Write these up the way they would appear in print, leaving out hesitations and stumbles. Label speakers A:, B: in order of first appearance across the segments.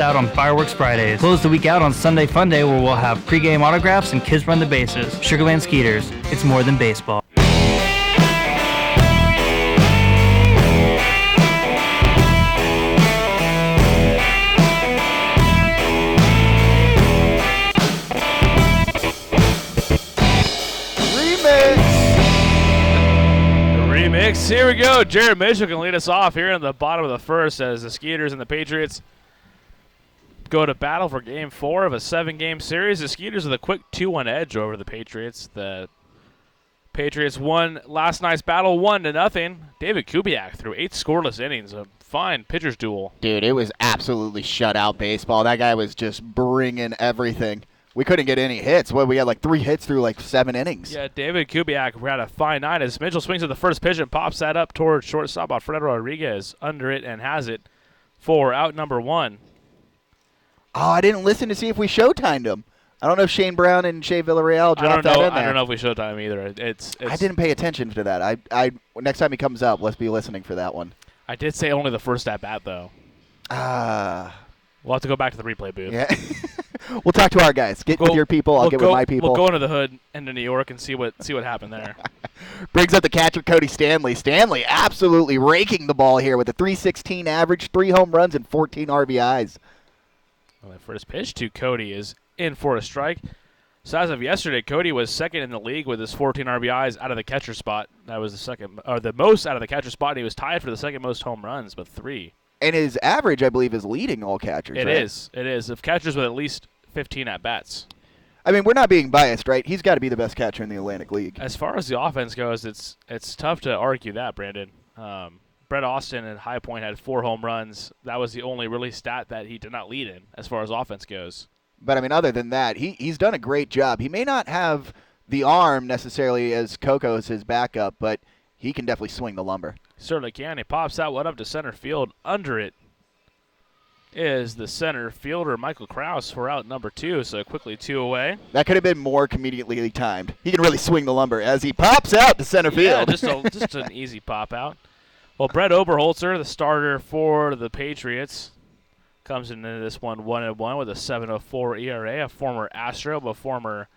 A: out on Fireworks Fridays. Close the week out on Sunday Funday, where we'll have pregame autographs and kids run the bases. Sugarland Skeeters. It's more than baseball.
B: Here we go. Jared Mitchell can lead us off here in the bottom of the first as the Skeeters and the Patriots go to battle for Game 4 of a 7-game series. The Skeeters with a quick 2-1 edge over the Patriots. The Patriots won last night's battle 1-0. David Kubiak threw 8 scoreless innings. A fine pitcher's duel.
C: Dude, it was absolutely shutout baseball. That guy was just bringing everything. We couldn't get any hits. We had like 3 hits through like 7 innings.
B: Yeah, David Kubiak had a fine night as Mitchell swings at the first pitch and pops that up towards shortstop Alfredo Rodriguez. Under it and has it for out number 1.
C: Oh, I didn't listen to see if we showtimed him. I don't know if Shane Brown and Shea Villarreal dropped that in there.
B: I don't know if we showtime either.
C: I didn't pay attention to that. I next time he comes up, let's be listening for that one.
B: I did say only the first at-bat, though. We'll have to go back to the replay booth.
C: Yeah. We'll talk to our guys. Get with your people. I'll get with my people.
B: We'll go into the hood into New York and see what happened there.
C: Brings up the catcher, Cody Stanley. Stanley absolutely raking the ball here with a .316 average, 3 home runs, and 14 RBIs.
B: Well, the first pitch to Cody is in for a strike. So as of yesterday, Cody was second in the league with his 14 RBIs out of the catcher spot. That was the most out of the catcher spot. And he was tied for the second most home runs, but 3. And
C: his average, I believe, is leading all catchers.
B: It is. Of catchers with at least 15 at-bats.
C: I mean, we're not being biased, right? He's got to be the best catcher in the Atlantic League.
B: As far as the offense goes, it's tough to argue that, Brandon. Brett Austin at High Point had 4 home runs. That was the only really stat that he did not lead in as far as offense goes.
C: But, I mean, other than that, he's done a great job. He may not have the arm necessarily as Coco as his backup, but he can definitely swing the lumber.
B: Certainly can. He pops that one up to center field. Under it is the center fielder, Michael Krause, for out number 2, so quickly 2 away.
C: That could have been more conveniently timed. He can really swing the lumber as he pops out to center field.
B: Just an easy pop out. Well, Brett Oberholzer, the starter for the Patriots, comes into this one 1-1 with a 7.04 ERA, a former Astro, a former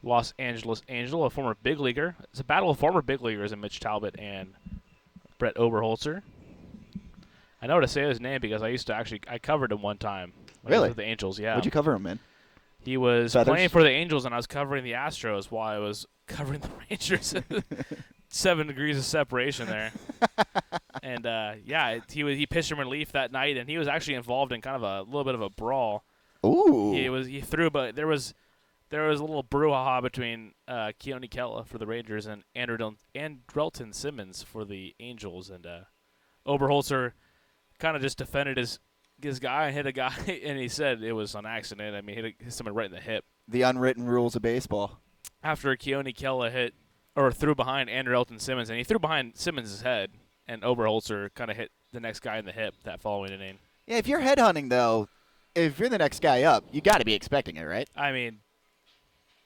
B: Los Angeles Angel, a former big leaguer. It's a battle of former big leaguers in Mitch Talbot and Brett Oberholzer. I know how to say his name because I covered him one time.
C: Really?
B: With the Angels, yeah.
C: What'd you cover him in?
B: He was
C: Feathers?
B: playing for the Angels, and I was covering the Astros while I was covering the Rangers. 7 degrees of separation there. And, he pitched in relief that night, and he was actually involved in kind of a little bit of a brawl.
C: Ooh.
B: He threw, but there was a little brouhaha between Keone Kela for the Rangers and Andrelton Simmons for the Angels. And Oberholzer kind of just defended his guy and hit a guy, and he said it was on accident. I mean, he hit someone right in the hip.
C: The unwritten rules of baseball.
B: After Keone Kela threw behind Andrelton Simmons, and he threw behind Simmons' head, and Oberholzer kind of hit the next guy in the hip that following inning.
C: Yeah, if you're headhunting, though, if you're the next guy up, you got to be expecting it, right?
B: I mean,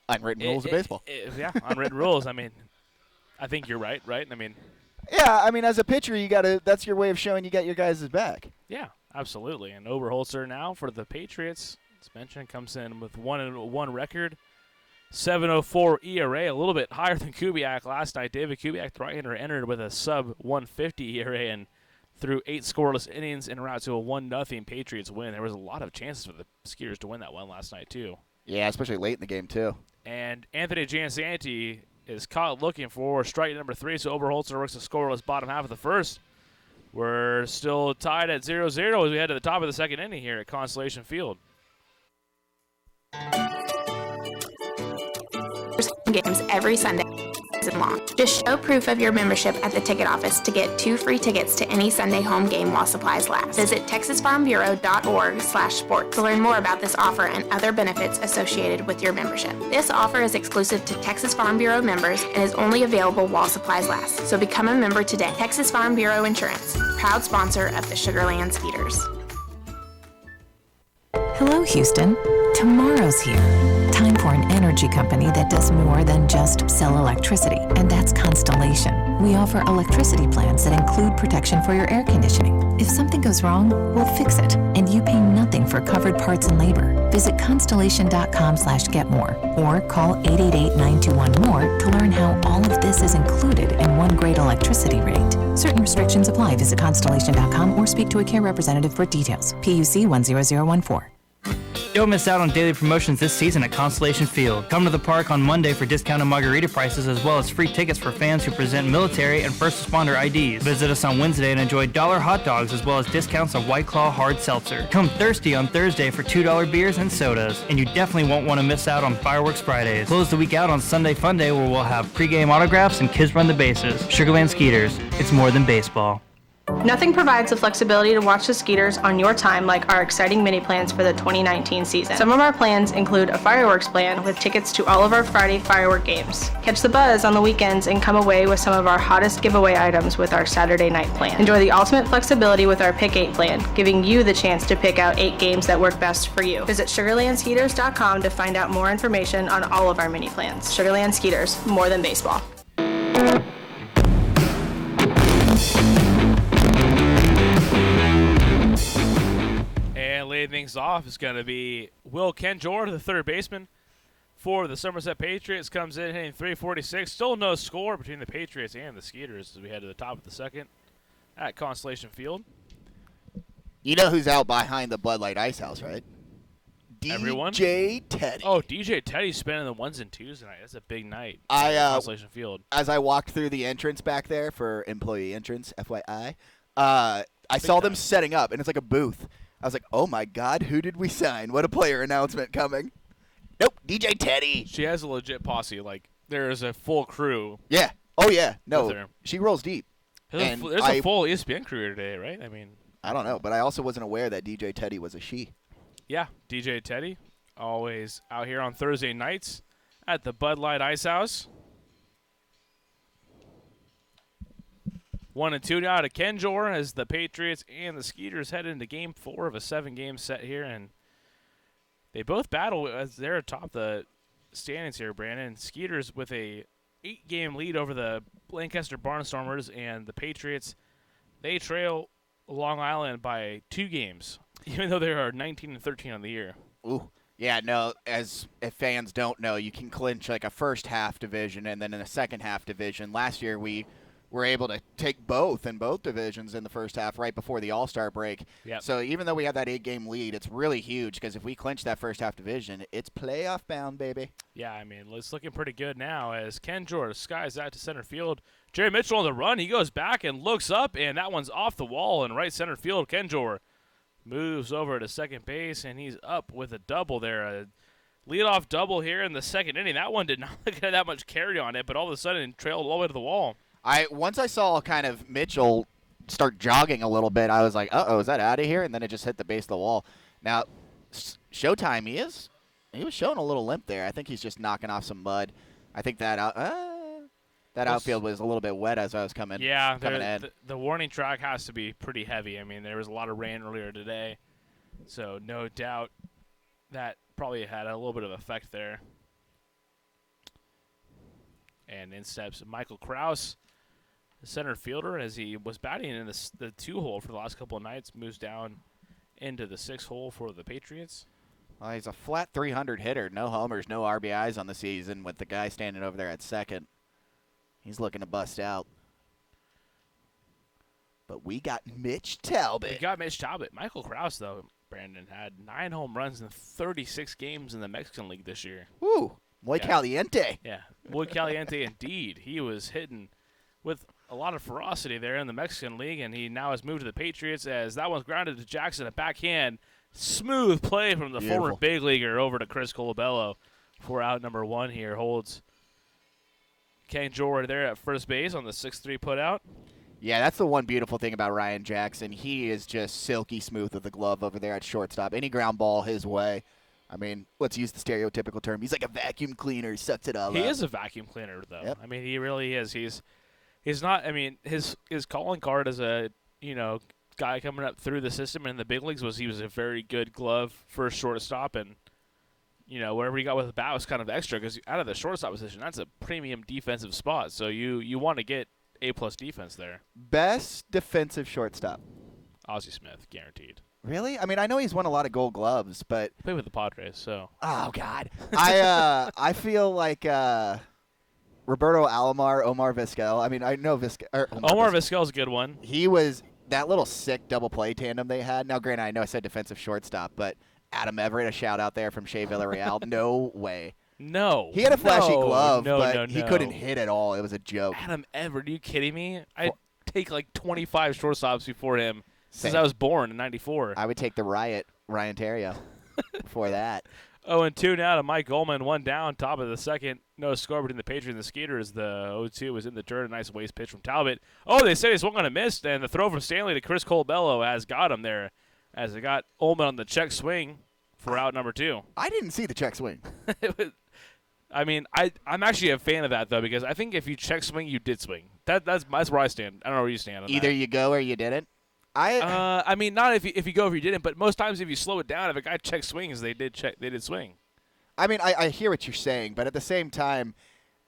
C: unwritten rules of baseball.
B: Yeah, unwritten rules. I mean, I think you're right? I mean,
C: yeah, I mean, as a pitcher, that's your way of showing you got your guys' back.
B: Yeah, absolutely. And Oberholzer now for the Patriots, as mentioned, comes in with 1-1 record, 7.04 ERA, a little bit higher than Kubiak last night. David Kubiak, the right-hander, entered with a sub-150 ERA and threw 8 scoreless innings en route to a 1-0 Patriots win. There was a lot of chances for the Skeeters to win that one last night, too.
C: Yeah, especially late in the game, too.
B: And Anthony Giansanti is caught looking for strike number 3, so Oberholzer works the scoreless bottom half of the first. We're still tied at 0-0 as we head to the top of the second inning here at Constellation Field.
D: Games every Sunday season long. Just show proof of your membership at the ticket office to get 2 free tickets to any Sunday home game while supplies last. Visit TexasFarmBureau.org/sports to learn more about this offer and other benefits associated with your membership. This offer is exclusive to Texas Farm Bureau members and is only available while supplies last. So become a member today. Texas Farm Bureau Insurance, proud sponsor of the Sugarland Skeeters.
E: Hello, Houston. Tomorrow's here. Time for for an energy company that does more than just sell electricity, and that's Constellation. We offer electricity plans that include protection for your air conditioning. If something goes wrong, we'll fix it, and you pay nothing for covered parts and labor. Visit constellation.com/getmore or call 888-921-MORE to learn how all of this is included in one great electricity rate. Certain restrictions apply. Visit constellation.com or speak to a care representative for details. PUC 10014.
A: Don't miss out on daily promotions this season at Constellation Field. Come to the park on Monday for discounted margarita prices as well as free tickets for fans who present military and first responder IDs. Visit us on Wednesday and enjoy $1 hot dogs as well as discounts on White Claw hard seltzer. Come thirsty on Thursday for $2 beers and sodas. And you definitely won't want to miss out on Fireworks Fridays. Close the week out on Sunday Funday where we'll have pregame autographs and kids run the bases. Sugarland Skeeters. It's more than baseball.
F: Nothing provides the flexibility to watch the Skeeters on your time like our exciting mini plans for the 2019 season. Some of our plans include a fireworks plan with tickets to all of our Friday firework games. Catch the buzz on the weekends and come away with some of our hottest giveaway items with our Saturday night plan. Enjoy the ultimate flexibility with our Pick 8 plan, giving you the chance to pick out 8 games that work best for you. Visit SugarlandSkeeters.com to find out more information on all of our mini plans. Sugarland Skeeters, more than baseball.
B: Leading things off is going to be Will Kenjor, the third baseman for the Somerset Patriots. Comes in hitting .346. Still no score between the Patriots and the Skeeters as we head to the top of the second at Constellation Field.
C: You know who's out behind the Bud Light Ice House, right?
B: Everyone?
C: DJ Teddy.
B: Oh, DJ Teddy's spinning the ones and twos tonight. That's a big night at Constellation Field.
C: As I walked through the entrance back there for employee entrance, FYI, I saw them setting up, and it's like a booth. I was like, oh, my God, who did we sign? What a player announcement coming. Nope, DJ Teddy.
B: She has a legit posse. Like, there is a full crew.
C: Yeah. Oh, yeah. No, she rolls deep.
B: There's a full ESPN crew here today, right? I mean,
C: I don't know, but I also wasn't aware that DJ Teddy was a she.
B: Yeah, DJ Teddy, always out here on Thursday nights at the Bud Light Ice House. 1-2 now to Kenjor as the Patriots and the Skeeters head into Game 4 of a 7-game set here, and they both battle as they're atop the standings here, Brandon. Skeeters with a 8-game lead over the Lancaster Barnstormers, and the Patriots, they trail Long Island by 2 games, even though they are 19-13 on the year.
C: Ooh. Yeah, no, if fans don't know, you can clinch like a first half division and then in a second half division. Last year we were able to take both in both divisions in the first half right before the All-Star break.
B: Yep.
C: So even though we have that 8-game lead, it's really huge because if we clinch that first half division, it's playoff bound, baby.
B: Yeah, I mean, it's looking pretty good now as Kenjor skies out to center field. Jerry Mitchell on the run. He goes back and looks up, and that one's off the wall in right center field. Kenjor moves over to second base, and he's up with a double there. A leadoff double here in the second inning. That one did not get that much carry on it, but all of a sudden it trailed all the way to the wall.
C: Once I saw kind of Mitchell start jogging a little bit, I was like, uh-oh, is that out of here? And then it just hit the base of the wall. Now, Showtime, he was showing a little limp there. I think he's just knocking off some mud. I think that outfield was a little bit wet as I was coming in.
B: The warning track has to be pretty heavy. I mean, there was a lot of rain earlier today, so no doubt that probably had a little bit of effect there. And in steps Michael Krause, the center fielder, as he was batting in the 2-hole for the last couple of nights, moves down into the 6-hole for the Patriots.
C: Well, he's a flat 300 hitter. No homers, no RBIs on the season with the guy standing over there at second. He's looking to bust out. But we got Mitch Talbot.
B: Michael Krause, though, Brandon, had 9 home runs in 36 games in the Mexican League this year.
C: Woo! Muy caliente.
B: Yeah, muy caliente indeed. He was hitting with a lot of ferocity there in the Mexican League, and he now has moved to the Patriots as that one's grounded to Jackson, a backhand. Smooth play from the former big leaguer over to Chris Colabello for out number 1 here. Holds Kenjor there at first base on the 6-3 putout.
C: Yeah, that's the one beautiful thing about Ryan Jackson. He is just silky smooth with the glove over there at shortstop. Any ground ball his way. I mean, let's use the stereotypical term. He's like a vacuum cleaner. He sucks it all up.
B: He is a vacuum cleaner, though.
C: Yep.
B: I mean, he really is. He's not. I mean, his calling card as a guy coming up through the system in the big leagues was he was a very good glove first shortstop, and whatever he got with the bat was kind of extra because out of the shortstop position, that's a premium defensive spot. So you want to get A-plus defense there.
C: Best defensive shortstop.
B: Ozzie Smith, guaranteed.
C: Really? I mean, I know he's won a lot of Gold Gloves, but
B: Play with the Padres, so.
C: oh God, I feel like Roberto Alomar, Omar Vizquel. I mean, I know Vizquel.
B: Omar Vizquel's a good one.
C: He was that little sick double play tandem they had. Now, granted, I know I said defensive shortstop, but Adam Everett, a shout out there from Shea Villarreal. No way.
B: No.
C: He had a flashy glove,
B: no,
C: but he couldn't hit at all. It was a joke.
B: Adam Everett, are you kidding me? I'd take like 25 shortstops before him since
C: Same.
B: I was born in '94.
C: I would take the Riot, Ryan Terrio, before that.
B: 0-2 now to Mike Goldman. One down, top of the second. No score between the Patriots and the Skeeters. The 0-2 was in the dirt. A nice waste pitch from Talbot. Oh, they said he swung on a miss, and the throw from Stanley to Chris Colbello has got him there as it got Ullman on the check swing for out number 2.
C: I didn't see the check swing.
B: I'm actually a fan of that, though, because I think if you check swing, you did swing. That's where I stand. I don't know where you stand on
C: Either
B: that.
C: you go or you didn't.
B: Not if you go if you didn't, but most times if you slow it down, if a guy checks swings, they did swing.
C: I mean, I hear what you're saying, but at the same time,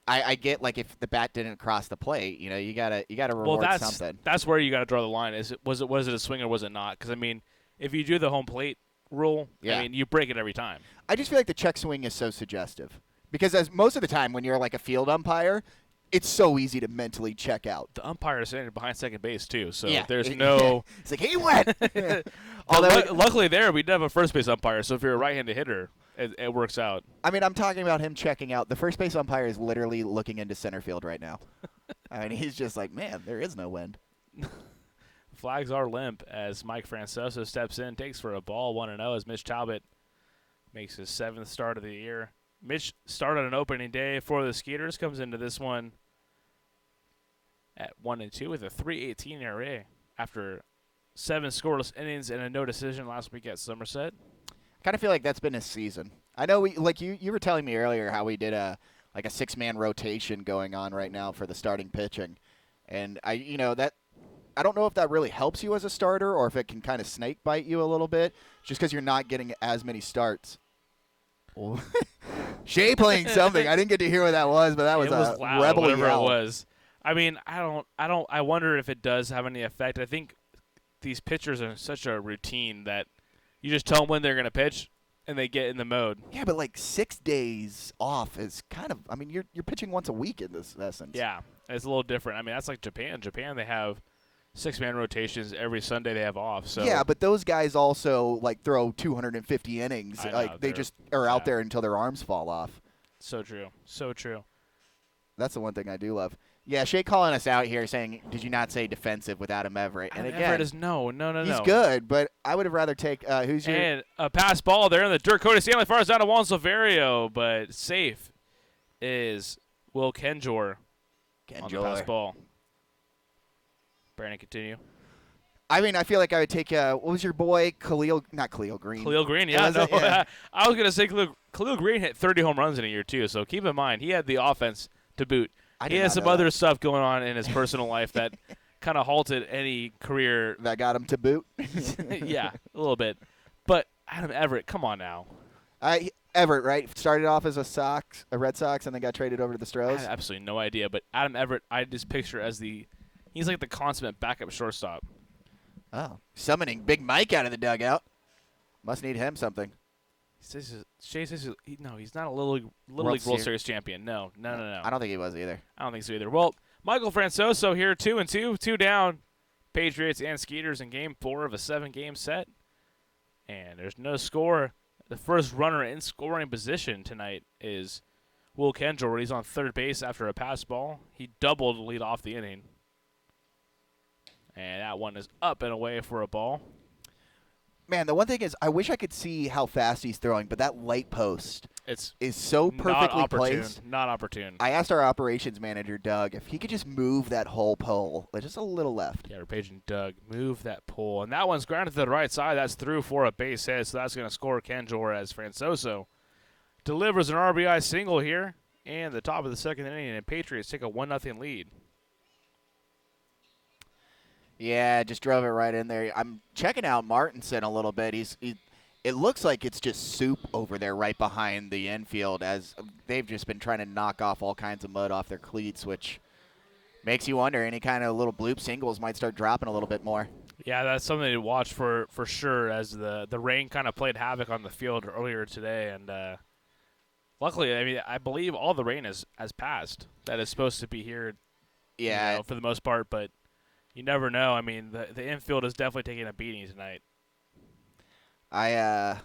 C: I get like if the bat didn't cross the plate, you gotta reward something.
B: That's where you got to draw the line. Was it a swing or was it not? Because I mean, if you do the home plate rule,
C: Yeah.
B: I mean you break it every time.
C: I just feel like the check swing is so suggestive because as most of the time when you're like a field umpire, it's so easy to mentally check out.
B: The umpire is sitting behind second base too, so
C: Yeah.
B: there's no.
C: It's like he went.
B: Luckily, there we did have a first base umpire, so if you're a right-handed hitter, it works out.
C: I mean, I'm talking about him checking out. The first base umpire is literally looking into center field right now. I mean, he's just like, man, there is no wind.
B: Flags are limp as Mike Francoso steps in, takes for a ball 1-0 as Mitch Talbot makes his 7th start of the year. Mitch started an opening day for the Skeeters, comes into this one at 1-2 with a 3.18 ERA after 7 scoreless innings and a no decision last week at Somerset.
C: I kind of feel like that's been his season. I know you were telling me earlier how we did a 6-man rotation going on right now for the starting pitching, and I don't know if that really helps you as a starter or if it can kind of snake bite you a little bit just because you're not getting as many starts. Shay playing something. I didn't get to hear what that was, but that was a
B: loud,
C: rebel
B: whatever
C: yell.
B: it was. I mean, I wonder if it does have any effect. I think these pitchers are in such a routine that you just tell them when they're going to pitch and they get in the mode.
C: Yeah, but like 6 days off is kind of. I mean, you're pitching once a week in this essence.
B: Yeah, it's a little different. I mean, that's like Japan. Japan, they have 6-man rotations every Sunday they have off. So
C: yeah, but those guys also like throw 250 innings.
B: I know,
C: Like they just are out there until their arms fall off.
B: So true. So true.
C: That's the one thing I do love. Yeah, Shay calling us out here saying, "Did you not say defensive with Adam Everett?" And again,
B: Everett is no.
C: He's good, but I would have rather take who's your
B: And a pass ball there in the dirt. Cody Stanley fires down to Juan Silverio, but safe is Will Kenjor on the pass ball. Brandon, continue.
C: I mean, I feel like I would take what was your boy not Khalil Green.
B: Khalil Green, yeah.
C: Yeah.
B: I was going to say Khalil Green hit 30 home runs in a year, too, so keep in mind, he had the offense to boot. He has some other stuff going on in his personal life that kind of halted any career.
C: That got him to boot?
B: Yeah, a little bit. But Adam Everett, come on now.
C: Everett, right? Started off as a Red Sox, and then got traded over to the
B: I
C: Stros.
B: have absolutely no idea, but Adam Everett, I just picture as he's like the consummate backup shortstop.
C: Oh, summoning Big Mike out of the dugout. Must need him something.
B: Shay says he's not a Little League World Series champion. No.
C: I don't think he was either.
B: I don't think so either. Well, Michael Francoso here, 2-2, 2 down. Patriots and Skeeters in Game 4 of a 7-game set. And there's no score. The first runner in scoring position tonight is Will Kendall. He's on third base after a pass ball. He doubled to lead off the inning. And that one is up and away for a ball.
C: Man, the one thing is, I wish I could see how fast he's throwing, but that light post is so perfectly placed.
B: Not opportune.
C: I asked our operations manager, Doug, if he could just move that whole pole, just a little left.
B: Yeah, we're paging Doug. Move that pole. And that one's grounded to the right side. That's through for a base hit, so that's going to score Kenjor as Francoso delivers an RBI single here. And the top of the second inning, and Patriots take a 1-0 lead.
C: Yeah, just drove it right in there. I'm checking out Martinson a little bit. it looks like it's just soup over there right behind the infield as they've just been trying to knock off all kinds of mud off their cleats, which makes you wonder any kind of little bloop singles might start dropping a little bit more.
B: Yeah, that's something to watch for sure as the rain kind of played havoc on the field earlier today. And luckily, I mean, I believe all the rain has passed that is supposed to be here,
C: Yeah.
B: for the most part. But you never know. I mean, the infield is definitely taking a beating tonight.
C: I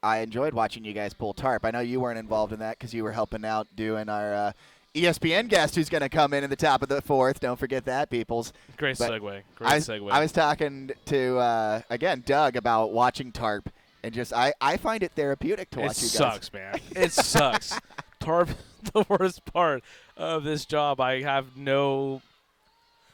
C: enjoyed watching you guys pull tarp. I know you weren't involved in that because you were helping out doing our ESPN guest who's going to come in the top of the fourth. Don't forget that, peoples.
B: Great
C: But
B: segue.
C: I was talking to, again, Doug about watching tarp, and just I find it therapeutic to watch you guys.
B: It sucks, man. It sucks. Tarp, the worst part of this job. I have no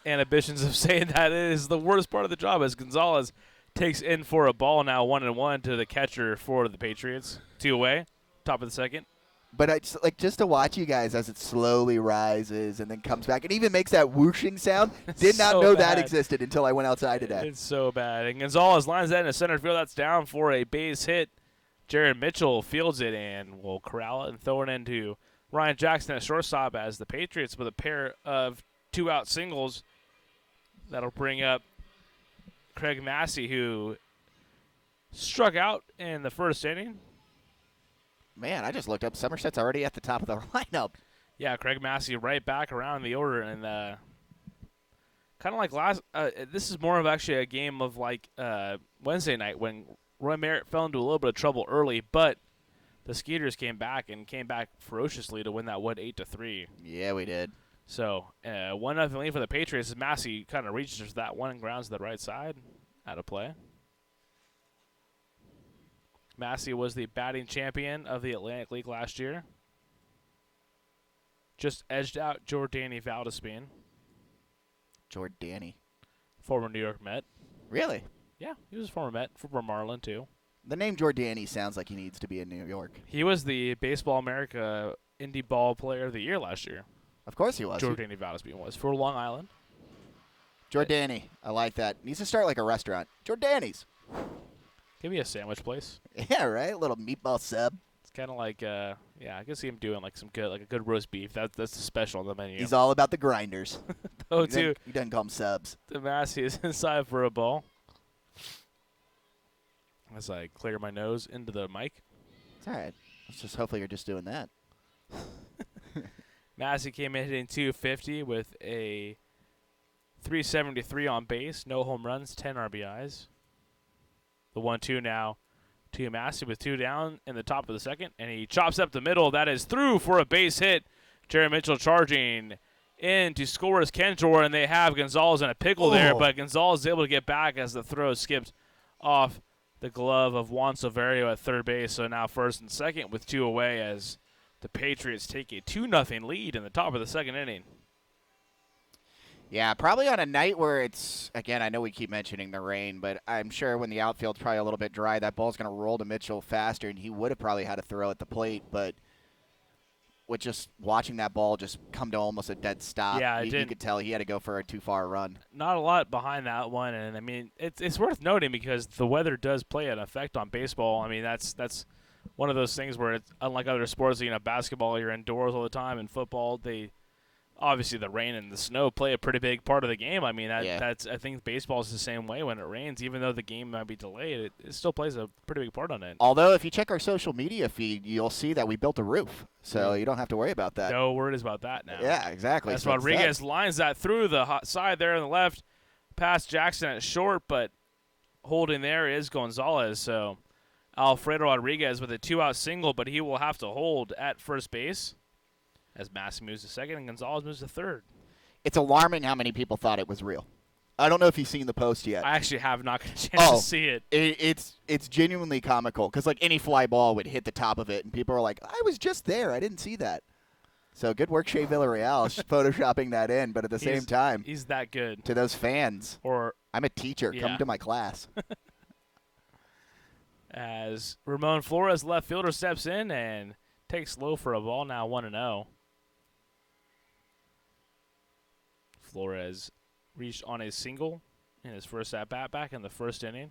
B: inhibitions of saying that it is the worst part of the job as Gonzalez takes in for a ball now 1-1 to the catcher for the Patriots. 2 away, top of the second.
C: But it's like just to watch you guys as it slowly rises and then comes back. It even makes that whooshing sound. Did not
B: so
C: know
B: bad.
C: that existed until I went outside today.
B: It's so bad. And Gonzalez lines that in the center field. That's down for a base hit. Jared Mitchell fields it and will corral it and throw it into Ryan Jackson at shortstop as the Patriots with a pair of 2-out singles. That'll bring up Craig Massey, who struck out in the first inning.
C: Man, I just looked up. Somerset's already at the top of the lineup.
B: Yeah, Craig Massey right back around the order. And kind of like last this is more of actually a game of like Wednesday night when Roy Merritt fell into a little bit of trouble early, but the Skeeters came back ferociously to win that 8-3.
C: Yeah, we did.
B: So 1-0 lead for the Patriots as Massey kind of reaches that one and grounds to the right side out of play. Massey was the batting champion of the Atlantic League last year. Just edged out Jordani Valdespin,
C: Jordani.
B: former New York Met.
C: Really?
B: Yeah, he was a former Met, former Marlin too.
C: The name Jordani sounds like he needs to be in New York.
B: He was the Baseball America Indie Ball Player of the Year last year.
C: Of course he was.
B: Jordani Valdespin was for Long Island.
C: Jordani. I like that. Needs to start like a restaurant. Jordani's.
B: Give me a sandwich place.
C: Yeah, right? A little meatball sub.
B: It's kind of like, I can see him doing like some good, like a good roast beef. That's the special on the menu.
C: He's all about the grinders.
B: Oh,
C: He
B: too.
C: doesn't call them subs.
B: The Massey is inside for a ball. As I clear my nose into the mic.
C: It's all right. Let's just hopefully you're just doing that.
B: Massey came in hitting 250 with a 373 on base, no home runs, 10 RBIs. The 1-2 now to Massey with 2 down in the top of the second, and he chops up the middle. That is through for a base hit. Jared Mitchell charging in to score as Kenjor, and they have Gonzalez in a pickle there, but Gonzalez is able to get back as the throw skipped off the glove of Juan Silverio at third base. So now first and second with 2 away as the Patriots take a 2-0 lead in the top of the second inning.
C: Yeah, probably on a night where it's, again, I know we keep mentioning the rain, but I'm sure when the outfield's probably a little bit dry, that ball's going to roll to Mitchell faster, and he would have probably had to throw at the plate, but with just watching that ball just come to almost a dead stop,
B: Yeah,
C: you could tell he had to go for a too far run.
B: Not a lot behind that one, and I mean it's worth noting because the weather does play an effect on baseball. I mean that's one of those things where it's unlike other sports. Basketball you're indoors all the time, and football obviously the rain and the snow play a pretty big part of the game. I mean that's I think baseball is the same way when it rains. Even though the game might be delayed, it still plays a pretty big part on it.
C: Although if you check our social media feed, you'll see that we built a roof, so you don't have to worry about that.
B: No worries about that now.
C: Yeah, exactly.
B: As
C: So
B: Rodriguez lines that through the hot side there on the left, past Jackson at short, but holding there is Gonzalez. So Alfredo Rodriguez with a 2-out single, but he will have to hold at first base as Massey moves to second and Gonzalez moves to third.
C: It's alarming how many people thought it was real. I don't know if you've seen the post yet.
B: I actually have not got a chance to see it.
C: It's genuinely comical because like any fly ball would hit the top of it, and people are like, "I was just there, I didn't see that." So good work, Shea Villarreal, photoshopping that in. But at the same time,
B: he's that good.
C: To those fans,
B: or
C: I'm a teacher.
B: Yeah.
C: Come to my class.
B: As Ramon Flores, left fielder, steps in and takes low for a ball. Now 1-0. Flores reached on a single in his first at-bat back in the first inning.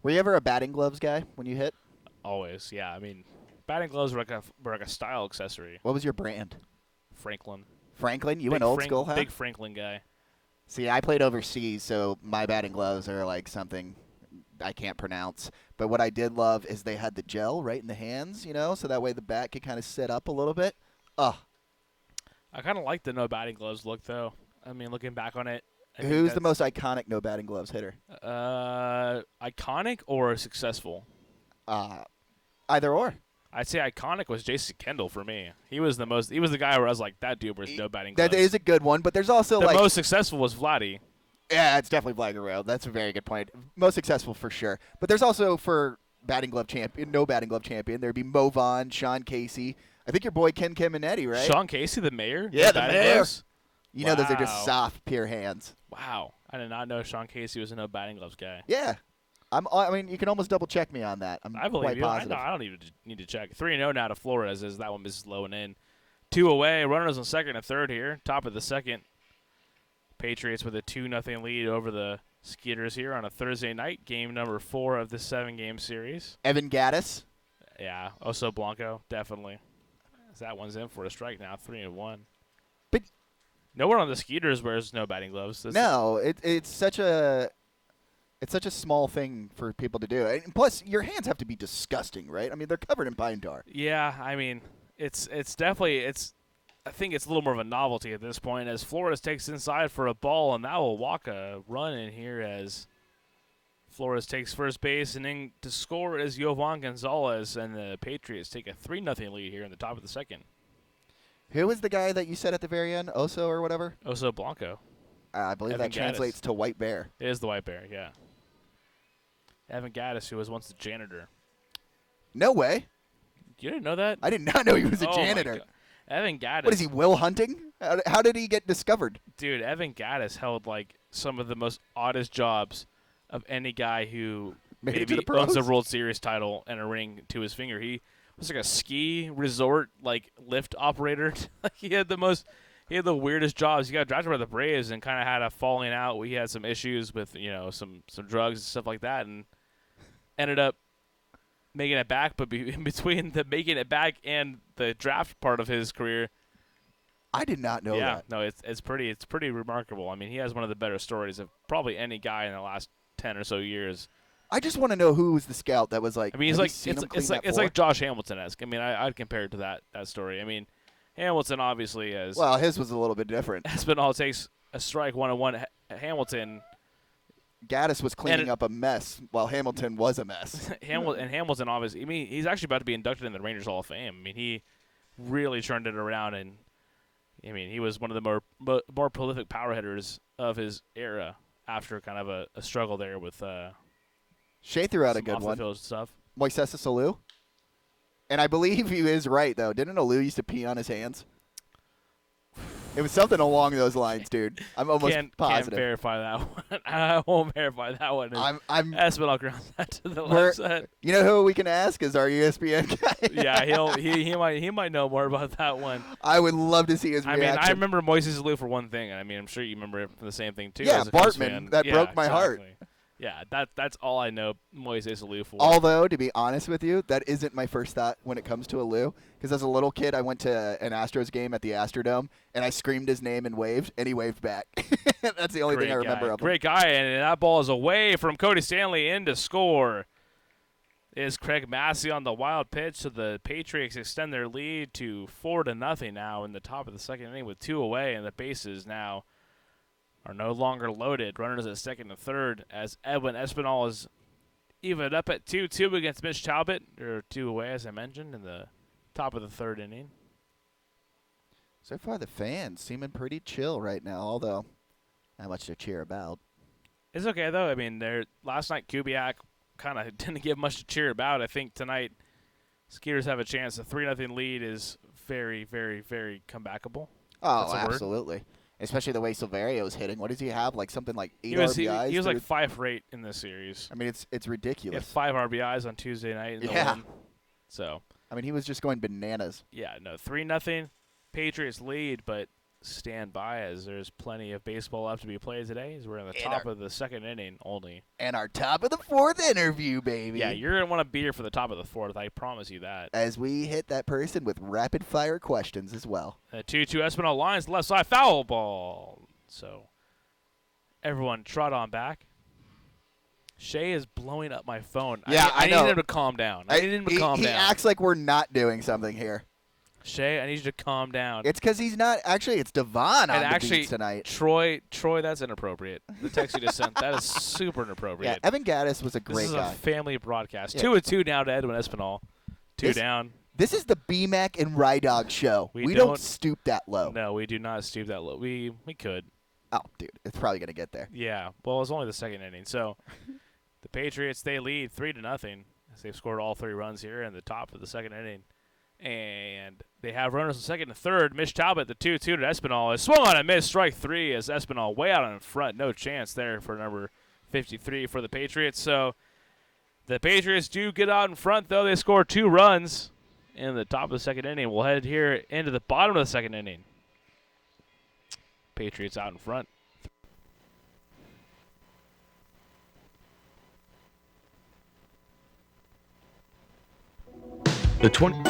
C: Were you ever a batting gloves guy when you hit?
B: Always, yeah. I mean, batting gloves were like a style accessory.
C: What was your brand?
B: Franklin.
C: Franklin? You
B: Big
C: went old school, huh?
B: Big Franklin guy.
C: See, I played overseas, so my batting gloves are like something I can't pronounce. But what I did love is they had the gel right in the hands, so that way the bat could kind of sit up a little bit. Ugh.
B: I kind of like the no batting gloves look, though. I mean, looking back on it.
C: Who's the most iconic no batting gloves hitter?
B: Iconic or successful?
C: Either or.
B: I'd say iconic was Jason Kendall for me. He was the guy where I was like, that dude wears no batting gloves.
C: That is a good one, but there's also
B: the most successful was Vladdy.
C: Yeah, it's definitely Vlad. That's a very good point. Most successful for sure. But there's also for batting glove champion, no batting glove champion, there'd be Mo Vaughn, Sean Casey. I think your boy Ken Caminiti, right?
B: Sean Casey, the mayor?
C: Yeah,
B: no
C: the mayor.
B: Gloves?
C: Those are just soft, pure hands.
B: Wow. I did not know Sean Casey was a no batting gloves guy.
C: Yeah. I mean, you can almost double check me on that.
B: I believe
C: quite
B: you.
C: positive.
B: I don't even need to check. 3-0 now to Flores as that one misses low and in. 2 away. Runners on second and third here. Top of the second. Patriots with a 2-0 lead over the Skeeters here on a Thursday night. Game number 4 of the 7-game series.
C: Evan Gaddis.
B: Yeah. Oso Blanco, definitely. As that one's in for a strike now, 3-1.
C: But
B: nowhere on the Skeeters wears no batting gloves.
C: No, it's such a small thing for people to do. And plus, your hands have to be disgusting, right? I mean, they're covered in pine tar.
B: Yeah, I mean, it's definitely I think it's a little more of a novelty at this point as Flores takes inside for a ball, and that will walk a run in here as Flores takes first base, and then to score is Yovan Gonzalez, and the Patriots take a 3-0 lead here in the top of the second.
C: Who was the guy that you said at the very end? Oso or whatever?
B: Oso Blanco.
C: I believe
B: Evan
C: that translates to white bear.
B: It is the white bear, yeah. Evan Gaddis, who was once the janitor.
C: No way.
B: You didn't know that?
C: I did not know he was a
B: Oh,
C: janitor.
B: my God. Evan Gaddis.
C: What is he, Will Hunting? How did he get discovered?
B: Dude, Evan Gaddis held like some of the most oddest jobs of any guy who
C: Made it to
B: maybe
C: the pros?
B: owns a World Series title and a ring to his finger. He was like a ski resort like lift operator. He had the weirdest jobs. He got drafted by the Braves and kind of had a falling out. We had some issues with some drugs and stuff like that, and ended up making it back. But in between the making it back and the draft part of his career,
C: I did not know
B: yeah,
C: that.
B: no, it's pretty remarkable. I mean, he has one of the better stories of probably any guy in the last 10 or so years.
C: I just want to know who was the scout that was like.
B: I mean, he's
C: have
B: like
C: you seen him clean
B: it's
C: that
B: like
C: floor?
B: Josh Hamilton-esque. I mean, I'd compare it to that story. I mean, Hamilton obviously has.
C: Well, his was a little bit different.
B: Espinal takes a strike 1-1. Hamilton.
C: Gaddis was cleaning up a mess while Hamilton was a mess.
B: Hamilton obviously. I mean, he's actually about to be inducted in the Rangers Hall of Fame. I mean, he really turned it around, and I mean, he was one of the more prolific power hitters of his era after kind of a struggle there with.
C: Shea threw out a
B: some
C: good one.
B: off-the-field stuff.
C: Moises Alou. And I believe he is right, though. Didn't Alou used to pee on his hands? It was something along those lines, dude. I'm almost
B: Can't
C: positive.
B: verify that one. I won't verify that one.
C: I'm
B: Espinal grounds that to the left side.
C: You know who we can ask is our ESPN guy.
B: Yeah, he might know more about that one.
C: I would love to see his reaction.
B: I mean, I remember Moises Alou for one thing, and I mean, I'm sure you remember it for the same thing too.
C: Yeah,
B: as a Cubs
C: Bartman,
B: fan.
C: that
B: Yeah,
C: broke my heart.
B: exactly. Yeah, that's all I know Moises Alou for.
C: Although, to be honest with you, that isn't my first thought when it comes to Alou. Because as a little kid, I went to an Astros game at the Astrodome, and I screamed his name and waved, and he waved back. That's the only thing I remember of him.
B: Great guy, and that ball is away from Cody Stanley in to score. Is Craig Massey on the wild pitch, so the Patriots extend their lead to 4-0 now in the top of the second inning with 2 away, and the bases now are no longer loaded. Runners at second and third as Edwin Espinal is evened up at 2-2 against Mitch Talbot. There are 2 away, as I mentioned, in the top of the third inning.
C: So far, the fans seeming pretty chill right now, although not much to cheer about.
B: It's okay, though. I mean, last night Kubiak kind of didn't give much to cheer about. I think tonight Skeeters have a chance. The 3-0 lead is very, very, very comebackable.
C: Oh,
B: That's a word.
C: absolutely. Especially the way Silverio's hitting. What does he have? Like something like 8
B: He was
C: RBIs?
B: like 5 for 8 in this series.
C: I mean, it's
B: He had
C: ridiculous.
B: 5 RBIs on Tuesday night. In the
C: Yeah.
B: win. So,
C: I mean, he was just going bananas.
B: yeah, no, 3-0 Patriots lead, but stand by as there's plenty of baseball left to be played today as we're in the top of the second inning only.
C: And our top of the fourth interview, baby.
B: Yeah, you're going to want to be here for the top of the fourth. I promise you that.
C: As we hit that person with rapid-fire questions as well.
B: 2-2 Espinal lines, left side foul ball. So everyone trot on back. Shay is blowing up my phone.
C: Yeah, I know.
B: need him to calm down. I need him to calm down.
C: He acts like we're not doing something here.
B: Shay, I need you to calm down.
C: It's because he's not. Actually, it's Devon on the beats tonight.
B: Troy, that's inappropriate. The text you just sent, that is super inappropriate.
C: Yeah, Evan Gaddis was a great guy.
B: This is a family broadcast.
C: Yeah.
B: 2-2 now to Edwin Espinal. Two down.
C: This is the BMAC and Rydog show. We don't stoop that low.
B: No, we do not stoop that low. We could.
C: Oh, dude, it's probably going to get there.
B: Yeah, well, it's only the second inning. So the Patriots, they lead 3-0 as they've scored all 3 runs here in the top of the second inning. And they have runners in second and third. Mitch Talbot, the 2-2 to Espinal, is swung on and missed. Strike 3 as Espinal way out in front. No chance there for number 53 for the Patriots. So the Patriots do get out in front, though. They score 2 runs in the top of the second inning. We'll head here into the bottom of the second inning. Patriots out in front.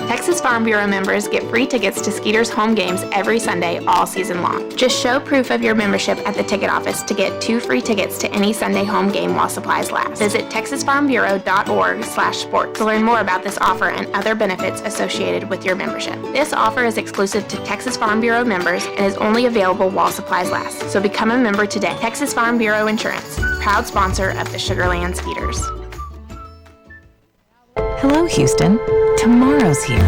D: Texas Farm Bureau members get free tickets to Skeeters home games every Sunday all season long. Just show proof of your membership at the ticket office to get 2 free tickets to any Sunday home game while supplies last. Visit texasfarmbureau.org/sports to learn more about this offer and other benefits associated with your membership. This offer is exclusive to Texas Farm Bureau members and is only available while supplies last. So become a member today. Texas Farm Bureau Insurance, proud sponsor of the Sugarland Skeeters.
E: Hello, Houston. Tomorrow's here.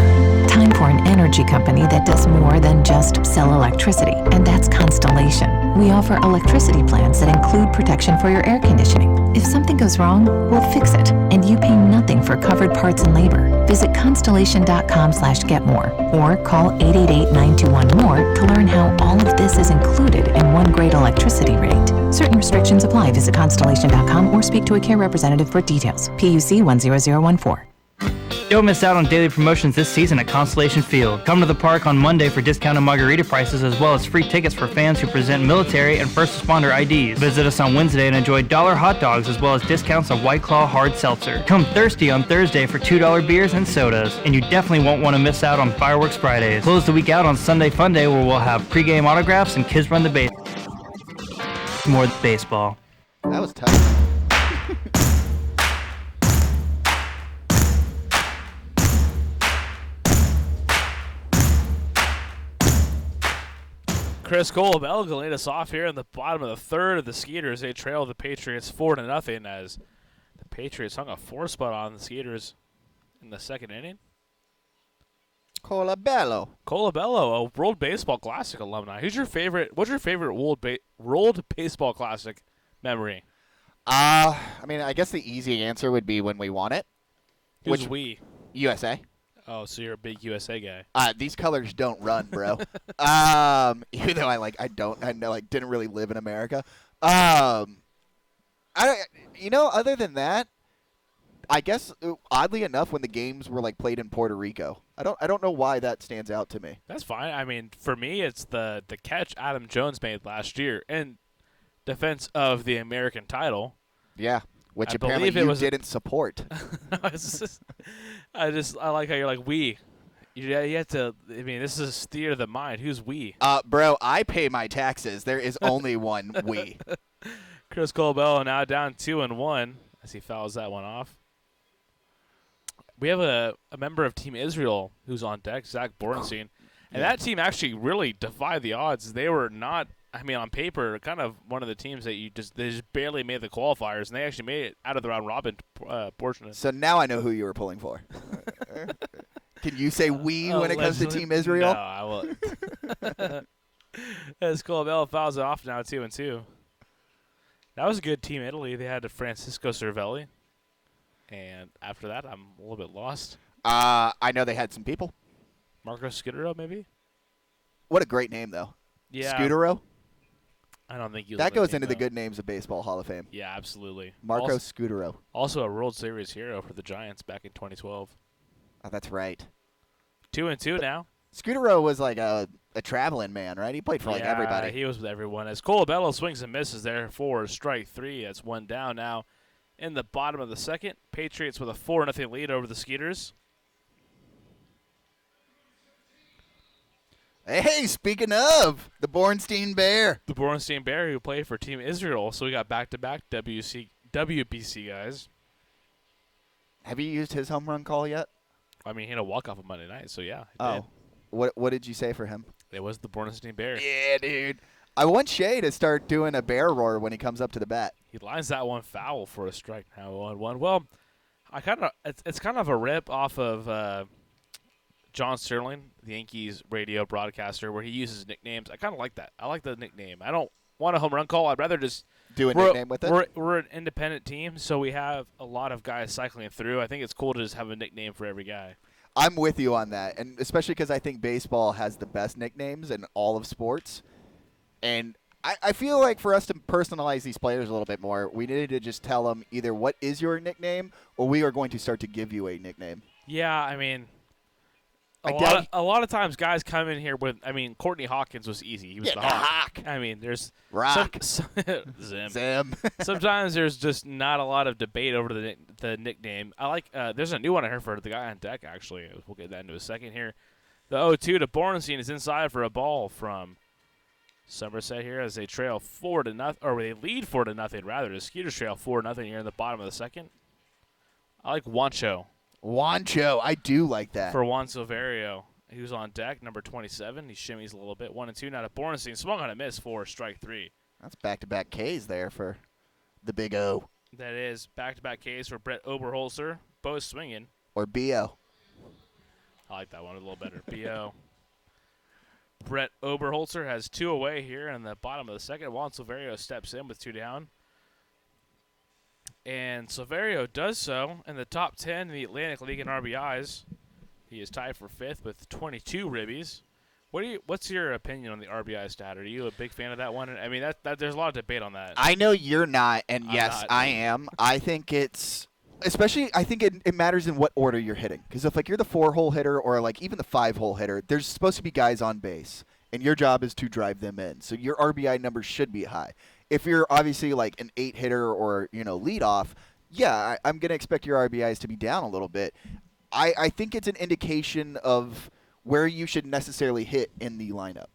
E: Time for an energy company that does more than just sell electricity, and that's Constellation. We offer electricity plans that include protection for your air conditioning. If something goes wrong, we'll fix it, and you pay nothing for covered parts and labor. Visit constellation.com/getmore or call 888-921-MORE to learn how all of this is included in one great electricity rate. Certain restrictions apply. Visit constellation.com or speak to a care representative for details. PUC 10014.
A: Don't miss out on daily promotions this season at Constellation Field. Come to the park on Monday for discounted margarita prices as well as free tickets for fans who present military and first responder IDs. Visit us on Wednesday and enjoy $1 hot dogs as well as discounts on White Claw hard seltzer. Come thirsty on Thursday for $2 beers and sodas. And you definitely won't want to miss out on Fireworks Fridays. Close the week out on Sunday Fun Day where we'll have pregame autographs and kids run the base. More baseball.
C: That was tough.
B: Chris Colabell going to lead us off here in the bottom of the third of the Skeeters. They trail the Patriots 4-0 as the Patriots hung a 4 spot on the Skeeters in the second inning.
C: Colabello,
B: a World Baseball Classic alumni. What's your favorite World Baseball Classic memory?
C: I mean, I guess the easy answer would be when we won it.
B: Who's we?
C: USA.
B: Oh, so you're a big USA guy.
C: These colors don't run, bro. Even though I didn't really live in America. Other than that, I guess oddly enough, when the games were played in Puerto Rico, I don't know why that stands out to me.
B: That's fine. I mean, for me, it's the catch Adam Jones made last year in defense of the American title.
C: Yeah. Which
B: I
C: apparently you didn't support.
B: I like how you're like, we. You have to, I mean, this is theater of the mind. Who's we?
C: Bro, I pay my taxes. There is only one we.
B: Chris Colabell now down 2-1 as he fouls that one off. We have a member of Team Israel who's on deck, Zach Borenstein. And that team actually really defied the odds. They were not, I mean, on paper, kind of one of the teams that they just barely made the qualifiers, and they actually made it out of the round robin portion.
C: So now I know who you were pulling for. Can you say we when it comes to Team Israel?
B: No, I will. As Colabell fouls it off now 2-2. That was a good Team Italy. They had Francisco Cervelli. And after that, I'm a little bit lost.
C: I know they had some people.
B: Marco Scudero, maybe?
C: What a great name, though.
B: Yeah.
C: Scudero?
B: I don't think
C: that goes into the good names of Baseball Hall of Fame.
B: Yeah, absolutely.
C: Marco Scudero.
B: Also a World Series hero for the Giants back in 2012.
C: Oh, that's right.
B: 2-2 now.
C: Scudero was like a a traveling man, right? He played for everybody.
B: He was with everyone. As Colabello swings and misses there for strike 3. That's one down now. In the bottom of the second, Patriots with a 4-0 lead over the Skeeters.
C: Hey, speaking of the Bornstein Bear.
B: The Bornstein Bear, who played for Team Israel. So we got back-to-back WBC guys.
C: Have you used his home run call yet?
B: I mean, he had a walk-off on Monday night, so yeah.
C: Oh.
B: Did.
C: What did you say for him?
B: It was the Bornstein Bear.
C: Yeah, dude. I want Shea to start doing a bear roar when he comes up to the bat.
B: He lines that one foul for a strike now, 1-1. Well, it's kind of a rip off of John Sterling, the Yankees radio broadcaster, where he uses nicknames. I kind of like that. I like the nickname. I don't want a home run call. I'd rather just
C: do a nickname with it.
B: We're an independent team, so we have a lot of guys cycling through. I think it's cool to just have a nickname for every guy.
C: I'm with you on that, and especially because I think baseball has the best nicknames in all of sports. And I feel like for us to personalize these players a little bit more, we needed to just tell them either what is your nickname or we are going to start to give you a nickname.
B: Yeah, I mean, a lot of times guys come in here with, I mean, Courtney Hawkins was easy. He was the Hawk. I mean, there's
C: Rock.
B: Zim. Sometimes there's just not a lot of debate over the nickname. I like, there's a new one I heard for the guy on deck, actually. We'll get that into a second here. The 0-2 to Bornstein is inside for a ball from Somerset here as they trail 4-0, or they lead 4-0 rather. The Skeeters trail 4-0 here in the bottom of the second. I like Wancho.
C: I do like that.
B: For Juan Silverio, who's on deck, number 27. He shimmies a little bit. 1-2 now to Bornstein. Swung on a miss for strike 3.
C: That's back-to-back Ks there for the Big O.
B: That is back-to-back Ks for Brett Oberholzer. Both swinging.
C: Or B.O.
B: I like that one a little better. B.O. Brett Oberholzer has 2 away here in the bottom of the second. Juan Silverio steps in with 2 down. And Silverio does so in the top 10 in the Atlantic League in RBIs. He is tied for 5th with 22 ribbies. What's your opinion on the RBI stat? Are you a big fan of that one? I mean, that there's a lot of debate on that.
C: I know you're not, and yes,
B: not.
C: I am. I think it's especially. I think it matters in what order you're hitting. Because if you're the 4-hole hitter or even the 5-hole hitter, there's supposed to be guys on base, and your job is to drive them in. So your RBI number should be high. If you're obviously an 8 hitter or lead off, yeah, I'm gonna expect your RBIs to be down a little bit. I think it's an indication of where you should necessarily hit in the lineup,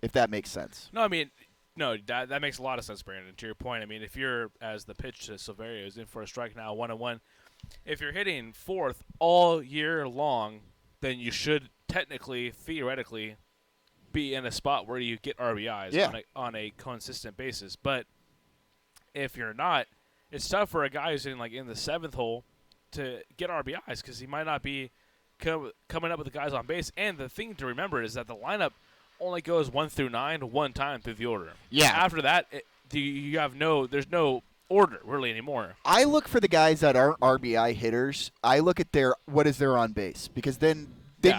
C: if that makes sense.
B: No, I mean, that makes a lot of sense, Brandon. To your point, I mean, if you're, as the pitch to Silverio is in for a strike now, 1-1, if you're hitting 4th all year long, then you should technically, theoretically, be in a spot where you get RBIs on a consistent basis. But if you're not, it's tough for a guy who's in in the 7th hole to get RBIs because he might not be coming up with the guys on base. And the thing to remember is that the lineup only goes 1 through 9 one time through the order.
C: Yeah.
B: After that, there's no order really anymore.
C: I look for the guys that aren't RBI hitters. I look at what is their on base, because then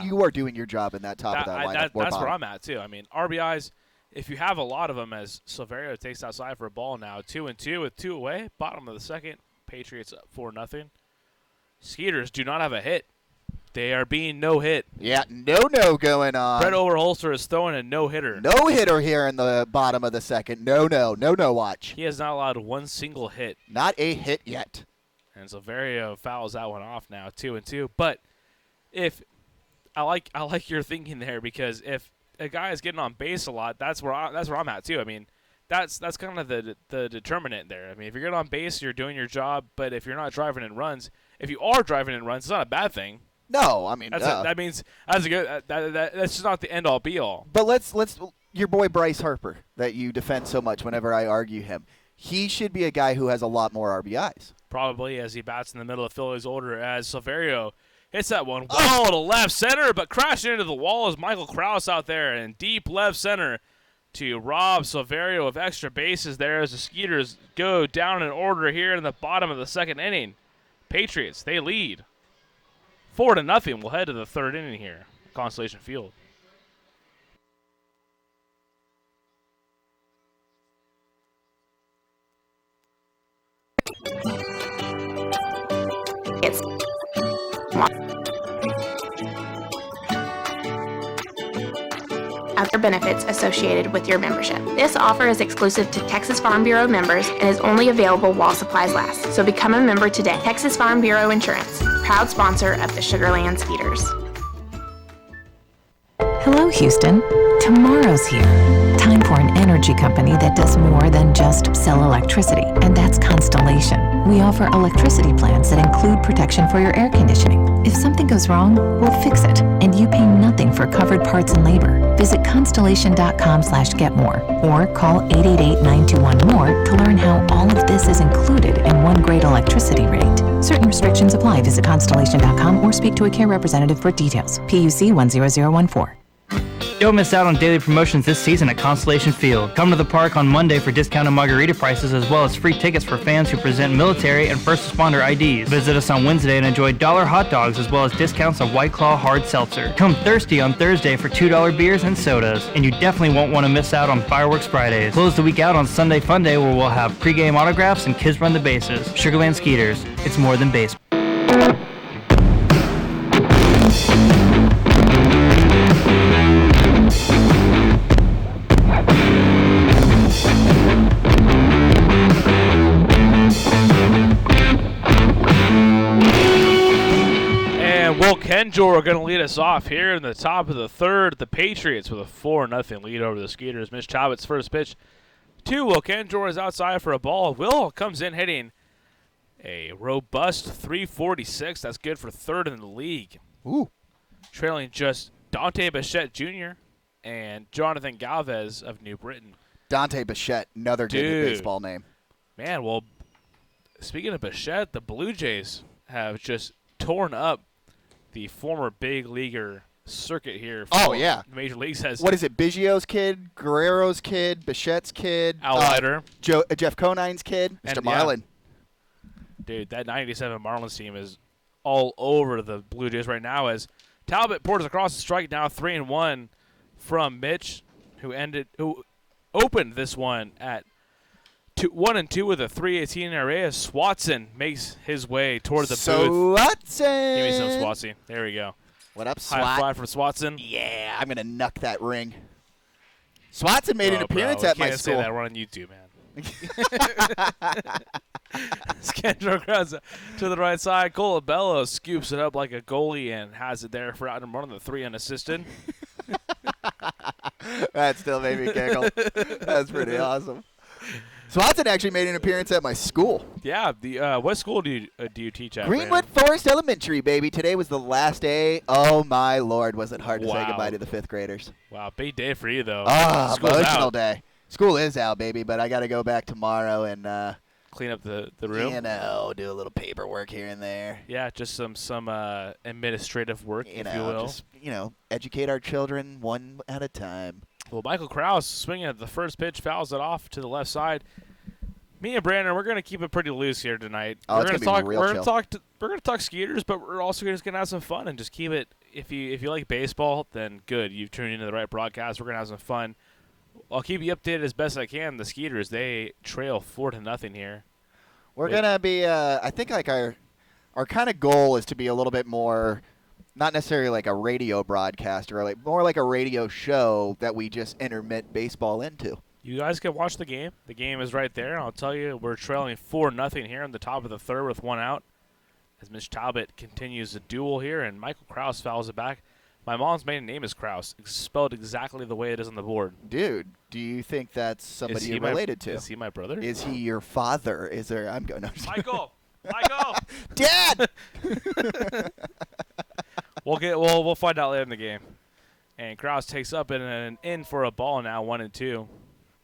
C: you are doing your job in that top of that lineup.
B: That's where I'm at too. I mean, RBIs, if you have a lot of them, as Silverio takes outside for a ball now, 2-2 with 2 away, bottom of the second, Patriots up 4-0. Skeeters do not have a hit. They are being no-hit.
C: Yeah, no going on.
B: Brett Oberholzer is throwing a no-hitter.
C: No-hitter here in the bottom of the second. No, watch.
B: He has not allowed one single hit.
C: Not a hit yet.
B: And Silverio fouls that one off now, 2-2. But if I like your thinking there, because if a guy is getting on base a lot, that's where I'm at too. I mean, that's kind of the determinant there. I mean, if you're getting on base, you're doing your job. But if you're not driving in runs, if you are driving in runs, it's not a bad thing.
C: No, I mean
B: that means that's a good. That's just not the end all be all.
C: But let's your boy Bryce Harper that you defend so much whenever I argue him. He should be a guy who has a lot more RBIs.
B: Probably, as he bats in the middle of Philly's order, as Silverio hits that one wall to left center, but crashing into the wall is Michael Krause out there in deep left center to rob Silverio of extra bases there as the Skeeters go down in order here in the bottom of the second inning. Patriots, they lead 4-0. We'll head to the 3rd inning here, Constellation Field.
D: It's and other benefits associated with your membership. This offer is exclusive to Texas Farm Bureau members and is only available while supplies last. So become a member today. Texas Farm Bureau Insurance, proud sponsor of the Sugarland Skeeters.
E: Hello, Houston. Tomorrow's here. Time for an energy company that does more than just sell electricity, and that's Constellation. We offer electricity plans that include protection for your air conditioning. If something goes wrong, we'll fix it, and you pay nothing for covered parts and labor. Visit constellation.com/getmore or call 888-921-MORE to learn how all of this is included in one great electricity rate. Certain restrictions apply. Visit constellation.com or speak to a care representative for details. PUC 10014.
A: Don't miss out on daily promotions this season at Constellation Field. Come to the park on Monday for discounted margarita prices as well as free tickets for fans who present military and first responder IDs. Visit us on Wednesday and enjoy $1 hot dogs as well as discounts on White Claw hard seltzer. Come thirsty on Thursday for $2 beers and sodas. And you definitely won't want to miss out on Fireworks Fridays. Close the week out on Sunday Fun Day where we'll have pregame autographs and kids run the bases. Sugarland Skeeters. It's more than baseball.
B: Will Kenjor are going to lead us off here in the top of the third. The Patriots with a 4-0 lead over the Skeeters. Mitch Talbot's first pitch to Will Kenjor is outside for a ball. Will comes in hitting a robust 346. That's good for third in the league.
C: Ooh.
B: Trailing just Dante Bichette Jr. and Jonathan Galvez of New Britain.
C: Dante Bichette, another good baseball name.
B: Man, well, speaking of Bichette, the Blue Jays have just torn up the former big leaguer circuit here.
C: Oh, yeah.
B: The Major Leagues has.
C: What is it? Biggio's kid, Guerrero's kid, Bichette's kid,
B: Al Leiter.
C: Jeff Conine's kid, Mr. Marlin.
B: Dude, that 97 Marlins team is all over the Blue Jays right now as Talbot pours across the strike, now 3-1 from Mitch, who opened this one at 1-2 with a 3.18 ERA as Swatson makes his way toward the booth.
C: Swatson!
B: Give me some Swatsy. There we go.
C: What up, Swat?
B: High five for Swatson.
C: Yeah, I'm going to knuck that ring. Swatson made an appearance at my school.
B: Can't say that. We're on YouTube, man. Skandro grounds to the right side. Colabello scoops it up like a goalie and has it there for out and running the 3 unassisted.
C: That still made me giggle. That's pretty awesome. Swatson actually made an appearance at my school.
B: Yeah, what school do you teach at?
C: Greenwood
B: Brandon?
C: Forest Elementary, baby. Today was the last day. Oh my Lord, was it hard to say goodbye to the 5th graders?
B: Wow, big day for you though.
C: Emotional day. School is out, baby, but I got to go back tomorrow and
B: clean up the room.
C: Do a little paperwork here and there.
B: Yeah, just some administrative work, if you will.
C: Just educate our children one at a time.
B: Well, Michael Krause swinging at the first pitch, fouls it off to the left side. Me and Brandon, we're going to keep it pretty loose here tonight.
C: We're going to talk.
B: We're going to talk Skeeters, but we're also just going to have some fun and just keep it. If you like baseball, then good. You've tuned into the right broadcast. We're going to have some fun. I'll keep you updated as best I can. The Skeeters, they trail 4-0 here.
C: We're going to be. I think like our kind of goal is to be a little bit more. Not necessarily like a radio broadcast or more like a radio show that we just intermit baseball into.
B: You guys can watch the game. The game is right there. I'll tell you, we're trailing 4-0 here in the top of the third with 1 out. As Mitch Talbot continues the duel here, and Michael Krause fouls it back. My mom's maiden name is Krause, spelled exactly the way it is on the board.
C: Dude, do you think that's somebody you're related to?
B: Is he my brother?
C: Is he your father? Is there? I'm going. No,
B: Michael,
C: Dad.
B: We'll find out later in the game. And Krause takes up and in for a ball now, 1-2.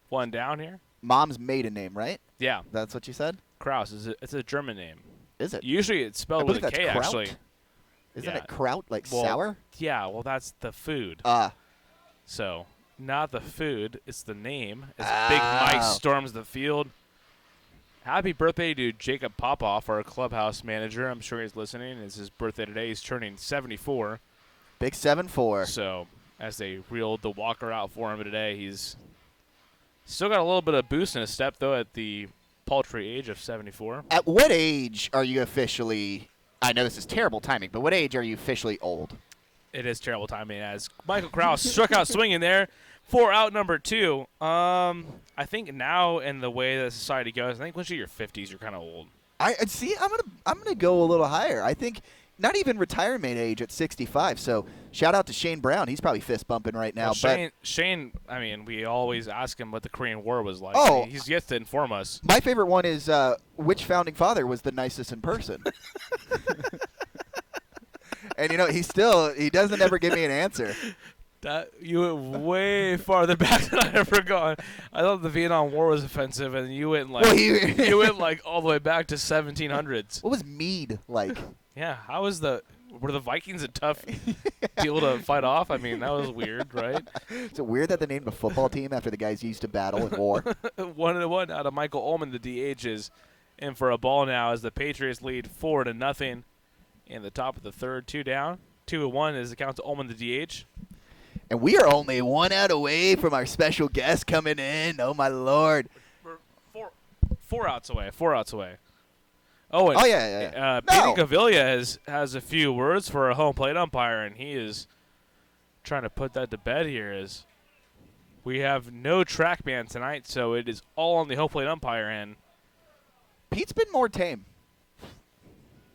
B: 1 down here.
C: Mom's maiden name, right?
B: Yeah.
C: That's what you said?
B: Krause. It's a German name.
C: Is it?
B: Usually it's spelled with a K,
C: Kraut.
B: actually.
C: Isn't it kraut, like sour?
B: Yeah, well, that's the food. So, not the food. It's the name. As Big Mike storms the field. Happy birthday to Jacob Popoff, our clubhouse manager. I'm sure he's listening. It's his birthday today. He's turning 74.
C: Big 7-4.
B: So, as they reeled the walker out for him today, he's still got a little bit of boost in his step, though, at the paltry age of 74.
C: At what age are you officially, I know this is terrible timing, but what age are you officially old?
B: It is terrible timing as Michael Krause struck out swinging there for out number 2. I think now in the way that society goes, I think once you're in your 50s, you're kind of old.
C: I see. I'm gonna go a little higher. I think not even retirement age at 65. So shout out to Shane Brown. He's probably fist bumping right now.
B: Well, Shane. I mean, we always ask him what the Korean War was like.
C: Oh,
B: he's yet to inform us.
C: My favorite one is which founding father was the nicest in person. And he doesn't ever give me an answer.
B: That you went way farther back than I ever gone. I thought the Vietnam War was offensive, and you went like you went like all the way back to 1700s.
C: What was mead like?
B: Yeah, were the Vikings a tough deal to fight off? I mean, that was weird, right?
C: Is it weird that they named a football team after the guys used to battle in war?
B: 1-1 out of Michael Ullman. The DH is in for a ball now as the Patriots lead 4-0 in the top of the third. 2 down. 2-1 is the count to Ullman, the DH.
C: And we are only 1 out away from our special guest coming in. Oh, my Lord.
B: We're four outs away. 4 outs away. Oh, and
C: yeah.
B: Peyton Gavilia has a few words for a home plate umpire, and he is trying to put that to bed here. As we have no track man tonight, so it is all on the home plate umpire end.
C: Pete's been more tame.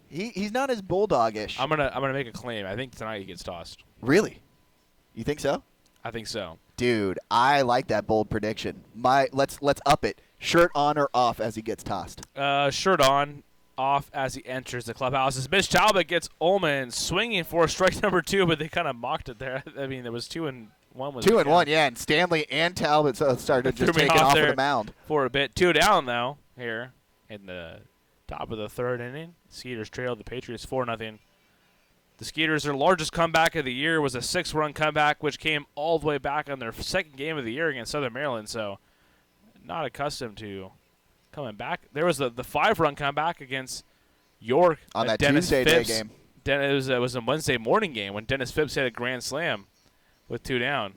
C: He's not as bulldogish.
B: I'm gonna make a claim. I think tonight he gets tossed.
C: Really? You think so?
B: I think so.
C: Dude, I like that bold prediction. Let's up it. Shirt on or off as he ggets tossed?
B: Shirt on, off as he enters the clubhouse. As Mitch Talbot gets Ullman swinging for strike number 2, but they kind of mocked it there. I mean, there was 2-1.
C: 2-1, yeah. And Stanley and Talbot started just taking off of the mound
B: for a bit. 2 down though here in the top of the third inning. Skeeters trailed the Patriots 4-0. The Skeeters, their largest comeback of the year was a 6-run comeback, which came all the way back on their second game of the year against Southern Maryland. So, not accustomed to coming back. There was the 5-run comeback against York
C: on that
B: Dennis
C: Tuesday
B: Phipps.
C: day game.
B: It was a Wednesday morning game when Dennis Phipps hit a grand slam with 2 down.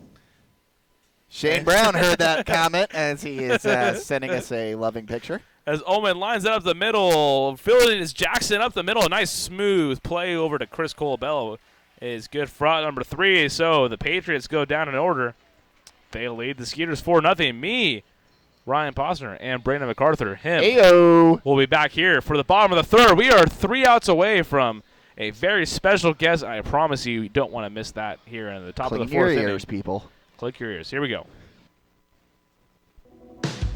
C: Shane Brown heard that comment as he is sending us a loving picture.
B: As Ullman lines it up the middle, fielding is Jackson up the middle. A nice smooth play over to Chris Colabello is good for out number 3. So the Patriots go down in order. They lead the Skeeters 4-0. Me, Ryan Posner, and Brandon MacArthur, will be back here for the bottom of the third. We are 3 outs away from a very special guest. I promise you don't want to miss that here in the top of the fourth inning.
C: Click your ears, people.
B: Click your ears. Here we go.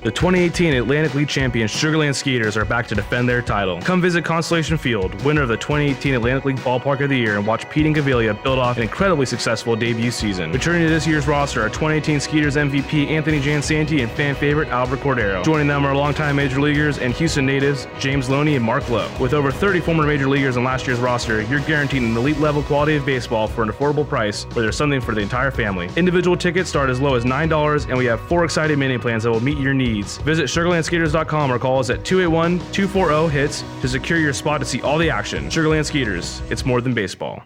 A: The 2018 Atlantic League champions Sugarland Skeeters are back to defend their title. Come visit Constellation Field, winner of the 2018 Atlantic League Ballpark of the Year, and watch Pete and Gavilia build off an incredibly successful debut season. Returning to this year's roster are 2018 Skeeters MVP Anthony Jansanti and fan favorite Albert Cordero. Joining them are longtime Major Leaguers and Houston natives James Loney and Mark Lowe. With over 30 former Major Leaguers on last year's roster, you're guaranteed an elite level quality of baseball for an affordable price where there's something for the entire family. Individual tickets start as low as $9, and we have 4 exciting mini plans that will meet your needs. Visit SugarlandSkeeters.com or call us at 281-240-HITS to secure your spot to see all the action. Sugarland Skeeters, it's more than baseball.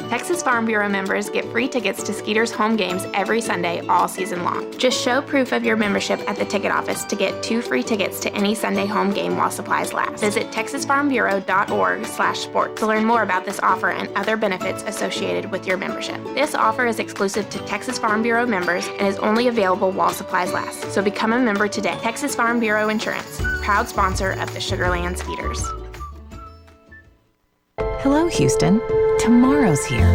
D: Texas Farm Bureau members get free tickets to Skeeters home games every Sunday all season long. Just show proof of your membership at the ticket office to get 2 free tickets to any Sunday home game while supplies last. Visit TexasFarmBureau.org/sports to learn more about this offer and other benefits associated with your membership. This offer is exclusive to Texas Farm Bureau members and is only available while supplies last. So become a member today. Texas Farm Bureau Insurance, proud sponsor of the Sugarland Skeeters.
E: Hello, Houston. Tomorrow's here.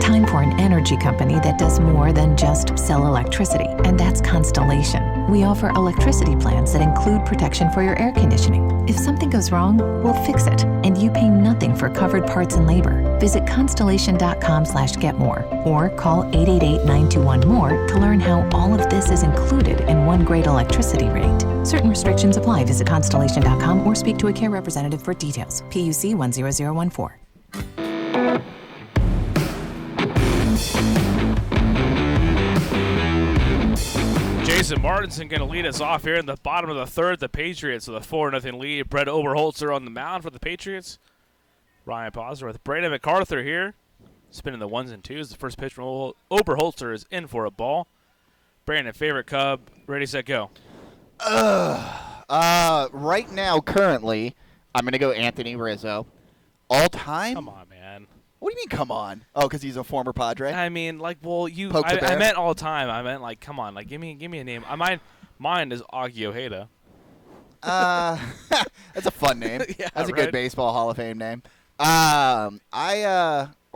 E: Time for an energy company that does more than just sell electricity, and that's Constellation. We offer electricity plans that include protection for your air conditioning. If something goes wrong, we'll fix it, and you pay nothing for covered parts and labor. Visit constellation.com/getmore or call 888-921-MORE to learn how all of this is included in one great electricity rate. Certain restrictions apply. Visit constellation.com or speak to a care representative for details. PUC 10014.
B: Jason Martinson going to lead us off here in the bottom of the third. The Patriots with a 4-0 lead. Brett Oberholzer on the mound for the Patriots. Ryan Posner with Brandon MacArthur here. Spinning the 1s and 2s. The first pitch from Oberholzer is in for a ball. Brandon, favorite Cub. Ready, set, go.
C: Right now, currently, I'm going to go Anthony Rizzo. All time?
B: Come on, man.
C: What do you mean, come on? Oh, because he's a former Padre?
B: I mean, like, well,
C: Poke the
B: I
C: bear?
B: meant all the time. I meant, like, come on. Like, give me a name. Mine is Augie Ojeda.
C: That's a fun name.
B: Yeah,
C: That's a
B: right?
C: good baseball Hall of Fame name. Or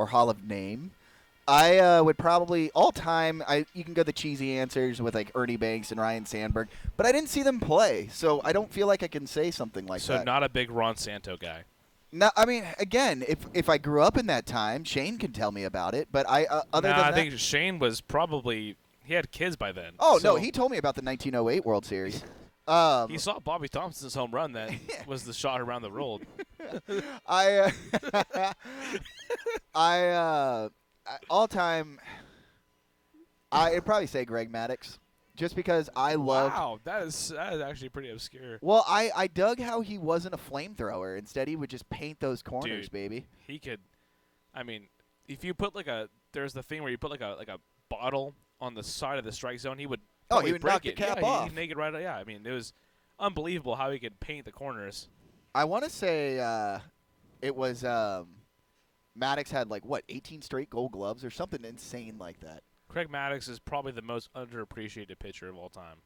C: Hall of Name. I would probably all time. You can go the cheesy answers with like Ernie Banks and Ryan Sandberg, but I didn't see them play, so I don't feel like I can say something like
B: So
C: that.
B: not a big Ron Santo guy.
C: No, I mean, again, if I grew up in that time, Shane can tell me about it. But I other than
B: I
C: that,
B: think Shane was probably he had kids by then.
C: oh no,
B: So
C: he told me about the 1908 World Series.
B: he saw Bobby Thompson's home run that was the shot around the world.
C: All time, I'd probably say Greg Maddux, just because I love.
B: Wow, that is actually pretty obscure.
C: Well, I dug how he wasn't a flamethrower. Instead, he would just paint those corners,
B: Dude.
C: baby.
B: He could, I mean, if you put there's the thing where you put like a bottle on the side of the strike zone, he would.
C: Oh, he
B: probably
C: would
B: break
C: knock the
B: it.
C: cap
B: yeah,
C: off.
B: He'd make it right. Yeah, I mean, it was unbelievable how he could paint the corners.
C: I want to say it was Maddox had 18 straight Gold Gloves or something insane like that.
B: Craig Maddux is probably the most underappreciated pitcher of all time.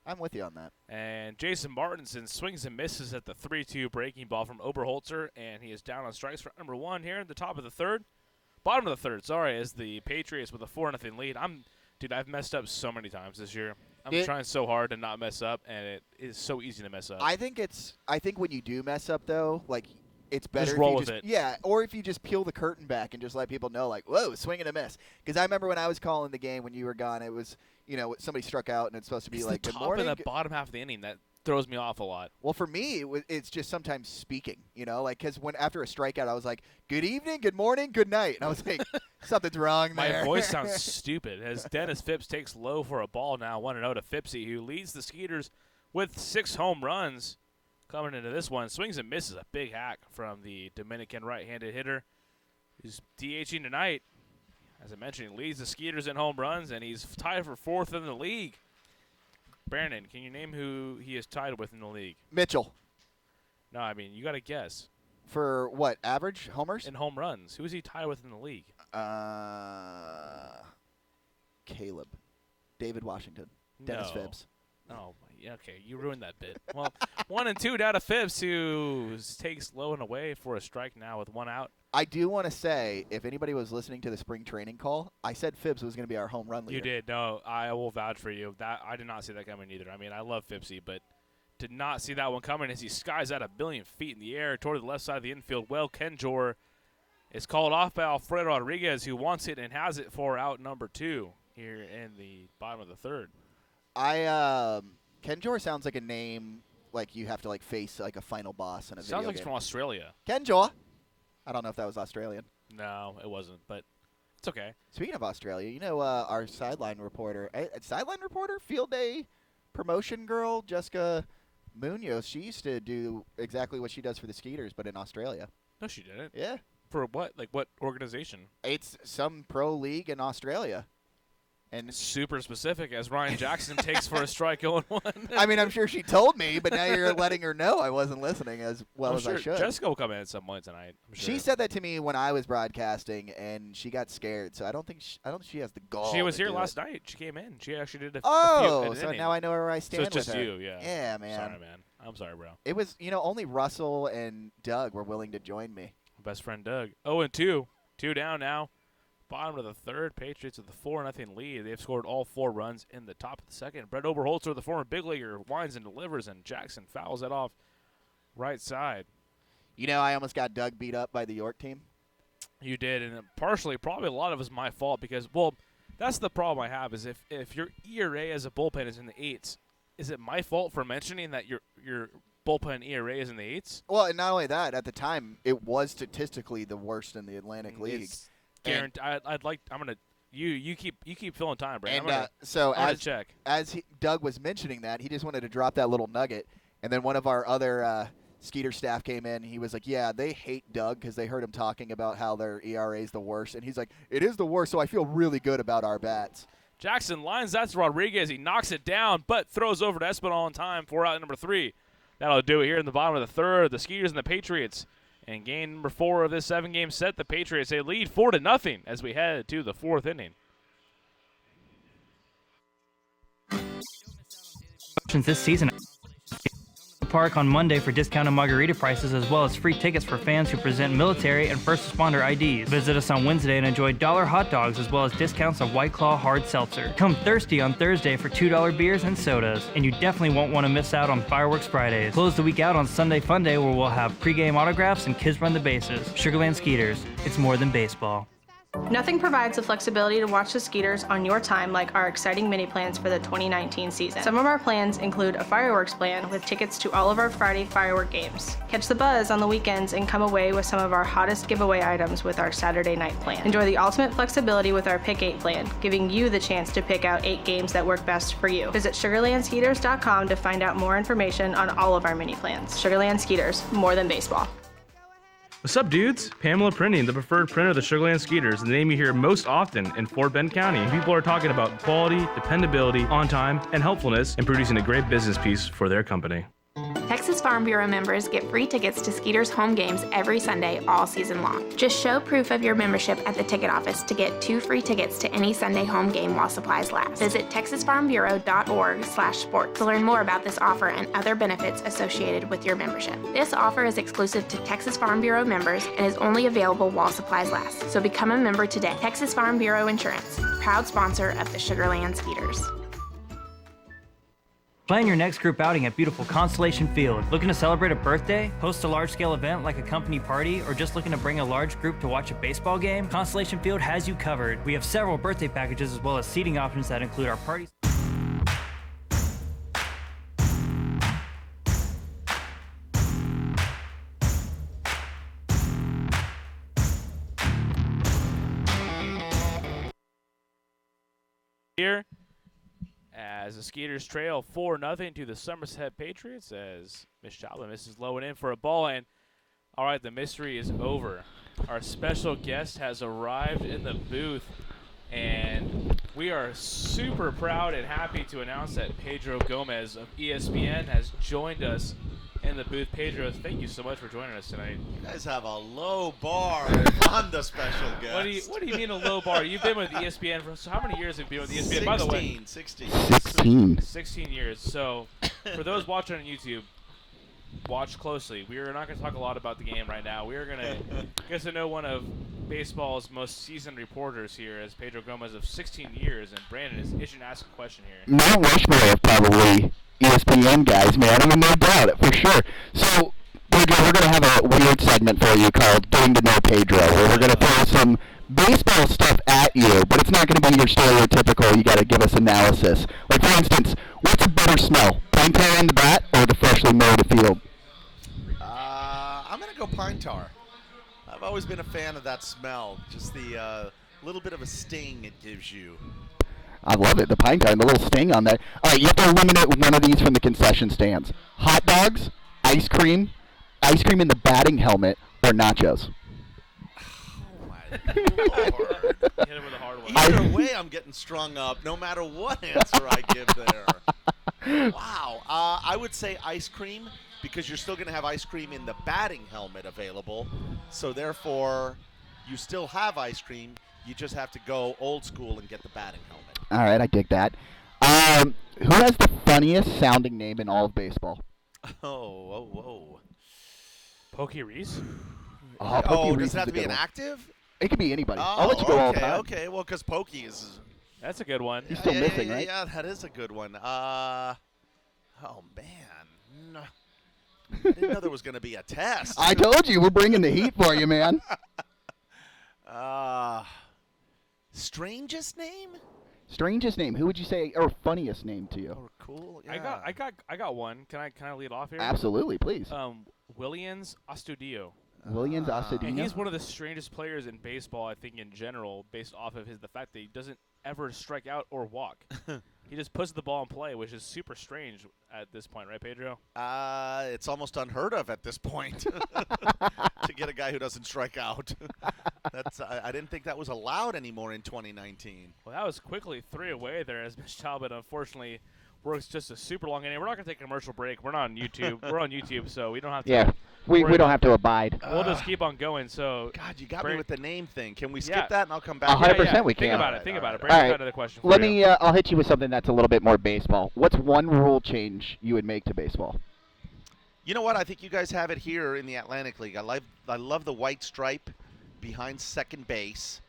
C: I'm with you on that.
B: And Jason Martinson swings and misses at the 3-2 breaking ball from Oberholzer, and he is down on strikes for number one here at the top of the third. Bottom of the third, sorry, as the Patriots with a 4-0 lead. Dude, I've messed up so many times this year. I'm trying so hard to not mess up, and it is so easy to mess up.
C: I think when you do mess up though, it's better
B: Just
C: if
B: roll
C: you
B: with
C: just
B: it.
C: yeah, or if you just peel the curtain back and just let people know whoa, swing and a miss. Because I remember when I was calling the game when you were gone, it was somebody struck out and it's supposed to be
B: it's
C: like
B: the
C: good
B: top
C: morning.
B: and the bottom half of the inning that throws me off a lot.
C: Well, for me, it's just sometimes speaking, because after a strikeout, I was like, good evening, good morning, good night. And I was like, something's wrong there.
B: My voice sounds stupid as Dennis Phipps takes low for a ball now, 1-0 to Phippsy, who leads the Skeeters with 6 home runs. Coming into this one, swings and misses a big hack from the Dominican right-handed hitter who's DHing tonight. As I mentioned, he leads the Skeeters in home runs, and he's tied for 4th in the league. Brandon, can you name who he is tied with in the league?
C: Mitchell.
B: No, I mean, you got to guess.
C: For what, average homers?
B: In home runs. Who is he tied with in the league?
C: Caleb. David Washington. Dennis
B: No.
C: Phipps.
B: Oh, yeah, okay, you ruined that bit. Well, 1 and 2 down to Phipps, who takes low and away for a strike now with 1 out.
C: I do want to say, if anybody was listening to the spring training call, I said Phipps was going to be our home run leader.
B: You did. No, I will vouch for you. That I did not see that coming either. I mean, I love Phippsy, but did not see that one coming as he skies out 1,000,000,000 feet in the air toward the left side of the infield. Well, Kenjor is called off by Alfredo Rodriguez, who wants it and has it for out number 2 here in the bottom of the third.
C: Kenjor sounds like a name like you have to face a final boss in a video
B: Sounds like
C: game.
B: it's from Australia.
C: Kenjor. I don't know if that was Australian.
B: No, it wasn't, but it's okay.
C: Speaking of Australia, our sideline reporter, field day promotion girl, Jessica Munoz, she used to do exactly what she does for the Skeeters, but in Australia.
B: No, she didn't.
C: Yeah.
B: For what? Like what organization?
C: It's some pro league in Australia. And
B: Super specific as Ryan Jackson takes for a strike 0-1.
C: I mean, I'm sure she told me, but now you're letting her know I wasn't listening as well
B: I'm
C: as
B: sure
C: I should.
B: Jessica will come in at some point tonight. I'm sure.
C: She said that to me when I was broadcasting, and she got scared. So I don't think she has the gall.
B: She was
C: to
B: here
C: do
B: last
C: it.
B: night. She came in. She actually did a
C: Oh,
B: a few,
C: so
B: inning.
C: now I know where I
B: So
C: stand
B: it's just
C: with her.
B: you, yeah.
C: Yeah, man.
B: Sorry, man. I'm sorry, bro.
C: It was, only Russell and Doug were willing to join me.
B: Best friend Doug. 0-2. 2 down now. Bottom of the third. Patriots with a 4-0 lead. They've scored all 4 runs in the top of the second. Brett Oberholzer, the former big leaguer, winds and delivers, and Jackson fouls it off right side.
C: I almost got Doug beat up by the York team.
B: You did, and probably a lot of it was my fault because, well, that's the problem I have is if your ERA as a bullpen is in the 8s, is it my fault for mentioning that your bullpen ERA is in the 8s?
C: Well, and not only that, at the time, it was statistically the worst in the Atlantic League.
B: It's You keep filling time, Brandon.
C: And so
B: I'm gonna check.
C: Doug was mentioning that, he just wanted to drop that little nugget. And then one of our other Skeeter staff came in. He was like, yeah, they hate Doug because they heard him talking about how their ERA is the worst. And he's like, it is the worst, so I feel really good about our bats.
B: Jackson lines that to Rodriguez. He knocks it down, but throws over to Espinal in time for out number 3. That'll do it here in the bottom of the third. The Skeeters and the Patriots And game number 4 of this 7-game set, the Patriots, they lead 4-0 as we head to the 4th inning.
A: This season Park on Monday for discounted margarita prices as well as free tickets for fans who present military and first responder IDs. Visit us on Wednesday and enjoy $1 hot dogs as well as discounts of White Claw hard seltzer. Come thirsty on Thursday for $2 beers and sodas. And you definitely won't want to miss out on Fireworks Fridays. Close the week out on Sunday Fun Day where we'll have pregame autographs and kids run the bases. Sugarland Skeeters. It's more than baseball.
F: Nothing provides the flexibility to watch the Skeeters on your time like our exciting mini plans for the 2019 season. Some of our plans include a fireworks plan with tickets to all of our Friday firework games. Catch the buzz on the weekends and come away with some of our hottest giveaway items with our Saturday night plan. Enjoy the ultimate flexibility with our Pick 8 plan, giving you the chance to pick out 8 games that work best for you. Visit SugarlandSkeeters.com to find out more information on all of our mini plans. Sugarland Skeeters, more than baseball.
G: What's up, dudes? Pamela Printing, the preferred printer of the Sugarland Skeeters, the name you hear most often in Fort Bend County. People are talking about quality, dependability, on time, and helpfulness in producing a great business piece for their company.
D: Texas Farm Bureau members get free tickets to Skeeters home games every Sunday all season long. Just show proof of your membership at the ticket office to get 2 free tickets to any Sunday home game while supplies last. Visit texasfarmbureau.org/sports to learn more about this offer and other benefits associated with your membership. This offer is exclusive to Texas Farm Bureau members and is only available while supplies last. So become a member today. Texas Farm Bureau Insurance, proud sponsor of the Sugarland Skeeters.
A: Plan your next group outing at beautiful Constellation Field. Looking to celebrate a birthday, host a large-scale event like a company party, or just looking to bring a large group to watch a baseball game? Constellation Field has you covered. We have several birthday packages as well as seating options that include our parties.
B: Here, as the Skeeters trail 4-0 to the Somerset Patriots, as Miss Joplin misses low and in for a ball. And all right, the mystery is over. Our special guest has arrived in the booth, and we are super proud and happy to announce that Pedro Gomez of ESPN has joined us in the booth. Pedro, thank you so much for joining us tonight.
H: You guys have a low bar on the special guest.
B: What do you mean a low bar? You've been with ESPN for how many years have you been with ESPN? By the way, 16 years. So for those watching on YouTube, watch closely. We are not going to talk a lot about the game right now. We are going to get to know one of baseball's most seasoned reporters here, as Pedro Gomez of 16 years, and Brandon is itching to ask a question here.
C: Mount Rushmore of probably ESPN guys, man. I mean, no doubt, for sure. So, Pedro, we're going to have a weird segment for you called Getting to Know Pedro, where we're going to throw some baseball stuff at you, but it's not going to be your stereotypical, you got to give us analysis. Like, for instance, what's a better smell, pine tar on the bat or the freshly mowed field?
H: I'm going to go pine tar. I've always been a fan of that smell, just the little bit of a sting it gives you.
C: I love it, the pine tar and the little sting on there. All right, you have to eliminate one of these from the concession stands. Hot dogs, ice cream in the batting helmet, or nachos.
H: Oh, my Lord.
B: Hit him with a hard one.
H: Either way, I'm getting strung up, no matter what answer I give there. Wow. I would say ice cream, because you're still going to have ice cream in the batting helmet available. So, therefore, you still have ice cream. You just have to go old school and get the batting helmet.
C: All right, I dig that. Who has the funniest sounding name in all of baseball?
H: Whoa.
B: Pokey Reese?
C: Pokey Reese
H: does it have
C: is
H: to be
C: a
H: an
C: good one.
H: active?
C: It could be anybody. I'll let you go all the time.
H: Okay. Well, because Pokey is...
B: That's a good one.
C: He's still missing, right?
H: Yeah, that is a good one. Oh, man. No. I didn't know there was going to be a test.
C: I told you, we're bringing the heat for you, man.
H: Strangest name?
C: Strangest name. Who would you say, or funniest name to you?
H: Oh, cool. Yeah.
B: I got one. Can I lead off here?
C: Absolutely, please.
B: Williams Astudillo.
C: Williams Astudillo.
B: And he's one of the strangest players in baseball, I think, in general, based off of the fact that he doesn't ever strike out or walk. He just puts the ball in play, which is super strange at this point, right, Pedro?
H: It's almost unheard of at this point to get a guy who doesn't strike out. I didn't think that was allowed anymore in 2019.
B: Well, that was quickly 3 away there, as Mitch Talbot unfortunately works just a super long inning. We're not going to take a commercial break. We're not on YouTube. We're on YouTube, so we don't have to.
C: Yeah,
I: We don't have to abide.
B: We'll just keep on going. So
H: God, you got me with the name thing. Can we skip
B: Yeah.
H: that and I'll come back?
I: 100% we
B: Think
I: can.
B: about it. Think about it.
I: All
B: Brandon's
I: right.
B: got another question for
I: Let
B: you.
I: me. I'll hit you with something that's a little bit more baseball. What's one rule change you would make to baseball?
H: You know what? I think you guys have it here in the Atlantic League. I love the white stripe behind second base,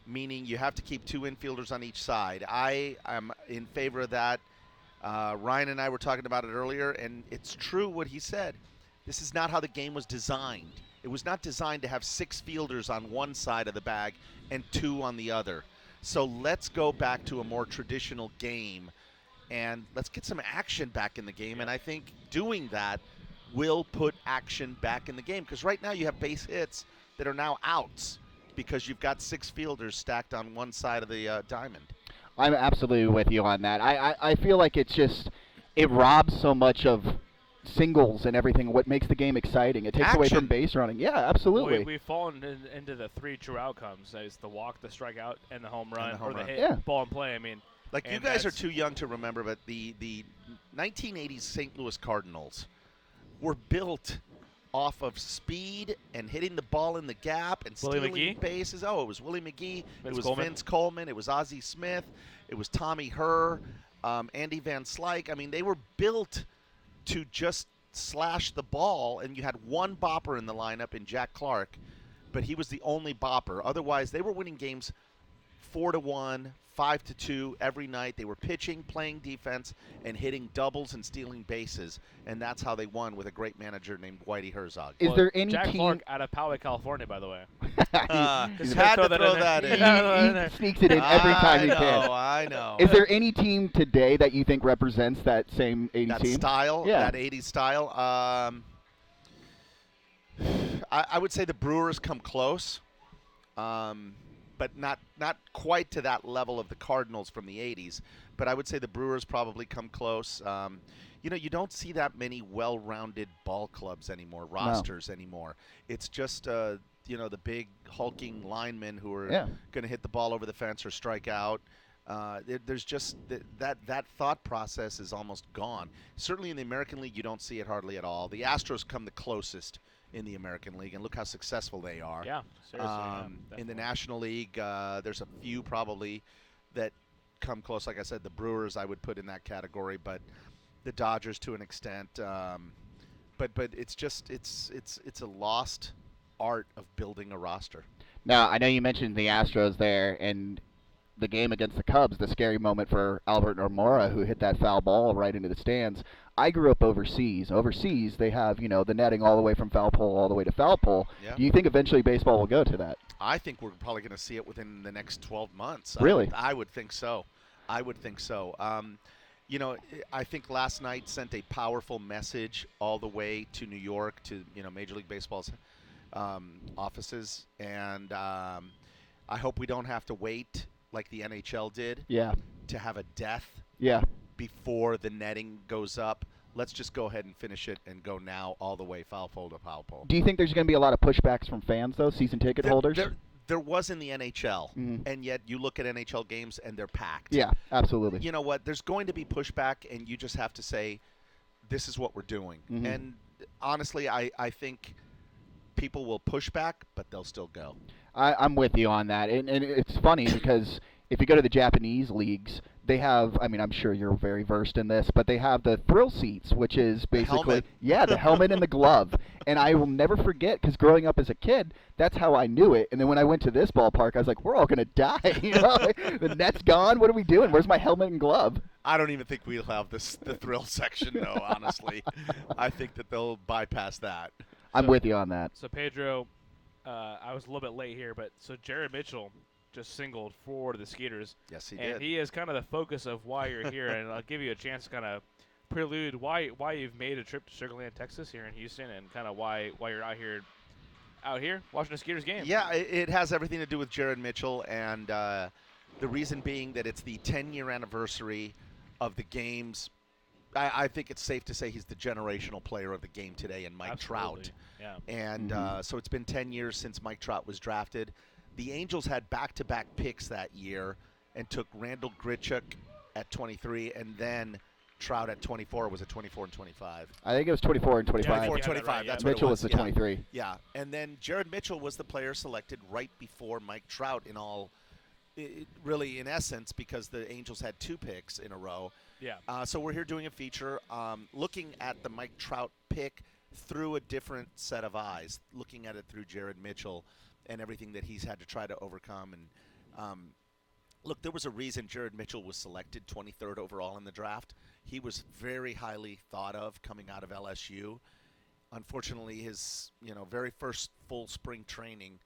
H: meaning you have to keep 2 infielders on each side. I am in favor of that. Ryan and I were talking about it earlier, and it's true what he said. This is not how the game was designed. It was not designed to have 6 fielders on one side of the bag and 2 on the other. So let's go back to a more traditional game, and let's get some action back in the game. And I think doing that will put action back in the game, because right now you have base hits that are now outs because you've got 6 fielders stacked on one side of the diamond.
I: I'm absolutely with you on that. I feel like it robs so much of singles and everything, what makes the game exciting. It takes away from base running. Yeah, absolutely.
B: We've fallen into the 3 true outcomes. It's the walk, the strikeout, and the home run, or the hit,
I: Yeah.
B: ball and play. I mean,
H: like, you guys are too young to remember, but the 1980s St. Louis Cardinals were built off of speed and hitting the ball in the gap and
B: Willie
H: stealing
B: McGee?
H: bases. Oh, it was Willie McGee. It was
B: Coleman?
H: Vince Coleman. It was Ozzie Smith. It was Tommy Herr, Andy Van Slyke. I mean, they were built to just slash the ball, and you had one bopper in the lineup in Jack Clark, but he was the only bopper. Otherwise, they were winning games 4-1, 5-2 every night. They were pitching, playing defense, and hitting doubles and stealing bases, and that's how they won with a great manager named Whitey Herzog.
I: Is there any
B: Jack
I: team?
B: Clark out of Poway, California, by the way.
H: He's had to throw that in.
I: He sneaks it in every time he can.
H: I know.
I: Is there any team today that you think represents that same 80s
H: That
I: team?
H: style,
I: Yeah.
H: that 80s style? I would say the Brewers come close. But not quite to that level of the Cardinals from the 80s. But I would say the Brewers probably come close. You don't see that many well-rounded ball clubs anymore, rosters anymore. It's just, the big hulking linemen who are going to hit the ball over the fence or strike out. There's just that thought process is almost gone. Certainly in the American League, you don't see it hardly at all. The Astros come the closest in the American League, and look how successful they are.
B: Yeah, seriously.
H: In the National League, there's a few probably that come close. Like I said, the Brewers I would put in that category, but the Dodgers to an extent. But it's just it's a lost art of building a roster.
I: Now, I know you mentioned the Astros there, and the game against the Cubs, the scary moment for Albert Nomura, who hit that foul ball right into the stands. I grew up overseas. Overseas, they have, the netting all the way from foul pole all the way to foul pole.
H: Yeah.
I: Do you think eventually baseball will go to that?
H: I think we're probably going to see it within the next 12 months.
I: Really?
H: I would think so. I think last night sent a powerful message all the way to New York, to, Major League Baseball's offices. And I hope we don't have to wait like the NHL did to have a death before the netting goes up. Let's just go ahead and finish it and go now all the way foul pole to foul pole.
I: Do you think there's going to be a lot of pushbacks from fans, though, season ticket holders?
H: There was in the NHL, and yet you look at NHL games and they're packed.
I: Yeah, absolutely.
H: You know what? There's going to be pushback, and you just have to say, this is what we're doing. And honestly, I think people will push back, but they'll still go.
I: I'm with you on that. And it's funny because if you go to the Japanese leagues, they have, I'm sure you're very versed in this, but they have the thrill seats, which is basically, the helmet and the glove. And I will never forget, because growing up as a kid, that's how I knew it. And then when I went to this ballpark, I was like, we're all going to die. The net's gone. What are we doing? Where's my helmet and glove?
H: I don't even think we'll have the thrill section, though, honestly. I think that they'll bypass that.
I: I'm with you on that.
B: So, Pedro, I was a little bit late here, but so Jared Mitchell just singled for the Skeeters.
H: Yes, he
B: did. And he is kind of the focus of why you're here, and I'll give you a chance to kind of prelude why you've made a trip to Sugar Land, Texas, here in Houston, and kind of why you're out here watching the Skeeters game.
H: Yeah, it has everything to do with Jared Mitchell, and the reason being that it's the 10-year anniversary of the game's. I think it's safe to say he's the generational player of the game today, and Mike Trout.
B: Yeah.
H: And so it's been 10 years since Mike Trout was drafted. The Angels had back-to-back picks that year and took Randall Grichuk at 23 and then Trout at 24. Was it 24 and 25?
I: I think it was 24 and 25.
H: 24 and
B: Yeah,
H: 25.
B: right,
H: That's
B: yeah.
H: what
I: Mitchell
H: it
I: was the
H: yeah.
I: 23.
H: Yeah, and then Jared Mitchell was the player selected right before Mike Trout really in essence, because the Angels had 2 picks in a row.
B: Yeah.
H: So we're here doing a feature looking at the Mike Trout pick through a different set of eyes, looking at it through Jared Mitchell and everything that he's had to try to overcome. And look, there was a reason Jared Mitchell was selected 23rd overall in the draft. He was very highly thought of coming out of LSU. Unfortunately, his very first full spring training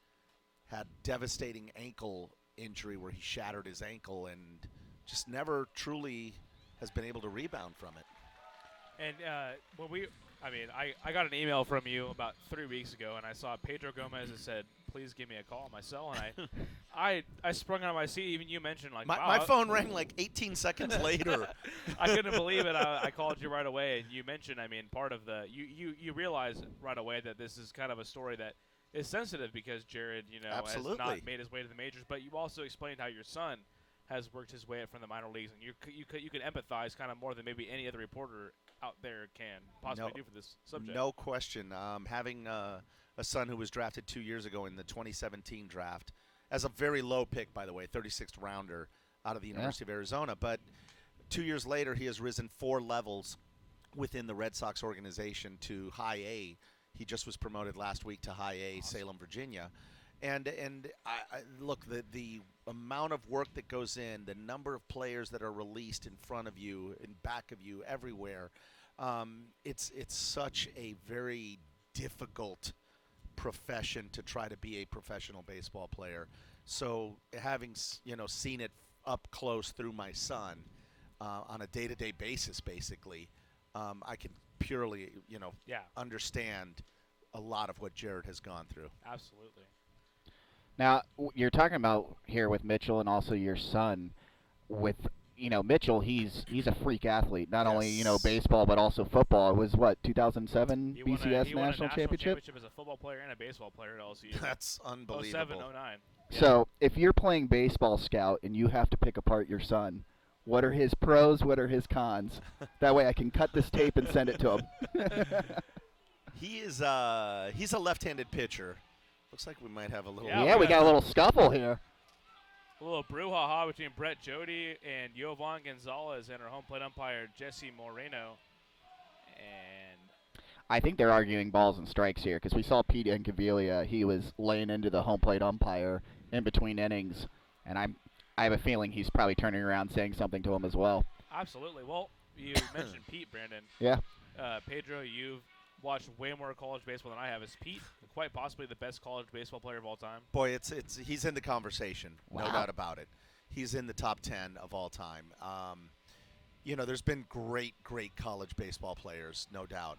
H: had devastating ankle injury where he shattered his ankle and just never truly has been able to rebound from it.
B: And I got an email from you about 3 weeks ago, and I saw Pedro Gomez that said, "Please give me a call on my cell." And I sprung out of my seat. Even you mentioned wow,
H: my phone rang like 18 seconds later.
B: I couldn't believe it. I called you right away, and you mentioned, part of the you realize right away that this is kind of a story that is sensitive because Jared, has not made his way to the majors. But you also explained how your son has worked his way up from the minor leagues, and you can empathize kind of more than maybe any other reporter out there can possibly do for this subject.
H: No question. Having a son who was drafted 2 years ago in the 2017 draft as a very low pick, by the way, 36th rounder out of the University of Arizona. But 2 years later, he has risen 4 levels within the Red Sox organization to high A. He just was promoted last week to high A, Salem, Virginia. And I look, the amount of work that goes in, the number of players that are released in front of you, in back of you, everywhere, it's such a very difficult profession to try to be a professional baseball player. So having seen it up close through my son on a day-to-day basis, basically, I can purely understand a lot of what Jared has gone through.
B: Absolutely.
I: Now, you're talking about here with Mitchell and also your son. With Mitchell, he's a freak athlete. Not only baseball but also football. It was what 2007
B: He
I: BCS
B: won a
I: national championship
B: as a football player and a baseball player at LSU.
H: That's unbelievable.
B: 07, 09.
I: So if you're playing baseball scout and you have to pick apart your son, what are his pros? What are his cons? That way I can cut this tape and send it to him.
H: He's a left-handed pitcher. Looks like we might have a little.
I: Yeah, we got a little scuffle here.
B: A little brouhaha between Brett Jody and Yovan Gonzalez and our home plate umpire Jesse Moreno. And
I: I think they're arguing balls and strikes here because we saw Pete Incaviglia. He was laying into the home plate umpire in between innings, and I have a feeling he's probably turning around saying something to him as well.
B: Absolutely. Well, you mentioned Pete, Brandon.
I: Yeah.
B: Pedro, you've watched way more college baseball than I have. Is Pete quite possibly the best college baseball player of all time?
H: Boy, he's in the conversation, no
I: Wow.
H: doubt about it. He's in the top 10 of all time. There's been great college baseball players, no doubt.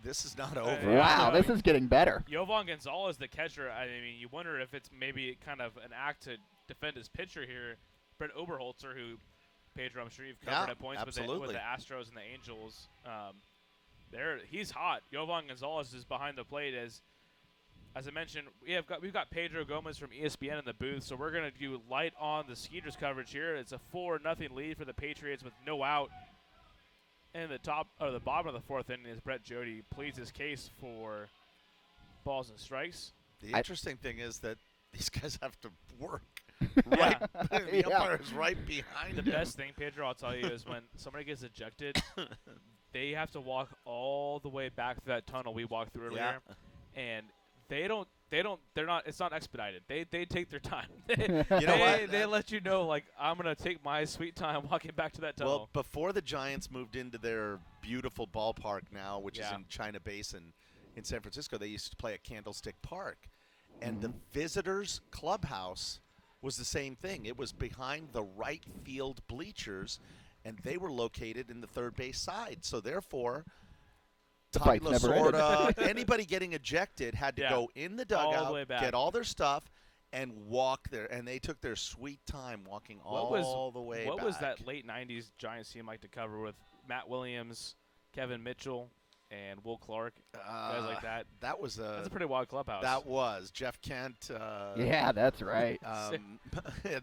H: This is not over.
I: Wow, this is getting better.
B: Yovan Gonzalez, the catcher, you wonder if it's maybe kind of an act to defend his pitcher here. Brett Oberholzer, who, Pedro, I'm sure you've covered at points with the Astros and the Angels. He's hot. Yovan Gonzalez is behind the plate. As I mentioned, we've got Pedro Gomez from ESPN in the booth, so we're going to do light on the Skeeters coverage here. It's a 4-0 lead for the Patriots with no out. And the bottom of the fourth inning is Brett Jody pleads his case for balls and strikes.
H: The interesting thing is that these guys have to work. Right, the umpire is right behind
B: The
H: him.
B: best thing, Pedro, I'll tell you, is when somebody gets ejected, they have to walk all the way back to that tunnel we walked through earlier, and it's not expedited. They take their time. They let you know, like, I'm gonna take my sweet time walking back to that tunnel.
H: Well, before the Giants moved into their beautiful ballpark now, which is in China Basin in San Francisco, they used to play at Candlestick Park, and the visitors' clubhouse was the same thing. It was behind the right field bleachers, and they were located in the third base side. So therefore, Tommy Lasorda, anybody getting ejected had to go in the dugout, get all their stuff, and walk there. And they took their sweet time walking all the way back.
B: What was that late 90s Giants team like to cover with Matt Williams, Kevin Mitchell, and Will Clark, guys like that?
H: That's
B: a pretty wild clubhouse.
H: That was Jeff Kent.
I: Yeah, that's right.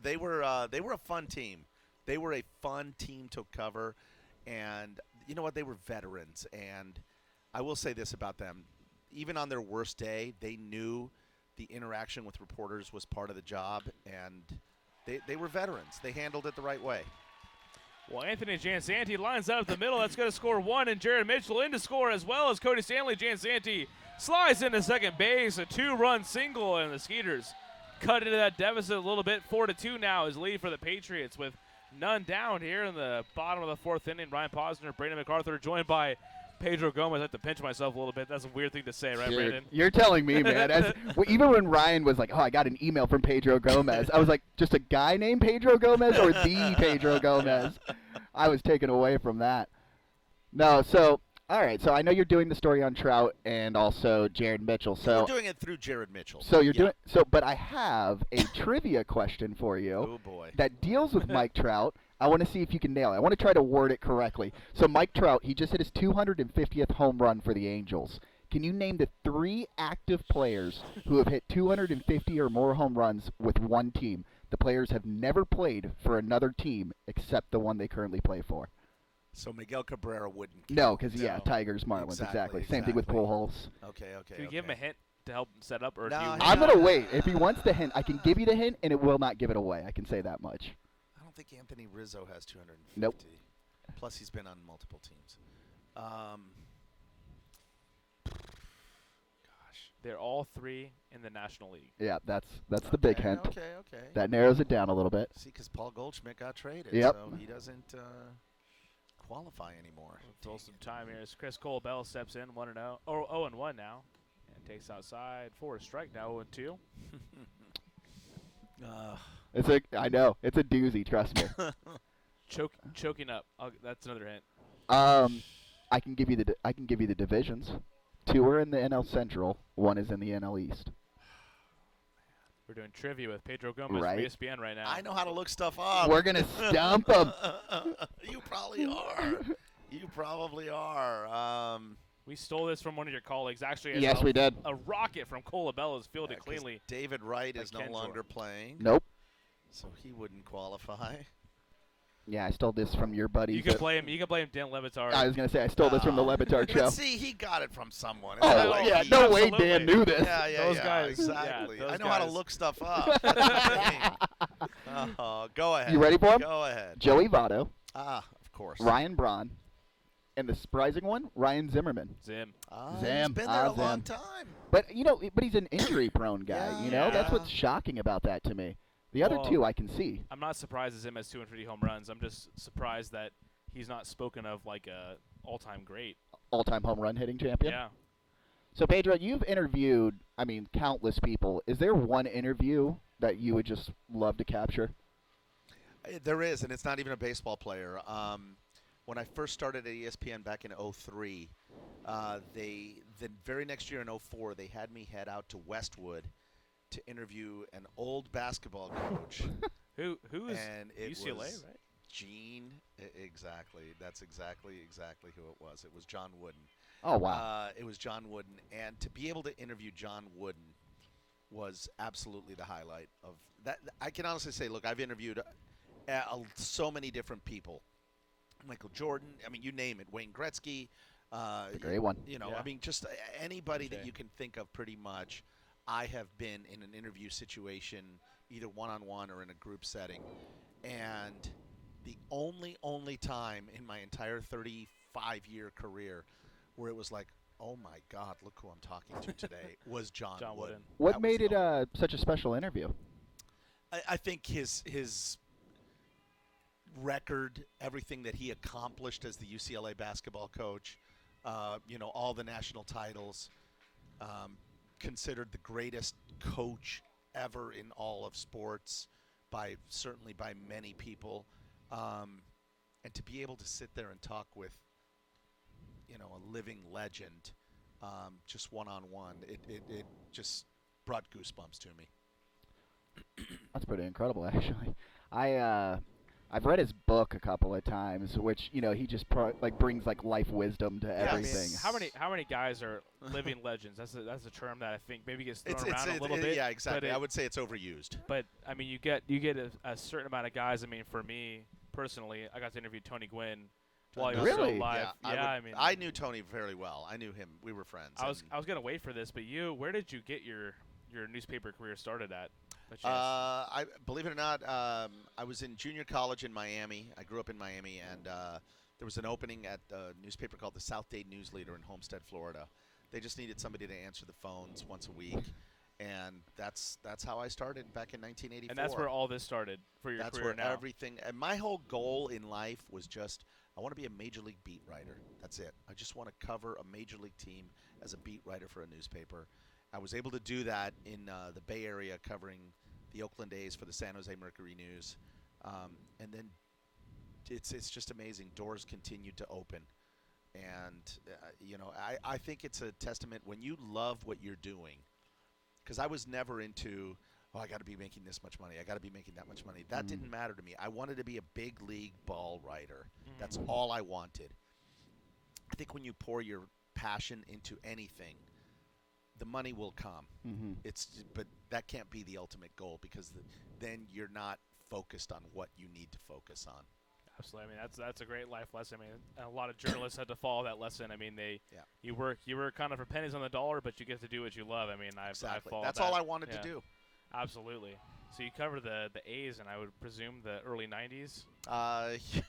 H: They were a fun team. They were a fun team to cover, And you know what? They were veterans. And I will say this about them. Even on their worst day, they knew the interaction with reporters was part of the job, and they were veterans. They handled it the right way.
B: Well, Anthony Jansanti lines up the middle. That's going to score one, and Jared Mitchell in to score as well as Cody Stanley. Jansanti slides into second base, a 2-run single, and the Skeeters cut into that deficit a little bit. 4-2 now is lead for the Patriots with none down here in the bottom of the fourth inning. Ryan Posner, Brandon MacArthur, joined by Pedro Gomez. I have to pinch myself a little bit. That's a weird thing to say, right, Brandon?
I: You're telling me, man. Even when Ryan was like, oh, I got an email from Pedro Gomez, I was like, just a guy named Pedro Gomez or the Pedro Gomez? I was taken away from that. No, so, all right. So I know you're doing the story on Trout and also Jared Mitchell. So
H: we're doing it through Jared Mitchell.
I: So you're doing so, but I have a trivia question for you.
H: Oh, boy.
I: That deals with Mike Trout. I want to see if you can nail it. I want to try to word it correctly. So Mike Trout, he just hit his 250th home run for the Angels. Can you name the 3 active players who have hit 250 or more home runs with one team? The players have never played for another team except the one they currently play for.
H: So Miguel Cabrera wouldn't count.
I: No, because, Tigers, Marlins, exactly. Same thing with Pujols.
H: Okay.
B: Can you give him a hint to help him set up? Or
H: No,
I: I'm going to wait. If he wants the hint, I can give you the hint, and it will not give it away. I can say that much.
H: I don't think Anthony Rizzo has 250.
I: Nope.
H: Plus, he's been on multiple teams. Gosh.
B: They're all 3 in the National League.
I: Yeah, that's the big hint.
H: Okay.
I: That narrows it down a little bit.
H: See, because Paul Goldschmidt got traded,
I: Yep.
H: so he doesn't qualify anymore.
B: We'll fill some time here as Chris Colbell steps in 1-0, or 0-1 now, and takes outside for a strike now 0-2.
I: I know it's a doozy. Trust me.
B: Choking up. That's another hint.
I: I can give you the divisions. 2 are in the NL Central. 1 is in the NL East.
B: We're doing trivia with Pedro Gomez
I: Right.
B: from ESPN right now.
H: I know how to look stuff up.
I: We're gonna stump them.
H: You probably are. You probably are.
B: We stole this from one of your colleagues. Actually,
I: Yes, we did.
B: A rocket from Colabella is fielded cleanly.
H: David Wright is no
B: Ken
H: longer
B: Jordan.
H: playing.
I: Nope.
H: So he wouldn't qualify.
I: Yeah, I stole this from your buddy.
B: You can blame Dan Levitard.
I: I was gonna say I stole this from the Levitard show.
H: But see, he got it from someone.
I: Oh, yeah, no way
B: Absolutely.
I: Dan knew this.
H: Yeah,
B: Those guys,
H: exactly.
B: yeah, those
H: I know how to
B: guys.
H: look stuff up. That's the thing. Go ahead.
I: You ready for him?
H: Go ahead.
I: Joey Votto,
H: Of course.
I: Ryan Braun, and the surprising one, Ryan Zimmerman.
B: Zim.
H: He's been there a long time.
I: But he's an injury-prone guy.
H: Yeah.
I: That's what's shocking about that to me. The other 2 I can see.
B: I'm not surprised that Zim has 250 home runs. I'm just surprised that he's not spoken of like a all-time great.
I: All-time home run hitting champion.
B: Yeah.
I: So Pedro, you've interviewed, countless people. Is there one interview that you would just love to capture?
H: There is, and it's not even a baseball player. When I first started at ESPN back in 2003, the very next year in 2004, they had me head out to Westwood to interview an old basketball coach.
B: Who is
H: and it
B: UCLA,
H: was
B: right?
H: Gene, exactly. That's exactly who it was. It was John Wooden.
I: Oh, wow.
H: It was John Wooden, and to be able to interview John Wooden was absolutely the highlight of that. I can honestly say, look, I've interviewed so many different people. Michael Jordan, you name it. Wayne Gretzky.
I: The great one.
B: Yeah.
H: Just anybody that you can think of pretty much. I have been in an interview situation, either one-on-one or in a group setting. And the only time in my entire 35-year career where it was like, oh, my God, look who I'm talking to today, was John Wooden.
I: What made it such a special interview?
H: I think his record, everything that he accomplished as the UCLA basketball coach, all the national titles, considered the greatest coach ever in all of sports, certainly by many people, and to be able to sit there and talk with, a living legend, just one-on-one, it just brought goosebumps to me.
I: That's pretty incredible, actually. I've read his book a couple of times, which he just brings life wisdom to everything.
B: How many guys are living legends? That's a term that I think maybe gets thrown around a little bit.
H: Yeah, exactly. I would say it's overused.
B: But you get a certain amount of guys. For me personally, I got to interview Tony Gwynn while he
H: Another-
B: was still
I: Really?
B: alive.
H: Yeah,
B: I mean,
H: I knew Tony very well. I knew him. We were friends.
B: I was
H: and,
B: gonna wait for this, but where did you get your newspaper career started at? by chance?
H: I believe it or not, I was in junior college in Miami. I grew up in Miami, and there was an opening at a newspaper called the South Dade News Leader in Homestead, Florida. They just needed somebody to answer the phones once a week, and that's how I started back in 1984.
B: And that's where all this started for your
H: That's
B: career
H: where
B: now.
H: everything. And my whole goal in life was just I want to be a major league beat writer. That's it. I just want to cover a major league team as a beat writer for a newspaper. I was able to do that in the Bay Area, covering the Oakland A's for the San Jose Mercury News, and then it's just amazing. Doors continued to open, and I think it's a testament when you love what you're doing. Because I was never into, I got to be making this much money. I got to be making that much money. That didn't matter to me. I wanted to be a big league ball writer. That's all I wanted. I think when you pour your passion into anything, the money will come. But that can't be the ultimate goal because then you're not focused on what you need to focus on.
B: Absolutely. I mean, that's a great life lesson. I mean, a lot of journalists had to follow that lesson. I mean, you work kind of for pennies on the dollar, but you get to do what you love. I mean, I've followed
H: That's
B: that.
H: all I wanted to do.
B: Absolutely. So you covered the A's, and I would presume the early '90s.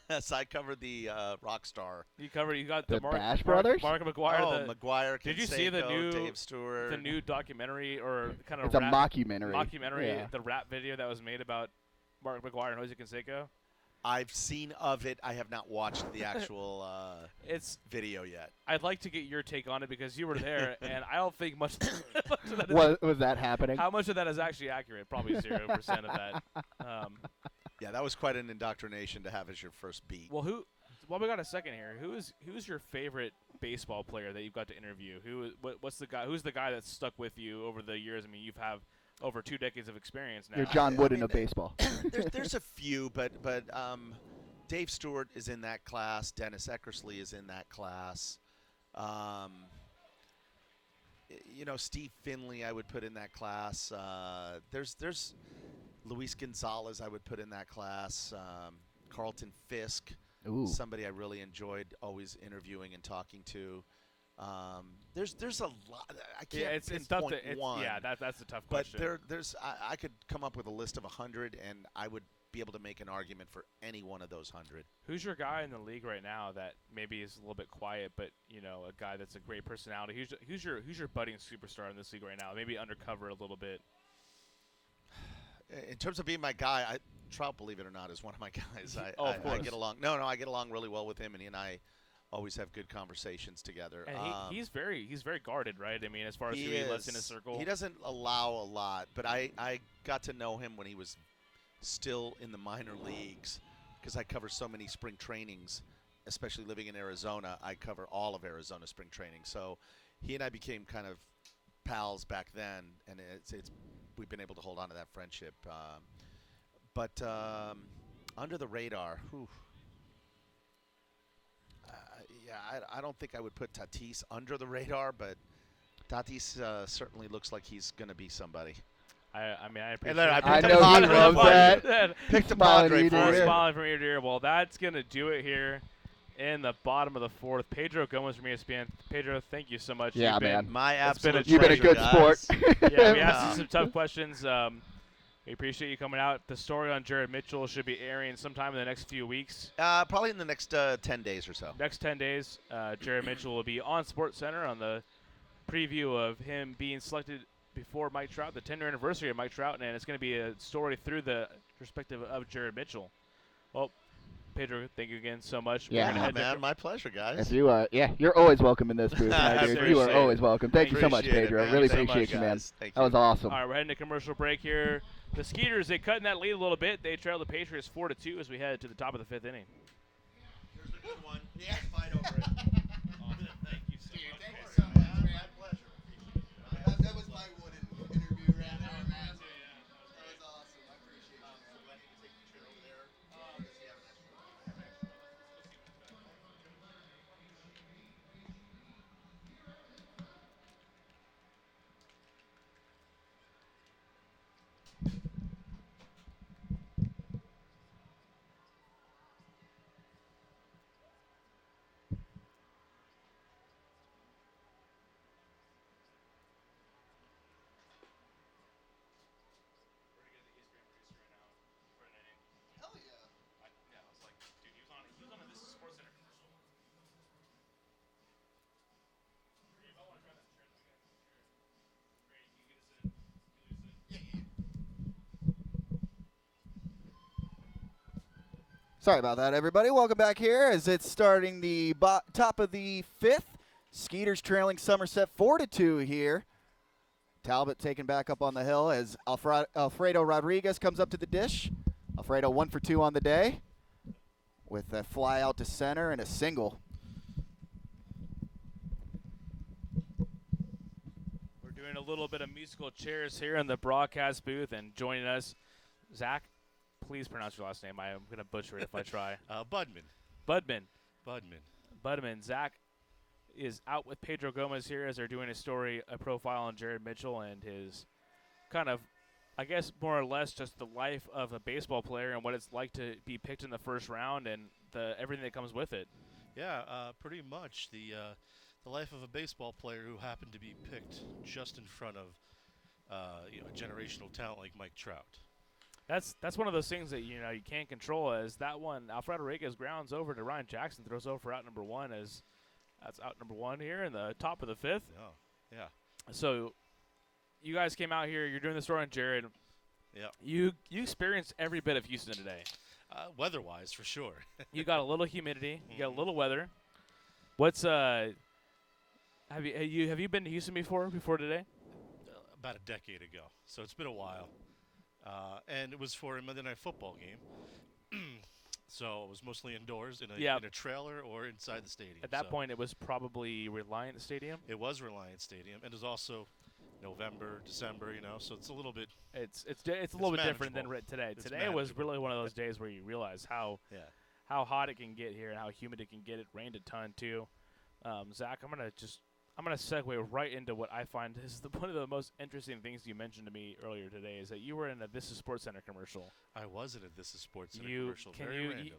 H: Yes, I covered the rock star.
B: You got
I: The
B: the
I: Bash Brothers?
B: Mark McGuire.
H: Oh, McGuire.
B: Did you see the
H: Canseco,
B: new
H: Dave Stewart?
B: the new documentary or kind of
I: It's a
B: rap,
I: mockumentary. Yeah.
B: the rap video that was made about Mark McGuire and Jose Canseco?
H: I've seen of it. I have not watched the actual video yet.
B: I'd like to get your take on it because you were there, and I don't think much. of that
I: Was that happening?
B: How much of that is actually accurate? Probably 0% of that.
H: Yeah, that was quite an indoctrination to have as your first beat.
B: Well, we got a second here. Who's your favorite baseball player that you've got to interview? Who's the guy that's stuck with you over the years? I mean, you've have over 2 decades of experience now.
I: You're John Wooden of baseball.
H: There's a few, but Dave Stewart is in that class. Dennis Eckersley is in that class. Steve Finley I would put in that class. There's Luis Gonzalez I would put in that class. Carlton Fisk, somebody I really enjoyed always interviewing and talking to. There's a lot. I can't
B: it's tough
H: pinpoint one.
B: Yeah, that's a tough
H: But
B: question.
H: I could come up with a list of 100, and I would be able to make an argument for any one of those 100.
B: Who's your guy in the league right now that maybe is a little bit quiet, but a guy that's a great personality? Who's your budding superstar in this league right now? Maybe undercover a little bit.
H: In terms of being my guy, Trout, believe it or not, is one of my guys.
B: Of course.
H: I get along. No, I get along really well with him, and he and I always have good conversations together.
B: And he's very guarded, right? I mean, as far as who he lets in his circle.
H: He doesn't allow a lot, but I got to know him when he was still in the minor leagues because I cover so many spring trainings, especially living in Arizona. I cover all of Arizona spring training. So he and I became kind of pals back then, and we've been able to hold on to that friendship. But under the radar, I don't think I would put Tatis under the radar, but Tatis certainly looks like he's going to be somebody.
B: I mean, I appreciate
H: then I
B: it.
H: picked
I: I
H: a
I: know he
H: Padre
I: loves
H: for you.
I: that.
H: Picked a
I: Smiling
H: Padre
I: ear to
H: for
I: ear.
H: you.
B: Smiling from ear to ear. Well, that's going to do it here in the bottom of the fourth. Pedro Gomez from ESPN. Pedro, thank you so much.
I: Yeah,
B: You've been-
I: man.
H: My
B: It's been a
H: absolute
I: You've been a good
H: pleasure,
I: sport.
H: guys.
B: Yeah, we asked you some tough questions. We appreciate you coming out. The story on Jared Mitchell should be airing sometime in the next few weeks.
H: Probably in the next 10 days or so.
B: Next 10 days, Jared Mitchell will be on SportsCenter on the preview of him being selected before Mike Trout, the 10-year anniversary of Mike Trout, and it's going to be a story through the perspective of Jared Mitchell. Well, Pedro, thank you again so much.
I: Yeah.
B: We're gonna head to-
H: Man, my pleasure, guys.
I: Yes, you are. Yeah, you're always welcome in this booth, my dude. You
B: Seriously.
I: are always welcome. Thank you so much,
H: Appreciate it,
I: Pedro.
H: man.
I: Really
H: Thank you
I: appreciate you, man.
H: guys. Thank
I: That was
H: you.
I: awesome.
B: All right, we're heading to commercial break here. The Skeeters, they cut in that lead a little bit. They trail the Patriots 4-2 as we head to the top of the fifth inning.
H: Here's a good one. Yeah, fight over it.
B: Thank you so much.
C: Thank you so much, man. Pleasure. That was my Wooden interview right there, man. That was awesome. I appreciate it, man.
J: Sorry about that, everybody. Welcome back here as it's starting the top of the 5th. Skeeters trailing Somerset 4-2 here. Talbot taken back up on the hill as Alfredo Rodriguez comes up to the dish. Alfredo 1 for 2 on the day with a fly out to center and a single.
B: We're doing a little bit of musical chairs here in the broadcast booth, and joining us, Zach. Please pronounce your last name. I am going to butcher it if I try.
K: Budman.
B: Budman. Zach is out with Pedro Gomez here as they're doing a profile on Jared Mitchell and his kind of, I guess, more or less just the life of a baseball player and what it's like to be picked in the first round and everything that comes with it.
K: Yeah, pretty much the life of a baseball player who happened to be picked just in front of a generational talent like Mike Trout.
B: That's one of those things that you can't control. As that one, Alfredo Rodriguez grounds over to Ryan Jackson, throws over for out number 1. As that's out number 1 here in the top of the 5th.
K: Yeah.
B: So, you guys came out here. You're doing the story on Jared.
K: Yeah.
B: You experienced every bit of Houston today.
K: Weather-wise, for sure.
B: You got a little humidity. You got a little weather. What's have you been to Houston before today?
K: About a decade ago. So it's been a while. And it was for a Monday Night Football game. So it was mostly indoors in a trailer or inside the stadium.
B: At that point, it was probably Reliant Stadium?
K: It was Reliant Stadium. And it was also November, December, so it's a little bit
B: It's a little bit different than today.
K: It's
B: Today was really one of those days where you realize how hot it can get here and how humid it can get. It rained a ton too. Zach, I'm gonna segue right into what I find is one of the most interesting things you mentioned to me earlier today is that you were in a This Is Sports Center commercial.
K: I was in a This Is Sports Center commercial.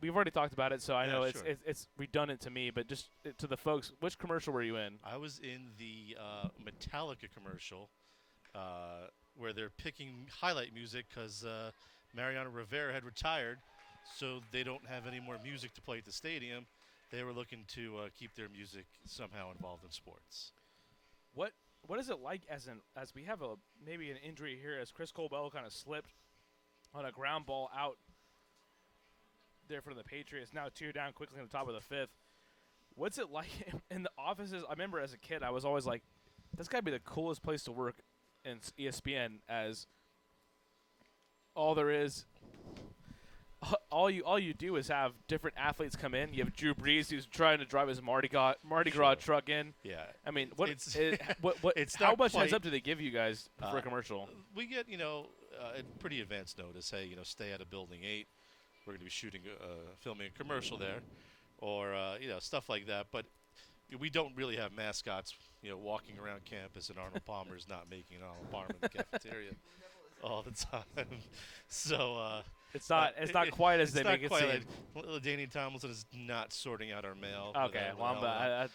B: We've already talked about it, so I know
K: sure.
B: it's redundant to me, but just to the folks, which commercial were you in?
K: I was in the Metallica commercial where they're picking highlight music because Mariano Rivera had retired, so they don't have any more music to play at the stadium. They were looking to keep their music somehow involved in sports.
B: What is it like as we have maybe an injury here as Chris Colbell kind of slipped on a ground ball out there for the Patriots, now 2 down quickly on the top of the 5th. What's it like in the offices? I remember as a kid I was always like, that's got to be the coolest place to work in ESPN, as all there is all you do is have different athletes come in. You have Drew Brees who's trying to drive his Mardi Gras truck in.
K: Yeah.
B: I mean, how much heads up do they give you guys for a commercial?
K: We get, pretty advanced notice. Hey, stay out of Building 8. We're going to be filming a commercial there, or stuff like that. But we don't really have mascots, walking around campus, and Arnold Palmer's not making an Arnold Palmer in the cafeteria all the time. So.
B: It's not quite as they make it seem.
K: Like, Danny Tomlinson is not sorting out our mail.
B: Okay,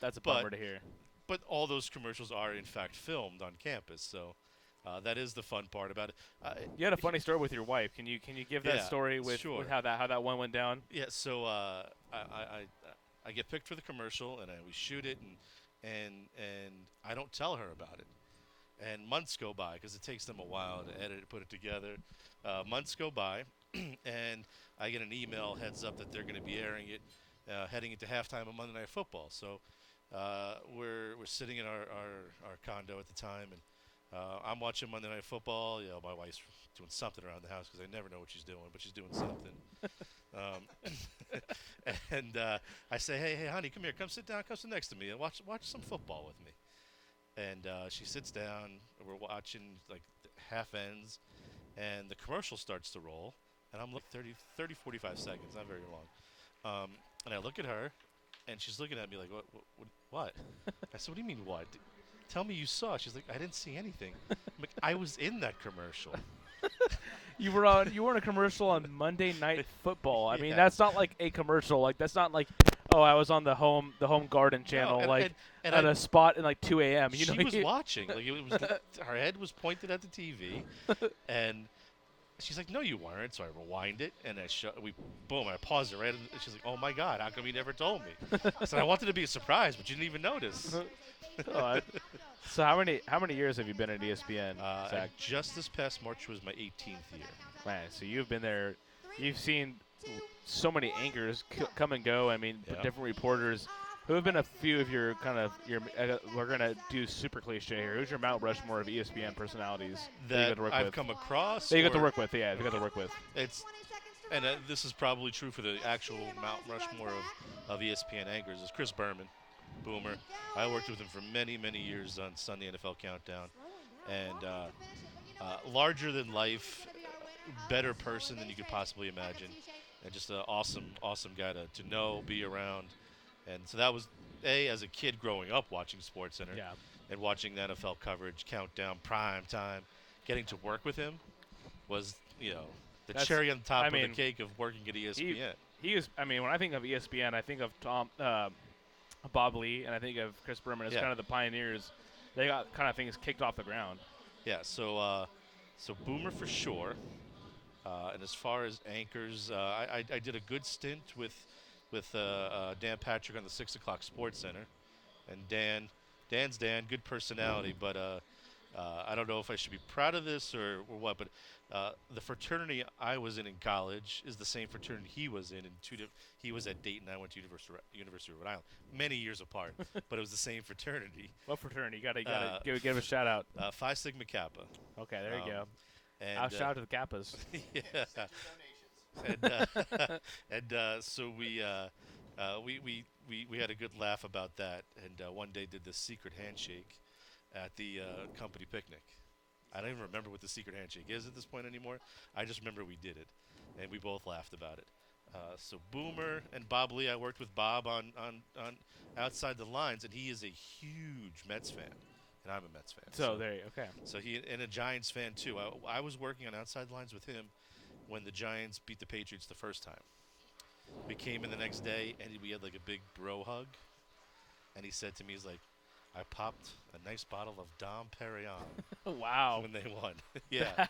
B: that's a bummer to hear.
K: But all those commercials are in fact filmed on campus, so that is the fun part about it.
B: You had a funny story with your wife. Can you give that story with how that one went down?
K: Yeah. So I get picked for the commercial and we shoot it and I don't tell her about it. And months go by because it takes them a while to edit it, put it together. Months go by. And I get an email heads up that they're going to be airing it heading into halftime of Monday Night Football. So we're sitting in our condo at the time, and I'm watching Monday Night Football. My wife's doing something around the house because I never know what she's doing, but she's doing something. And I say, hey, honey, come here, come sit down, come sit next to me, and watch some football with me. And she sits down. We're watching like half ends, and the commercial starts to roll. And I'm looking 30, 45 seconds, not very long. And I look at her, and she's looking at me like, what? I said, what do you mean, what? Tell me you saw. She's like, I didn't see anything. I'm like, I was in that commercial.
B: You were in a commercial on Monday Night Football. I mean, that's not like a commercial. Like, that's not like, I was on the home garden channel, at a spot in like 2 a.m.
K: She was watching. Like, her head was pointed at the TV, and she's like, no, you weren't. So I rewind it, and I paused it right. And she's like, oh my God, how come you never told me? I said, I wanted to be a surprise, but you didn't even notice.
B: So how many years have you been at ESPN, Zach?
K: Just this past March was my 18th year.
B: Man, so you've been there. You've seen so many anchors come and go. I mean,
K: Yeah.
B: different reporters. Who have been a few of your we're gonna do super cliche here. Who's your Mount Rushmore of ESPN personalities that you
K: That
B: got to work
K: I've
B: with?
K: come across.
B: That you got to
K: or-
B: work with, yeah. You got to work with.
K: It's and this is probably true for the actual Mount Rushmore of ESPN anchors. Is Chris Berman, Boomer. I worked with him for many, many years on Sunday NFL Countdown, and larger than life, better person than you could possibly imagine, and just an awesome, awesome guy to know, be around, and so that was as a kid growing up watching SportsCenter
B: Yeah.
K: and watching the NFL coverage, Countdown, prime time, getting to work with him was the
B: That's-
K: cherry on top
B: I
K: of the
B: mean,
K: cake of working at ESPN.
B: He was. I mean, when I think of ESPN, I think of Bob Lee, and I think of Chris Berman as
K: Yeah.
B: kind of the pioneers. They got kind of things kicked off the ground.
K: Yeah, so Boomer for sure. And as far as anchors, I did a good stint with Dan Patrick on the 6 o'clock Sports Center, and Dan's good personality, but I don't know if I should be proud of this or what, but the fraternity I was in college is the same fraternity he was in. He was at Dayton, I went to University of Rhode Island, many years apart, but it was the same fraternity.
B: What fraternity? You gotta give a shout out.
K: Phi Sigma Kappa.
B: Okay, there you go.
K: And
B: I'll shout out to the Kappas.
K: yeah. So we had a good laugh about that, and one day did the secret handshake at the company picnic. I don't even remember what the secret handshake is at this point anymore. I just remember we did it, and we both laughed about it. So Boomer and Bob Lee, I worked with Bob on Outside the Lines, and he is a huge Mets fan, and I'm a Mets fan.
B: So there you okay.
K: So he and a Giants fan too. I was working on Outside the Lines with him when the Giants beat the Patriots the first time. We came in the next day, and we had like a big bro hug, and he said to me, he's like, I popped a nice bottle of Dom Perignon.
B: Wow.
K: When they won. Yeah.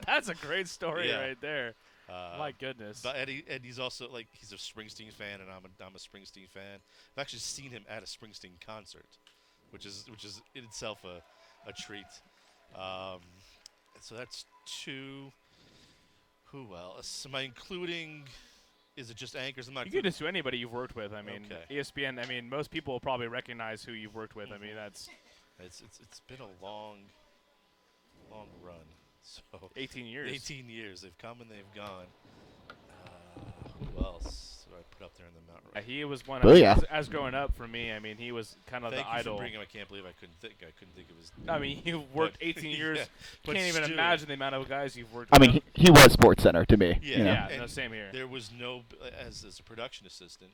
B: That's a great story
K: Yeah.
B: right there. My goodness.
K: But and he's also like he's a Springsteen fan, and I'm a Springsteen fan. I've actually seen him at a Springsteen concert, which is in itself a treat. So that's two. Who else? Am I including? Is it just anchors? I'm not.
B: You can just do anybody you've worked with. I mean,
K: Okay.
B: ESPN. I mean, most people will probably recognize who you've worked with. I mean, that's
K: It's been a long run. So
B: 18 years.
K: 18 years. They've come and they've gone. Who else do I put up there in the Mount Rushmore?
B: He was one.
C: Booyah.
B: As growing up for me, I mean, he was kind of
K: Thank
B: the
K: you
B: idol.
K: for bringing him. I can't believe I couldn't think it was.
B: I mean, you worked 18 years.
K: Yeah, but
B: Can't even
K: Stu-
B: imagine the amount of guys you've worked
I: I
B: with.
I: mean, he was Sports Center to me.
K: Yeah,
I: you know?
B: Yeah,
K: and
B: no, same here.
K: There was no as a production assistant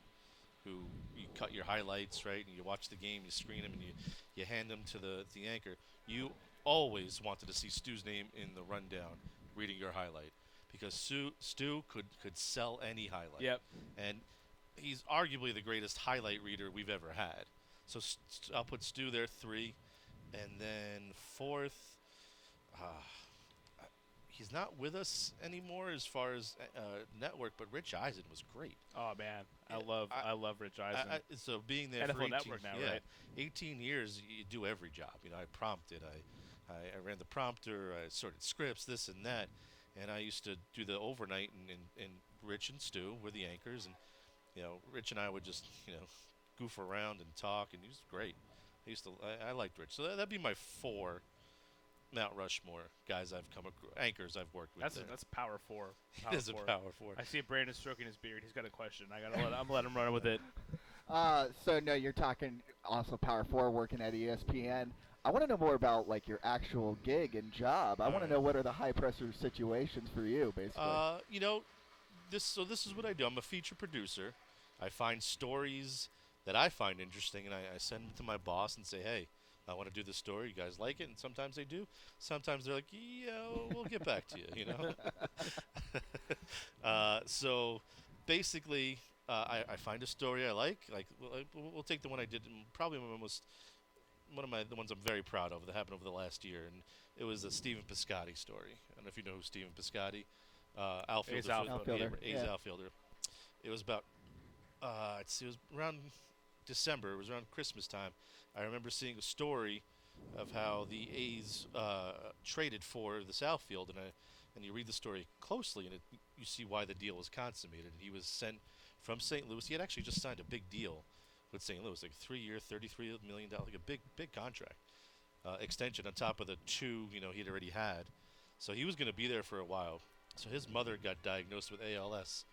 K: who you cut your highlights right, and you watch the game, you screen them, and you hand them to the anchor. You always wanted to see Stu's name in the rundown, reading your highlight, because Stu could sell any highlight.
B: Yep.
K: And he's arguably the greatest highlight reader we've ever had. So I'll put Stu there 3, and then 4th. He's not with us anymore as far as network, but Rich Eisen was great.
B: Oh man,
K: Yeah,
B: I love Rich Eisen.
K: So being there
B: NFL
K: for 18,
B: Network now, right?
K: 18 years, you do every job. I prompted, I ran the prompter, I sorted scripts, this and that, and I used to do the overnight, and Rich and Stu were the anchors, and Rich and I would just goof around and talk, and he was great. I liked Rich, so that'd be my 4 Mount Rushmore guys I've come across, anchors I've worked with.
B: That's power 4.
K: It is a power 4.
B: I see Brandon stroking his beard. He's got a question. I'm let him run with it.
I: So no, you're talking also Power 4 working at ESPN. I want to know more about like your actual gig and job. I want to know what are the high pressure situations for you, basically.
K: This is what I do. I'm a feature producer. I find stories that I find interesting, and I send them to my boss and say, hey, I want to do this story. You guys like it? And sometimes they do. Sometimes they're like, yeah, we'll get back to you, So basically, I find a story I like. We'll take the one I did, probably one of the ones I'm very proud of that happened over the last year, and it was a Stephen Piscotty story. I don't know if you know who Stephen Piscotty, outfielder.
B: A's outfielder.
K: A's outfielder. It was about, it was around December. It was around Christmas time. I remember seeing a story of how the A's traded for this outfield, and you read the story closely, and you see why the deal was consummated. He was sent from St. Louis. He had actually just signed a big deal with St. Louis, like a 3-year, $33 million, like a big contract extension on top of the 2 he'd already had. So he was going to be there for a while. So his mother got diagnosed with ALS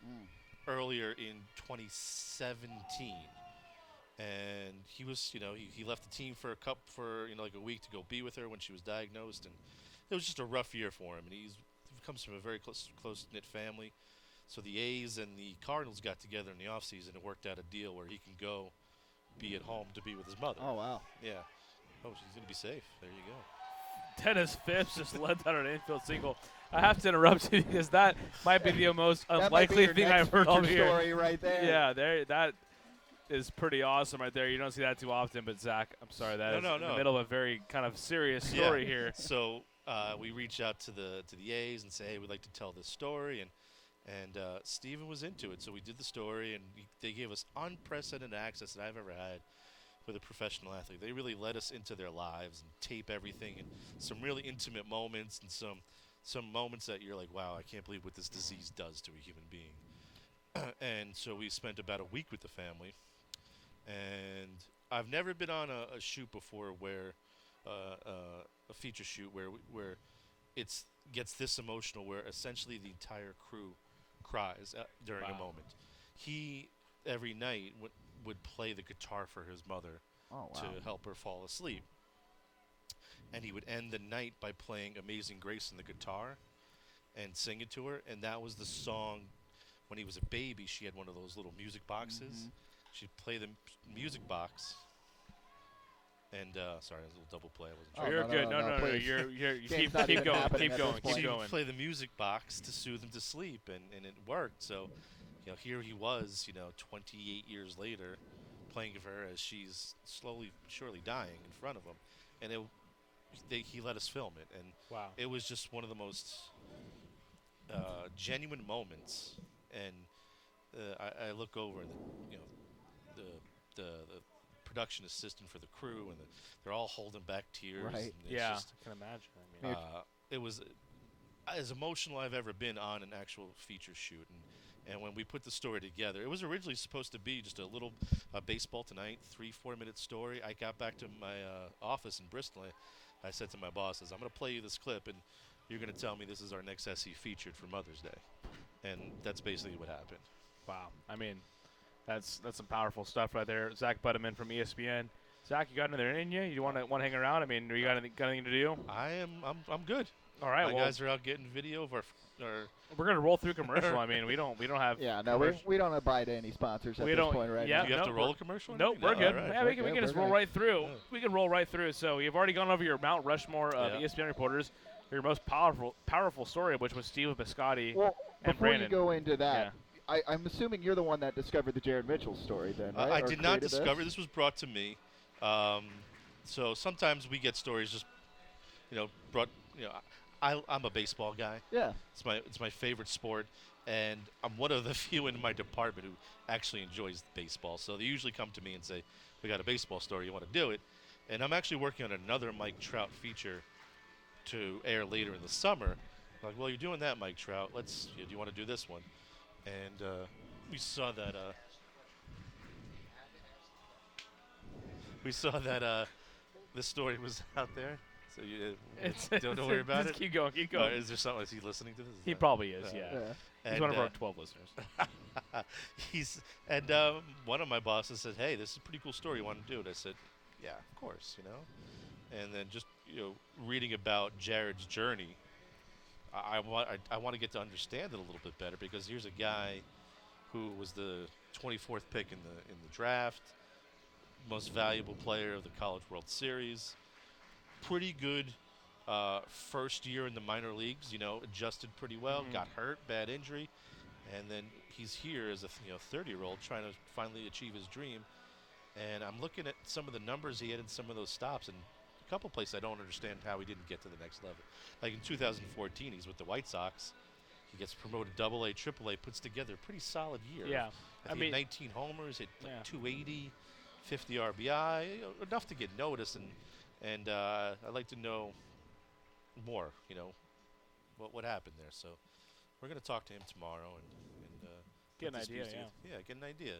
K: earlier in 2017. And he was, he left the team for like a week to go be with her when she was diagnosed, and it was just a rough year for him. And he comes from a very close-knit family. So the A's and the Cardinals got together in the offseason and worked out a deal where he can go be at home to be with his mother.
J: Oh, wow.
K: Yeah. Oh, she's going to be safe. There you go.
B: Dennis Phipps just led down an infield single. I have to interrupt you because that might be the most unlikely thing I've heard all year.
J: Story right there.
B: Yeah, that is pretty awesome right there. You don't see that too often, but Zach, I'm sorry, that is in the middle of a very kind of serious story here.
K: So we reach out to the A's and say, hey, we'd like to tell this story, and Steven was into it. So we did the story, and they gave us unprecedented access that I've ever had with a professional athlete. They really let us into their lives and tape everything, and some really intimate moments and some moments that you're like, wow, I can't believe what this disease does to a human being. And so we spent about a week with the family. And I've never been on a shoot before where a feature shoot where it gets this emotional, where essentially the entire crew cries during a moment. He every night would play the guitar for his mother to help her fall asleep, and he would end the night by playing Amazing Grace on the guitar and sing it to her. And that was the song. When he was a baby, she had one of those little music boxes. She'd play the music box, and sorry, it was a little double play. I wasn't sure.
B: You're good. No. You keep going. Keep going.
K: Play the music box to soothe him to sleep, and it worked. So, here he was, 28 years later, playing for her as she's slowly, surely dying in front of him, and he let us film it, and it was just one of the most genuine moments. And I look over, and the production assistant for the crew, and they're all holding back tears.
J: Right.
B: Yeah, I can imagine. I mean,
K: it was as emotional I've ever been on an actual feature shoot. And when we put the story together, it was originally supposed to be just a little baseball tonight, 3-4 minute story. I got back to my office in Bristol. I said to my bosses, I'm going to play you this clip, and you're going to tell me this is our next SE featured for Mother's Day. And that's basically what happened.
B: Wow. I mean, that's some powerful stuff right there. Zach Butterman from ESPN. Zach, you got another in you? You want to hang around? I mean, you got anything to do?
K: I'm good.
B: All right.
K: My guys are out getting video of our.
B: We're gonna roll through commercial. I mean, we don't have.
I: Yeah, no, we don't abide any sponsors at this point right now.
K: Do you have to roll a commercial?
B: Nope, we're good.
K: Right.
B: Yeah, we can just roll right through. We can roll right through. So you've already gone over your Mount Rushmore of ESPN reporters. Your most powerful story, which was Steve Biscotti and Brandon.
I: Before you go into that, I'm assuming you're the one that discovered the Jared Mitchell story then, right?
K: I did not discover. This was brought to me. So sometimes we get stories just, brought. I'm a baseball guy.
I: Yeah.
K: It's my favorite sport, and I'm one of the few in my department who actually enjoys baseball. So they usually come to me and say, "We got a baseball story. You want to do it?" And I'm actually working on another Mike Trout feature to air later in the summer. I'm like, well, you're doing that, Mike Trout. Do you want to do this one? And we saw that. This story was out there. So you don't worry about it?
B: Keep going.
K: Is there something? Is he listening to this?
B: He probably is, yeah. He's one of our 12 listeners.
K: One of my bosses said, hey, this is a pretty cool story. You want to do it? I said, yeah, of course, And then just, reading about Jared's journey, I want to get to understand it a little bit better, because here's a guy who was the 24th pick in the draft, most valuable player of the College World Series, pretty good first year in the minor leagues, adjusted pretty well, got hurt, bad injury, and then he's here as a 30-year-old trying to finally achieve his dream. And I'm looking at some of the numbers he had in some of those stops, and a couple places I don't understand how he didn't get to the next level. Like in 2014, he's with the White Sox. He gets promoted AA, AAA, puts together a pretty solid year.
B: Yeah.
K: I mean, 19 homers, hit 280, 50 RBI, enough to get noticed. And I'd like to know more, what happened there. So we're going to talk to him tomorrow and
B: Get
K: put
B: an
K: this
B: idea,
K: piece together. Yeah, get an idea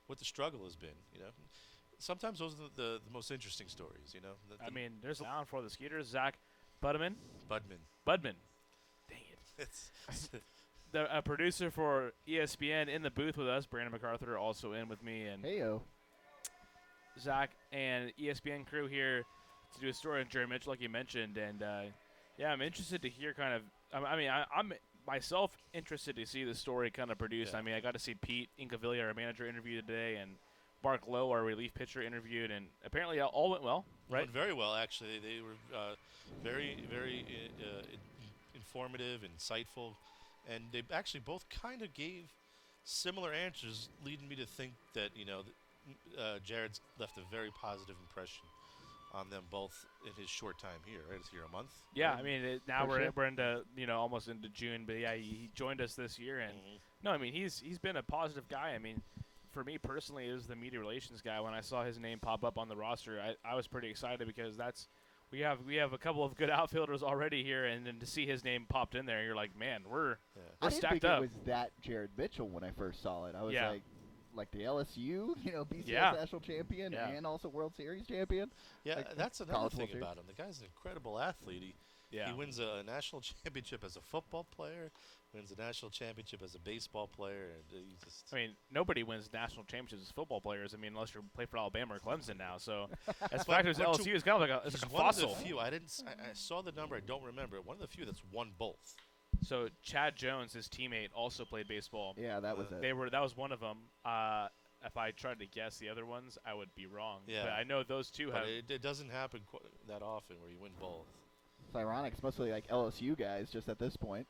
K: what the struggle has been. Sometimes those are the most interesting stories.
B: I mean, there's down for the Skeeters. Zach Budman.
K: Budman.
B: Dang it. A producer for ESPN in the booth with us. Brandon MacArthur also in with me and
I: Heyo.
B: Zach and ESPN crew here to do a story on Jerry Mitchell, like you mentioned. And I'm interested to hear I'm myself interested to see the story kind of produced.
K: Yeah.
B: I mean, I got to see Pete Incaviglia, our manager, interviewed today, and Mark Lowe, our relief pitcher, interviewed, and apparently all went well, right?
K: Went very well, actually. They were very, very informative, insightful, and they actually both kind of gave similar answers, leading me to think that Jared's left a very positive impression on them both in his short time here. Right, it's here a month.
B: Yeah, I mean now
I: For
B: we're into almost into June, but yeah, he joined us this year, and no, I mean he's been a positive guy. I mean, for me personally, as the media relations guy, when I saw his name pop up on the roster, I was pretty excited because we have a couple of good outfielders already here, and then to see his name popped in there, you're like, man, we're
I: I didn't
B: stacked
I: think
B: up.
I: it was that Jared Mitchell when I first saw it. I was like the LSU, BCS national champion and also World Series champion.
K: Yeah,
I: like
K: that's another
I: College
K: thing
I: World Series.
K: about him. The guy's an incredible athlete. He wins a national championship as a football player, wins a national championship as a baseball player. And
B: I mean, nobody wins national championships as football players. I mean, unless you play for Alabama or Clemson now. So, as far as LSU is kind of like a
K: he's
B: fossil.
K: One of the few. I saw the number. I don't remember. One of the few that's won both.
B: So Chad Jones, his teammate, also played baseball.
I: Yeah, that was it.
B: That was one of them. If I tried to guess the other ones, I would be wrong.
K: Yeah.
B: But I know those two have.
K: It doesn't happen that often where you win both.
I: It's ironic. It's mostly like LSU guys just at this point.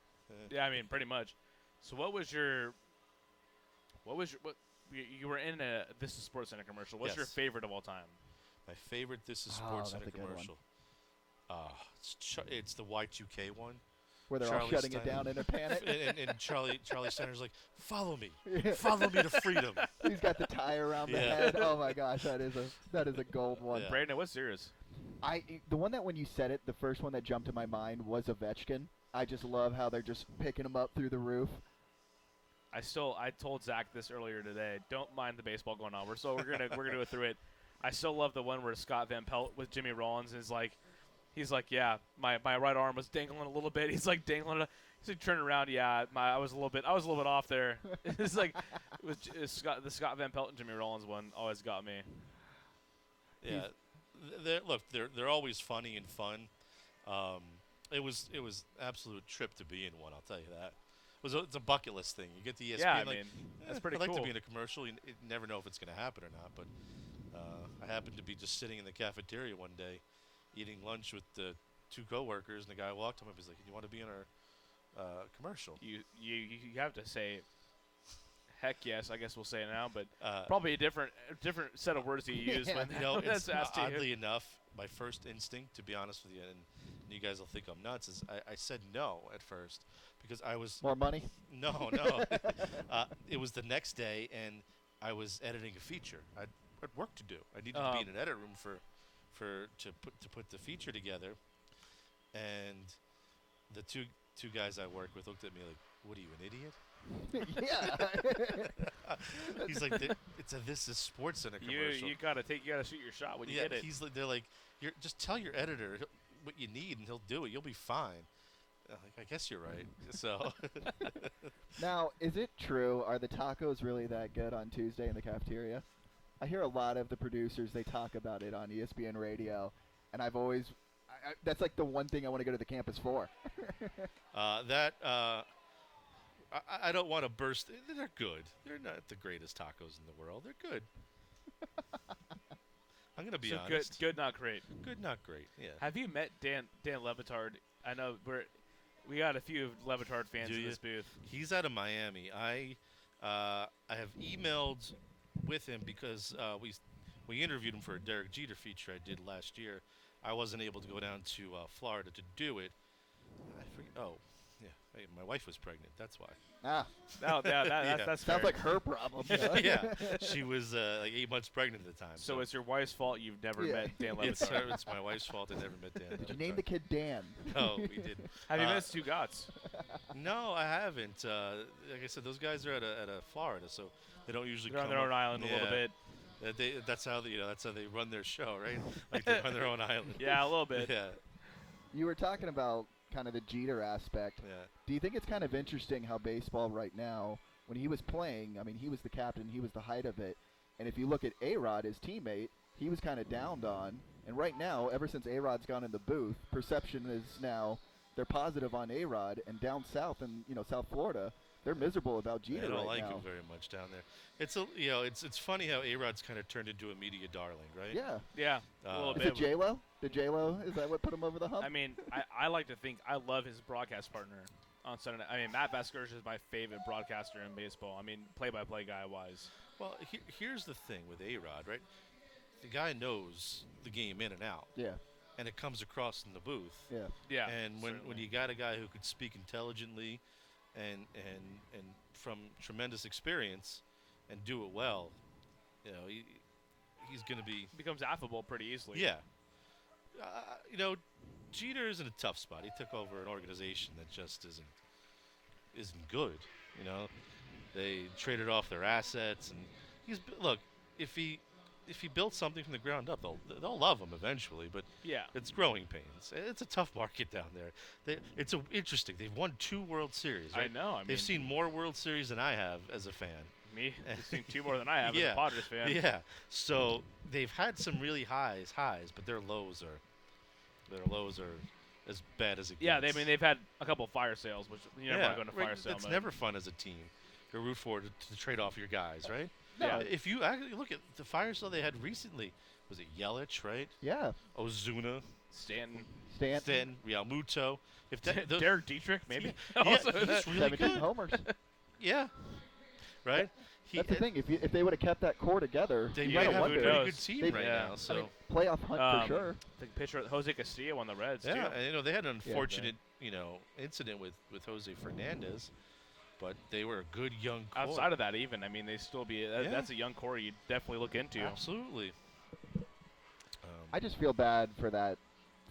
B: Yeah, I mean, pretty much. So what you were in a This Is Sports Center commercial. What's your favorite of all time?
K: My favorite This Is Sports Center
I: that's a good
K: commercial. It's the Y2K one.
I: Where they're all shutting it down in a panic.
K: and Charlie Center's like, follow me to freedom.
I: He's got the tie around the head. Oh my gosh, that is a gold one.
K: Yeah.
B: Brandon, what's yours?
I: The one that when you said it, the first one that jumped to my mind was Ovechkin. I just love how they're just picking him up through the roof.
B: I told Zach this earlier today. Don't mind the baseball going on. We're gonna go through it. I still love the one where Scott Van Pelt with Jimmy Rollins is like, he's like, yeah, my right arm was dangling a little bit. He's like dangling it. He's like turning around. Yeah, I was a little bit off there. It's like the Scott Van Pelt and Jimmy Rollins one always got me.
K: Yeah, they're always funny and fun. It was absolute trip to be in one. I'll tell you that. It's a bucket list thing. You get the ESPN.
B: Yeah, I mean, that's pretty
K: I'd
B: cool.
K: like to be in a commercial. You never know if it's going to happen or not. But I happened to be just sitting in the cafeteria one day, eating lunch with the two coworkers, and the guy walked up and he's like, "You want to be in our commercial?"
B: You have to say, heck yes. I guess we'll say it now, but probably a different set of words you use when that's asked to you.
K: Oddly enough, my first instinct, to be honest with you, and you guys will think I'm nuts, is I said no at first because I was
I: more money.
K: No. It was the next day, and I was editing a feature. I had work to do. I needed to be in an edit room to put the feature together, and the two guys I work with looked at me like, "What are you, an idiot?"
I: Yeah.
K: He's like, "It's a This Is Sports Center commercial.
B: You gotta shoot your shot when you get it."
K: They're like, just tell your editor what you need, and he'll do it. You'll be fine. Like, I guess you're right. So.
I: Now, is it true? Are the tacos really that good on Tuesday in the cafeteria? I hear a lot of the producers, they talk about it on ESPN radio, and I've always that's like the one thing I want to go to the campus for.
K: I don't want to burst. They're good. They're not the greatest tacos in the world. They're good. I'm going to be honest.
B: Good, not great.
K: Good, not great, yeah.
B: Have you met Dan Levitard? I know we got a few Levitard fans in this booth.
K: He's out of Miami. I have emailed with him because we interviewed him for a Derek Jeter feature I did last year. I wasn't able to go down to Florida to do it. I forget. Oh, yeah. Hey, my wife was pregnant. That's why.
I: Ah,
B: That's
I: sounds
B: fair.
I: like her problem.
K: Yeah, she was like 8 months pregnant at the time.
B: So it's your wife's fault you've never
I: Yeah.
B: met Dan
K: it's,
B: Levitar.
K: it's my wife's fault I never met Dan.
I: Did you name the kid Dan?
K: No, we didn't.
B: Have you met his two gots?
K: No, I haven't. Like I said, those guys are at a Florida, so they don't usually
B: They're on
K: come
B: their own
K: up.
B: island a little bit.
K: That's how they run their show, right? Like they're on their own island.
B: Yeah, a little bit.
K: Yeah.
I: You were talking about kind of the Jeter aspect.
K: Yeah.
I: Do you think it's kind of interesting how baseball right now, when he was playing, I mean, he was the captain, he was the height of it, and if you look at A-Rod, his teammate, he was kind of downed on, and right now, ever since A-Rod's gone in the booth, perception is now they're positive on A-Rod, and down south in South Florida, they're miserable about Jeter
K: They don't
I: right
K: like
I: now.
K: him very much down there. It's funny how A-Rod's kind of turned into a media darling, right?
I: Yeah.
B: Yeah, a little
I: Is
B: bit.
I: it J-Lo? The J-Lo, is that what put him over the hump?
B: I mean, I like to think I love his broadcast partner on Sunday night. I mean, Matt Vasgersian is my favorite broadcaster in baseball. I mean, play-by-play guy-wise.
K: Well, here's the thing with A-Rod, right? The guy knows the game in and out.
I: Yeah.
K: And it comes across in the booth.
I: Yeah.
B: Yeah.
K: And when
B: certainly.
K: you got a guy who could speak intelligently and from tremendous experience and do it well, he's going to be
B: becomes affable pretty easily.
K: Yeah. Jeter's in a tough spot. He took over an organization that just isn't good. They traded off their assets, and if he built something from the ground up, they'll love him eventually. But
B: yeah,
K: it's growing pains. It's a tough market down there. It's interesting. They've won 2 World Series. Right?
B: I know.
K: They've seen more World Series than I have as a fan.
B: Me, I've seen 2 more than I have as a Padres fan.
K: Yeah. So they've had some really highs, but their lows are as bad as it gets.
B: Yeah, they've had a couple of fire sales, which you never want to go into fire sale
K: That's
B: mode.
K: never fun as a team. You root for to trade off your guys, right?
B: Yeah.
K: If you actually look at the fire sale they had recently, was it Yelich, right?
I: Yeah.
K: Ozuna,
B: Stanton,
K: Realmuto. If that,
B: Derek Dietrich, maybe.
K: Yeah,
B: Also,
K: he's really
I: 17
K: good.
I: homers.
K: Yeah. Right?
I: That's the thing. If they would have kept that core together,
K: They
I: you
K: might
I: gotta
K: have a
I: wonder.
K: very good team right
B: Yeah.
K: now. So
I: I mean, playoff hunt for sure.
B: The pitcher Jose Castillo on the Reds,
K: yeah,
B: too.
K: and they had an unfortunate, incident with Jose Fernandez, but they were a good young core.
B: Outside of that, even, I mean, they still be. That's a young core you definitely look into.
K: Absolutely.
I: I just feel bad for that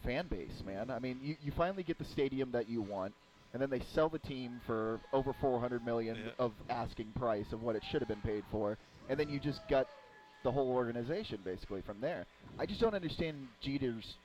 I: fan base, man. I mean, you finally get the stadium that you want, and then they sell the team for over $400 million of asking price of what it should have been paid for, and then you just gut the whole organization basically from there. I just don't understand Jeter's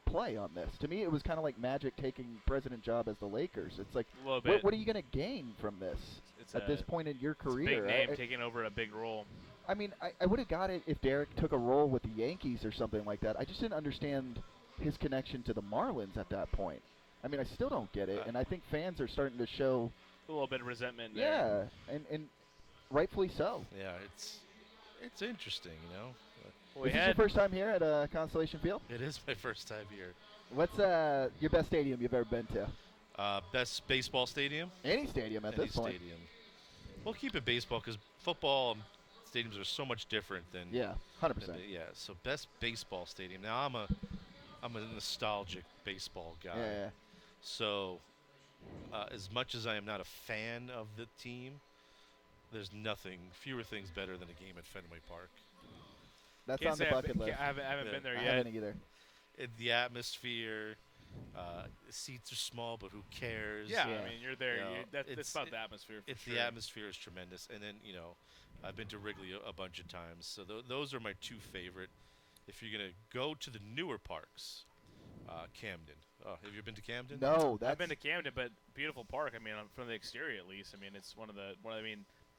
I: play on this. To me, it was kind of like Magic taking president job as the Lakers. It's like,
B: A little bit.
I: what are you going to gain from this
B: It's
I: at this point in your
B: It's a
I: career?
B: big name taking over a big role.
I: I mean, I would have got it if Derek took a role with the Yankees or something like that. I just didn't understand his connection to the Marlins at that point. I mean, I still don't get it, and I think fans are starting to show
B: A little bit of resentment there.
I: yeah, and rightfully so.
K: Yeah, it's interesting,
B: Well,
I: Is this your first time here at Constellation Field?
K: It is my first time here.
I: What's your best stadium you've ever been to?
K: Best baseball stadium?
I: Any stadium at
K: Any
I: this point.
K: stadium. We'll keep it baseball because football stadiums are so much different than
I: 100%.
K: Yeah, so best baseball stadium. Now I'm a nostalgic baseball guy.
I: Yeah.
K: So as much as I am not a fan of the team, there's fewer things better than a game at Fenway Park.
I: That's
B: Can't
I: on the
B: say
I: bucket list.
B: I haven't been there
I: I
B: yet.
I: haven't either.
K: The atmosphere, the seats are small, but who cares?
B: Yeah, I mean, you're there. That's
K: it's
B: about the atmosphere. For sure.
K: The atmosphere is tremendous, and then I've been to Wrigley a bunch of times, so those are my 2 favorite. If you're gonna go to the newer parks, Camden. Oh, have you been to Camden?
I: No,
B: I've been to Camden, but beautiful park. I mean, from the exterior at least. I mean, it's one of the.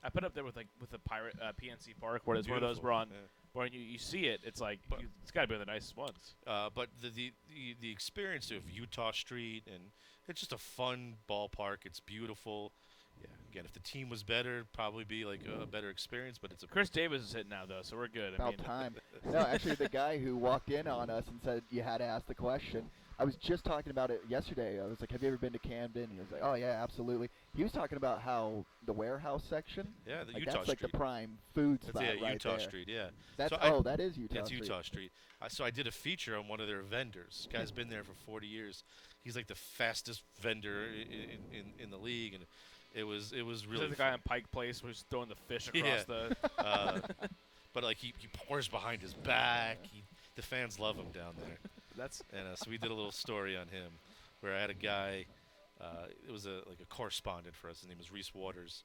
B: I put up there with the Pirate PNC Park, where it's one of those where when you see it, it's like it's got to be one of the nicest ones.
K: But the experience of Utah Street, and it's just a fun ballpark. It's beautiful. Yeah. Again, if the team was better, it'd probably be like a better experience. But it's
B: Chris Davis is hitting now though, so we're good.
I: About time. No, actually, the guy who walked in on us and said you had to ask the question, I was just talking about it yesterday. I was like, "Have you ever been to Camden?" And he was like, "Oh yeah, absolutely." He was talking about how the warehouse section,
K: Yeah, the
I: like,
K: Utah
I: that's like
K: Street.
I: the prime food
K: That's
I: spot right
K: Utah
I: there.
K: Street. Yeah.
I: That's that is Utah
K: That's
I: Street.
K: Utah Street. So I did a feature on one of their vendors. Guy's been there for 40 years. He's like the fastest vendor in the league, and it was really.
B: The guy on Pike Place who's throwing the fish across the.
K: But like he pours behind his back. The fans love him down there. So we did a little story on him, where I had a guy. It was like a correspondent for us. His name was Reese Waters.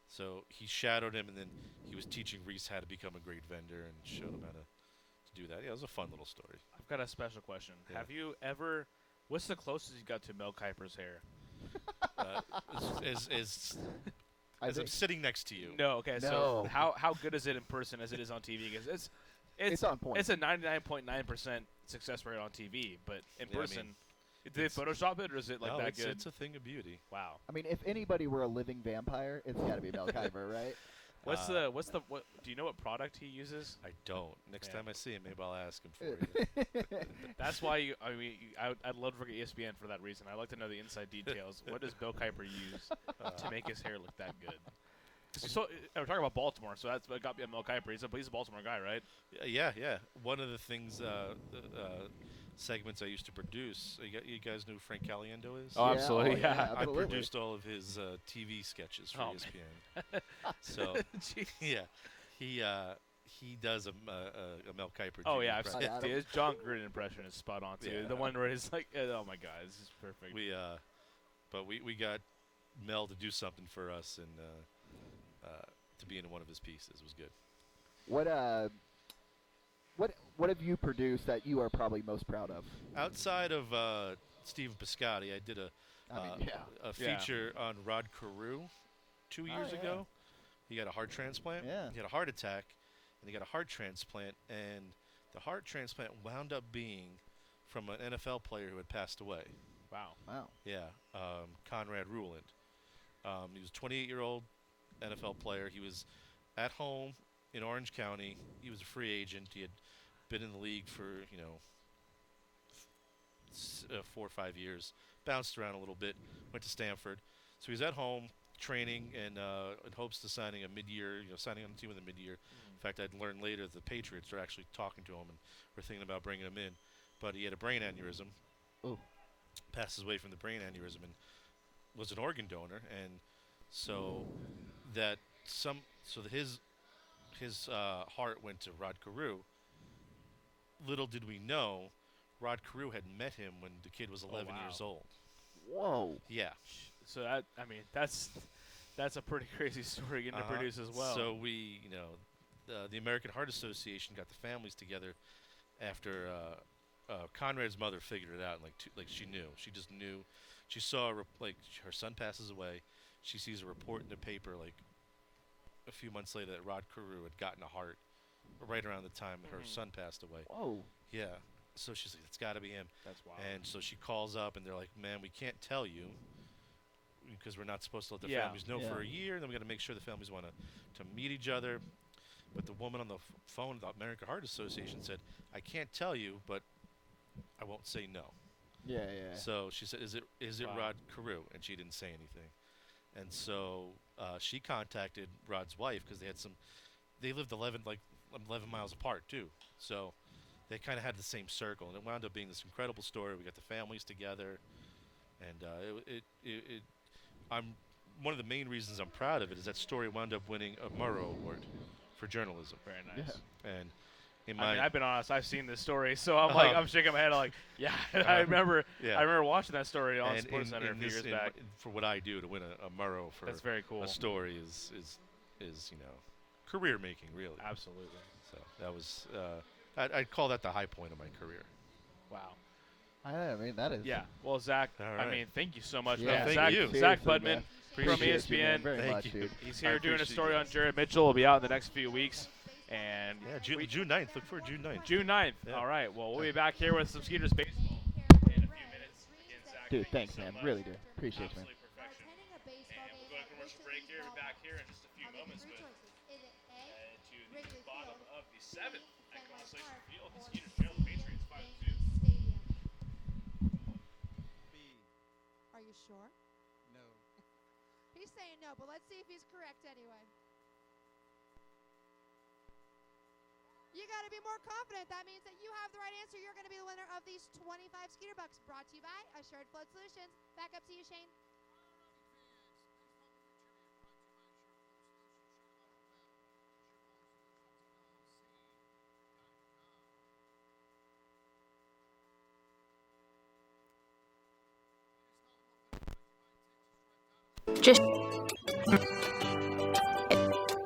K: So he shadowed him, and then he was teaching Reese how to become a great vendor and showed him how to do that. Yeah, it was a fun little story.
B: I've got a special question.
K: Yeah.
B: Have you ever? What's the closest you got to Mel Kiper's hair?
K: As I'm sitting next to you.
B: No. Okay.
I: No.
B: So how good is it in person as it is on TV? Because
I: It's on point.
B: It's a 99.9% success rate on TV, but in person, did they Photoshop it or is it like that good?
K: It's a thing of beauty.
B: Wow.
I: I mean, if ananybody were a living vampire, it's got to be Mel Kiper, right?
B: What do you know what product he uses?
K: I don't. Next time I see him, maybe I'll ask him for you.
B: That's why I'd love to work at ESPN for that reason. I'd like to know the inside details. What does Bill Kiper use to make his hair look that good? So we're talking about Baltimore, so that's what got me at Mel Kiper. He's a Baltimore guy, right?
K: Yeah. One of the things, segments I used to produce. You guys know who Frank Caliendo is?
B: Oh, absolutely. Yeah.
K: I produced all of his TV sketches for ESPN. So yeah, he does a Mel Kiper.
B: Oh yeah,
K: impression.
B: his John Gruden impression is spot on too.
K: Yeah.
B: The one where he's like, "Oh my God, this is perfect."
K: We got Mel to do something for us and to be in one of his pieces. It was good.
I: What have you produced that you are probably most proud of?
K: Outside of Steven Piscotty, I did a feature on Rod Carew 2 years ago. He got a heart transplant.
I: Yeah.
K: He had a heart attack, and he got a heart transplant, and the heart transplant wound up being from an NFL player who had passed away.
B: Wow.
K: Yeah, Conrad Ruland. He was a 28-year-old NFL player. He was at home in Orange County. He was a free agent. He had been in the league for 4 or 5 years. Bounced around a little bit. Went to Stanford. So he's at home training and in hopes of signing a mid-year. Signing on the team with a mid-year. In fact, I'd learned later that the Patriots are actually talking to him and were thinking about bringing him in. But he had a brain aneurysm.
I: Oh.
K: Passes away from the brain aneurysm and was an organ donor, and so that his heart went to Rod Carew. Little did we know, Rod Carew had met him when the kid was 11 years old.
I: Whoa.
K: Yeah.
B: So that's a pretty crazy story getting to produce as well.
K: So we, the American Heart Association got the families together after Conrad's mother figured it out, and she knew. She just knew. She saw her son passes away. She sees a report in the paper a few months later that Rod Carew had gotten a heart right around the time that her son passed away.
I: Whoa.
K: Yeah. So she's like, it's got to be him.
B: That's wild.
K: And so she calls up, and they're like, man, we can't tell you because we're not supposed to let the families know for a year. And then we got to make sure the families want to meet each other. But the woman on the phone, the American Heart Association, said, I can't tell you, but I won't say no.
I: Yeah.
K: So she said, "Is it Rod Carew?" And she didn't say anything. And so she contacted Rod's wife because they lived 11 miles apart too. So they kind of had the same circle, and it wound up being this incredible story. We got the families together, and I'm one of the main reasons I'm proud of it is that story wound up winning a Murrow Award for journalism.
B: Very nice.
K: Yeah. And
B: I've been honest. I've seen this story, so I'm I'm shaking my head. I remember watching that story on SportsCenter a few years back.
K: For what I do to win a Murrow for
B: that's very cool.
K: A story is career making, really.
B: Absolutely.
K: So that was I'd call that the high point of my career.
B: Wow.
I: I mean, that is.
B: Yeah. Well, Zach,
K: right.
B: thank you so much.
I: Yeah,
K: thank you.
B: Zach Budman
I: man.
B: from
I: Appreciate you, man,
B: ESPN.
I: very
K: Thank
I: much,
K: you.
I: dude.
B: He's here doing a
K: appreciate
B: story
K: you
B: on
K: guys.
B: Jared Mitchell. Will be out in the next few weeks. And
K: June 9th. Look for June 9th.
B: June 9th.
K: Yeah.
B: All right. Well, we'll be back here with some Skeeters baseball in a few minutes. Again, Zach,
I: Dude,
B: thank
I: thanks,
B: you so
I: man.
B: much.
I: Really do. Appreciate you, man.
B: Absolute perfection. And we'll go to commercial break here. We'll be back here in just a few moments. But to the bottom of the 7th at Constellation Field, the Skeeters trail the Patriots 5-2.
L: sure?
J: No.
L: He's saying no, but let's see if he's correct anyway. You got to be more confident. That means that you have the right answer. You're going to be the winner of these 25 Skeeter Bucks, brought to you by Assured Float Solutions. Back up to you, Shane.
D: Just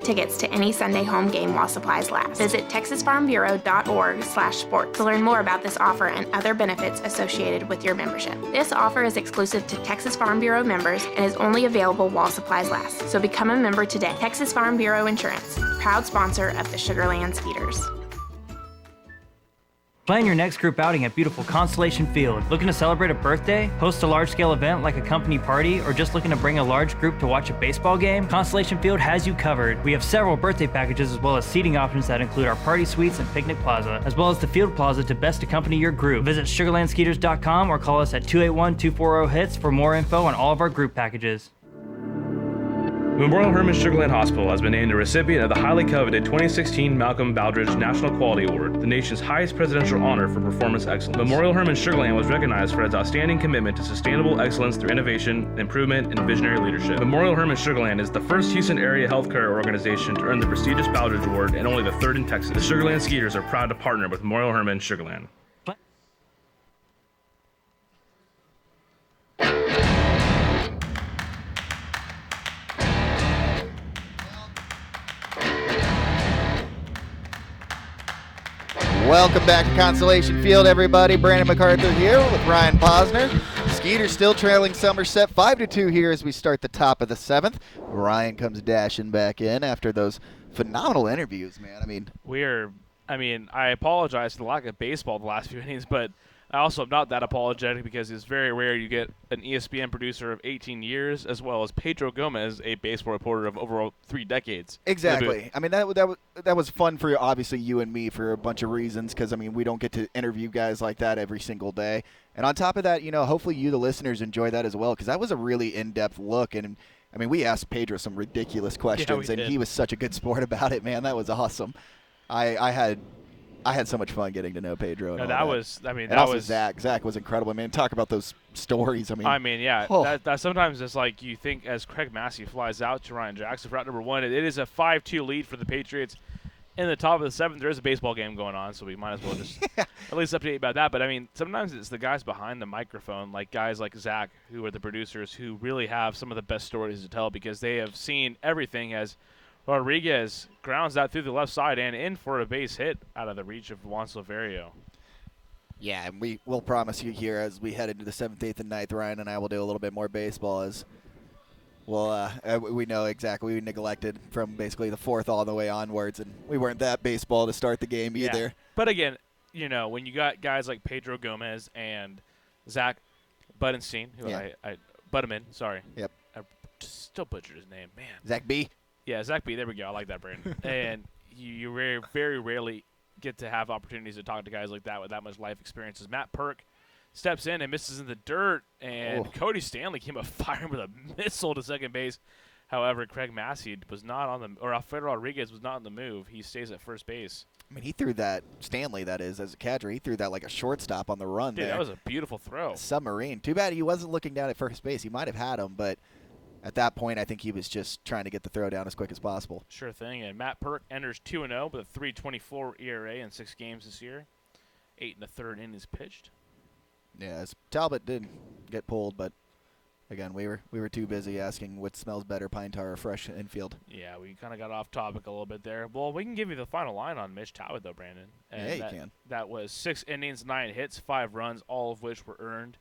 D: tickets to any Sunday home game while supplies last. Visit texasfarmbureau.org/sports to learn more about this offer and other benefits associated with your membership. This offer is exclusive to Texas Farm Bureau members and is only available while supplies last. So become a member today. Texas Farm Bureau Insurance, proud sponsor of the Sugarland Skeeters.
A: Plan your next group outing at beautiful Constellation Field. Looking to celebrate a birthday, host a large-scale event like a company party, or just looking to bring a large group to watch a baseball game? Constellation Field has you covered. We have several birthday packages as well as seating options that include our party suites and picnic plaza, as well as the field plaza to best accompany your group. Visit SugarlandSkeeters.com or call us at 281-240-HITS for more info on all of our group packages.
G: Memorial Hermann Sugarland Hospital has been named a recipient of the highly coveted 2016 Malcolm Baldrige National Quality Award, the nation's highest presidential honor for performance excellence. Memorial Hermann Sugarland was recognized for its outstanding commitment to sustainable excellence through innovation, improvement, and visionary leadership. Memorial Hermann Sugarland is the first Houston area healthcare organization to earn the prestigious Baldrige Award and only the third in Texas. The Sugarland Skeeters are proud to partner with Memorial Hermann Sugarland.
J: Welcome back to Constellation Field, everybody. Brandon MacArthur here with Ryan Posner. Skeeters still trailing Somerset 5-2 here as we start the top of the 7th. Ryan comes dashing back in after those phenomenal interviews, man.
B: I apologize for the lack of baseball the last few innings, but I also am not that apologetic because it's very rare you get an ESPN producer of 18 years as well as Pedro Gomez, a baseball reporter of over 3 decades.
J: Exactly. I mean, that was fun for obviously you and me for a bunch of reasons because, we don't get to interview guys like that every single day. And on top of that, hopefully you, the listeners, enjoy that as well because that was a really in-depth look. And, we asked Pedro some ridiculous questions, and he was such a good sport about it, man. That was awesome. I had so much fun getting to know Pedro. And Zach. Zach was incredible. Talk about those stories.
B: That sometimes it's like you think as Craig Massey flies out to Ryan Jackson for route number 1, it is a 5-2 lead for the Patriots. In the top of the 7th, there is a baseball game going on, so we might as well just at least update about that. But, sometimes it's the guys behind the microphone, like guys like Zach, who are the producers, who really have some of the best stories to tell because they have seen everything as Rodriguez grounds that through the left side and in for a base hit out of the reach of Juan Silverio.
J: Yeah, and we will promise you here as we head into the 7th, 8th, and 9th, Ryan and I will do a little bit more baseball as well. We know exactly we neglected from basically the 4th all the way onwards, and we weren't that baseball to start the game either.
B: Yeah. But again, when you got guys like Pedro Gomez and Zach Budenstein, Budeman, sorry.
J: Yep.
B: I still butchered his name, man.
J: Zach B.
B: Yeah, Zach B. There we go. I like that, Brandon. And you very, very rarely get to have opportunities to talk to guys like that with that much life experience. As Matt Perk steps in and misses in the dirt, and Cody Stanley came up firing with a missile to second base. However, Craig Massey was not on the – or Alfredo Rodriguez was not on the move. He stays at first base.
J: He threw that – Stanley, that is, as a catcher. He threw that like a shortstop on the run there.
B: That was a beautiful throw.
J: Submarine. Too bad he wasn't looking down at first base. He might have had him, but – at that point, I think he was just trying to get the throw down as quick as possible.
B: Sure thing. And Matt Perk enters 2-0 with a 3.24 ERA in 6 games this year. 8 1/3 innings pitched.
J: Yeah, Talbot did get pulled, but again, we were too busy asking what smells better, pine tar or fresh infield.
B: Yeah, we kind of got off topic a little bit there. Well, we can give you the final line on Mitch Talbot, though, Brandon. And
J: you can.
B: That was 6 innings, 9 hits, 5 runs, all of which were earned.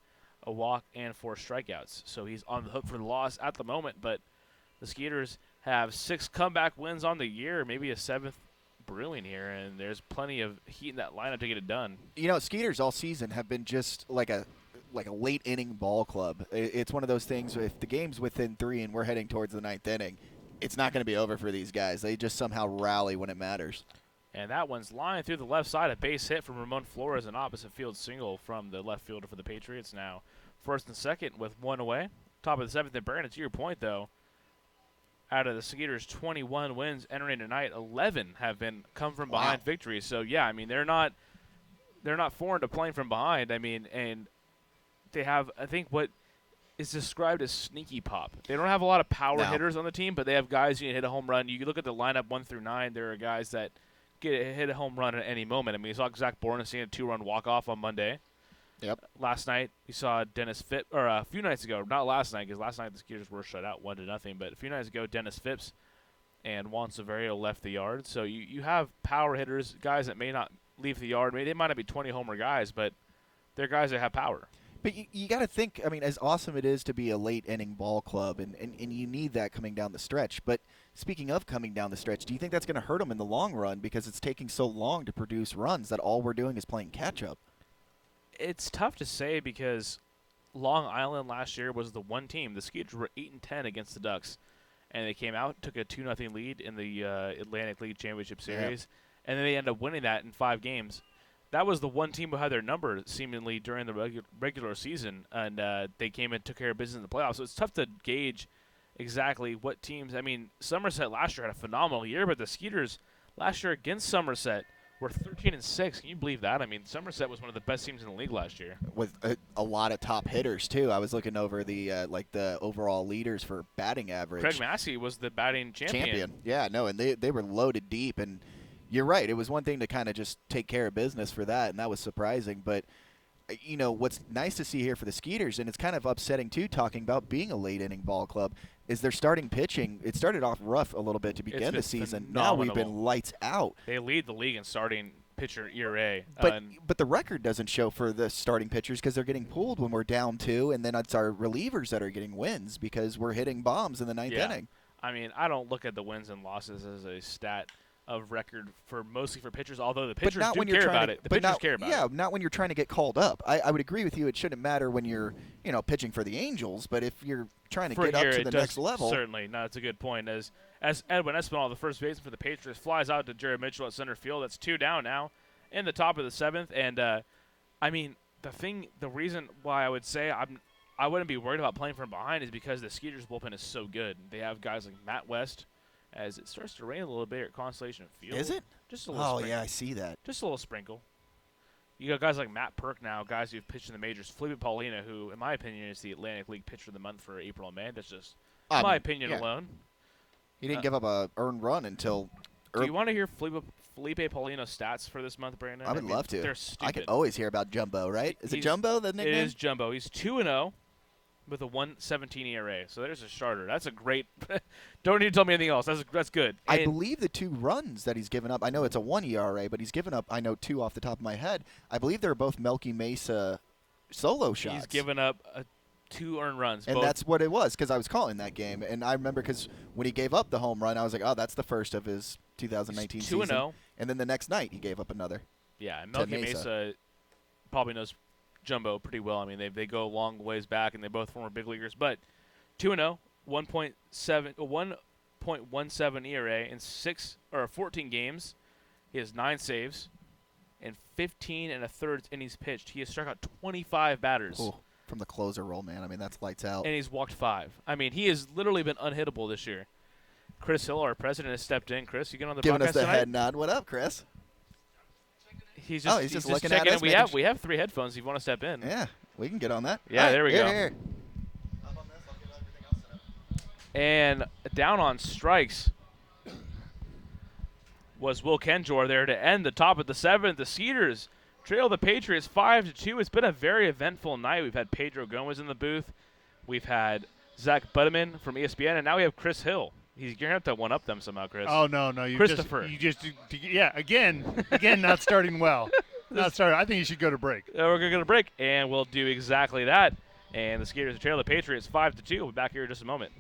B: A walk and 4 strikeouts. So he's on the hook for the loss at the moment, but the Skeeters have 6 comeback wins on the year, maybe a 7th brewing here, and there's plenty of heat in that lineup to get it done.
J: Skeeters all season have been just like a late inning ball club. It's one of those things, if the game's within 3 and we're heading towards the 9th inning, it's not going to be over for these guys. They just somehow rally when it matters.
B: And that one's lined through the left side, a base hit from Ramon Flores, an opposite field single from the left fielder for the Patriots. Now, first and second with 1 away. top of the 7th. And Brandon, to your point, though, out of the Skeeters' 21 wins entering tonight, 11 have been come from behind victories. So, yeah, I mean, they're not foreign to playing from behind. I mean, and they have, I think, what is described as sneaky pop. They don't have a lot of power hitters on the team, but they have guys who can hit a home run. You look at the lineup 1 through 9, there are guys that hit a home run at any moment. I mean, you saw Zach Bornstein a 2-run walk-off on Monday.
C: Yep.
B: Last night, you saw Dennis Phipps, or a few nights ago, not last night, because last night the Skeeters were shut out 1-0, but a few nights ago, Dennis Phipps and Juan Severio left the yard. So you have power hitters, guys that may not leave the yard. Maybe they might not be 20 homer guys, but they're guys that have power.
J: But you got to think, I mean, as awesome it is to be a late-inning ball club, and you need that coming down the stretch. But speaking of coming down the stretch, do you think that's going to hurt them in the long run because it's taking so long to produce runs that all we're doing is playing catch-up?
B: It's tough to say because Long Island last year was the one team. The Skeeters were 8-10 against the Ducks, and they came out, took a 2-0 lead in the Atlantic League Championship Series, and then they ended up winning that in 5 games. That was the one team who had their number seemingly during the regular season, and they came and took care of business in the playoffs. So it's tough to gauge exactly what teams. I mean, Somerset last year had a phenomenal year, but the Skeeters last year against Somerset were 13-6. Can you believe that? I mean, Somerset was one of the best teams in the league last year.
J: With a lot of top hitters, too. I was looking over the the overall leaders for batting average.
B: Craig Massey was the batting champion.
J: Yeah, no, and they were loaded deep, and you're right. It was one thing to kind of just take care of business for that, and that was surprising. But, you know, what's nice to see here for the Skeeters, and it's kind of upsetting, too, talking about being a late-inning ball club, is their starting pitching. It started off rough a little bit to begin the season. Now we've been lights out.
B: They lead the league in starting pitcher ERA.
J: But the record doesn't show for the starting pitchers because they're getting pulled when we're down 2, and then it's our relievers that are getting wins because we're hitting bombs in the 9th inning.
B: I mean, I don't look at the wins and losses as a stat of record mostly for pitchers, although the pitchers do care about it. The pitchers care about it.
J: Yeah, not when you're trying to get called up. I would agree with you. It shouldn't matter when you're, pitching for the Angels, but if you're trying to get up to the next level.
B: Certainly. No, that's a good point. As Edwin Espinal, the first baseman for the Patriots, flies out to Jared Mitchell at center field. That's 2 down now in the top of the 7th. And, I mean, the reason why I would say I wouldn't be worried about playing from behind is because the Skeeters bullpen is so good. They have guys like Matt West. As it starts to rain a little bit at Constellation Field.
J: Is it?
B: Just a little sprinkle.
J: Yeah, I see that.
B: Just a little sprinkle. You got guys like Matt Perk now, guys who've pitched in the majors. Felipe Paulina, who, in my opinion, is the Atlantic League Pitcher of the Month for April and May. That's just my opinion alone.
J: He didn't give up a earned run until
B: Do you want to hear Felipe Paulino's stats for this month, Brandon?
J: I would love to.
B: They're stupid.
J: I can always hear about Jumbo, right? Is it Jumbo, the nickname?
B: It is Jumbo. He's 2-0. With a 1.17 ERA, so there's a starter. That's a great. Don't need to tell me anything else. That's good.
J: I believe the 2 runs that he's given up. I know it's a 1 ERA, but he's given up. I know 2 off the top of my head. I believe they're both Melky Mesa solo shots.
B: He's given up 2 earned runs,
J: and that's what it was because I was calling that game, and I remember because when he gave up the home run, I was like, oh, that's the first of his 2019 season.
B: 2-0,
J: and then the next night he gave up another.
B: Yeah, and Melky Mesa probably knows Jumbo pretty well. I mean, they go a long ways back, and they both former big leaguers. But 2-0, 1.17 ERA in 14 games. He has 9 saves, and 15 1/3 innings pitched. He has struck out 25 batters.
J: Ooh, from the closer role, man. I mean, that's lights out.
B: And he's walked 5. I mean, he has literally been unhittable this year. Chris Hill, our president, has stepped in. Chris, you get on the
J: giving us the
B: tonight?
J: head nod. What up, Chris?
B: He's just
J: looking
B: checking
J: at us.
B: in. We have 3 headphones if you want to step in.
J: Yeah, we can get on that.
B: Yeah, there we go.
J: Here.
B: And down on strikes was Will Kenjor there to end the top of the 7th. The Skeeters trail the Patriots 5-2. It's been a very eventful night. We've had Pedro Gomez in the booth. We've had Zach Butterman from ESPN, and now we have Chris Hill. You're going to have to one-up them somehow, Chris.
M: Oh, no.
B: Christopher.
M: Again, not starting well. I think you should go to break.
B: We're going to go to break, and we'll do exactly that. And the Skeeters trail the Patriots 5-2. We'll be back here in just a moment.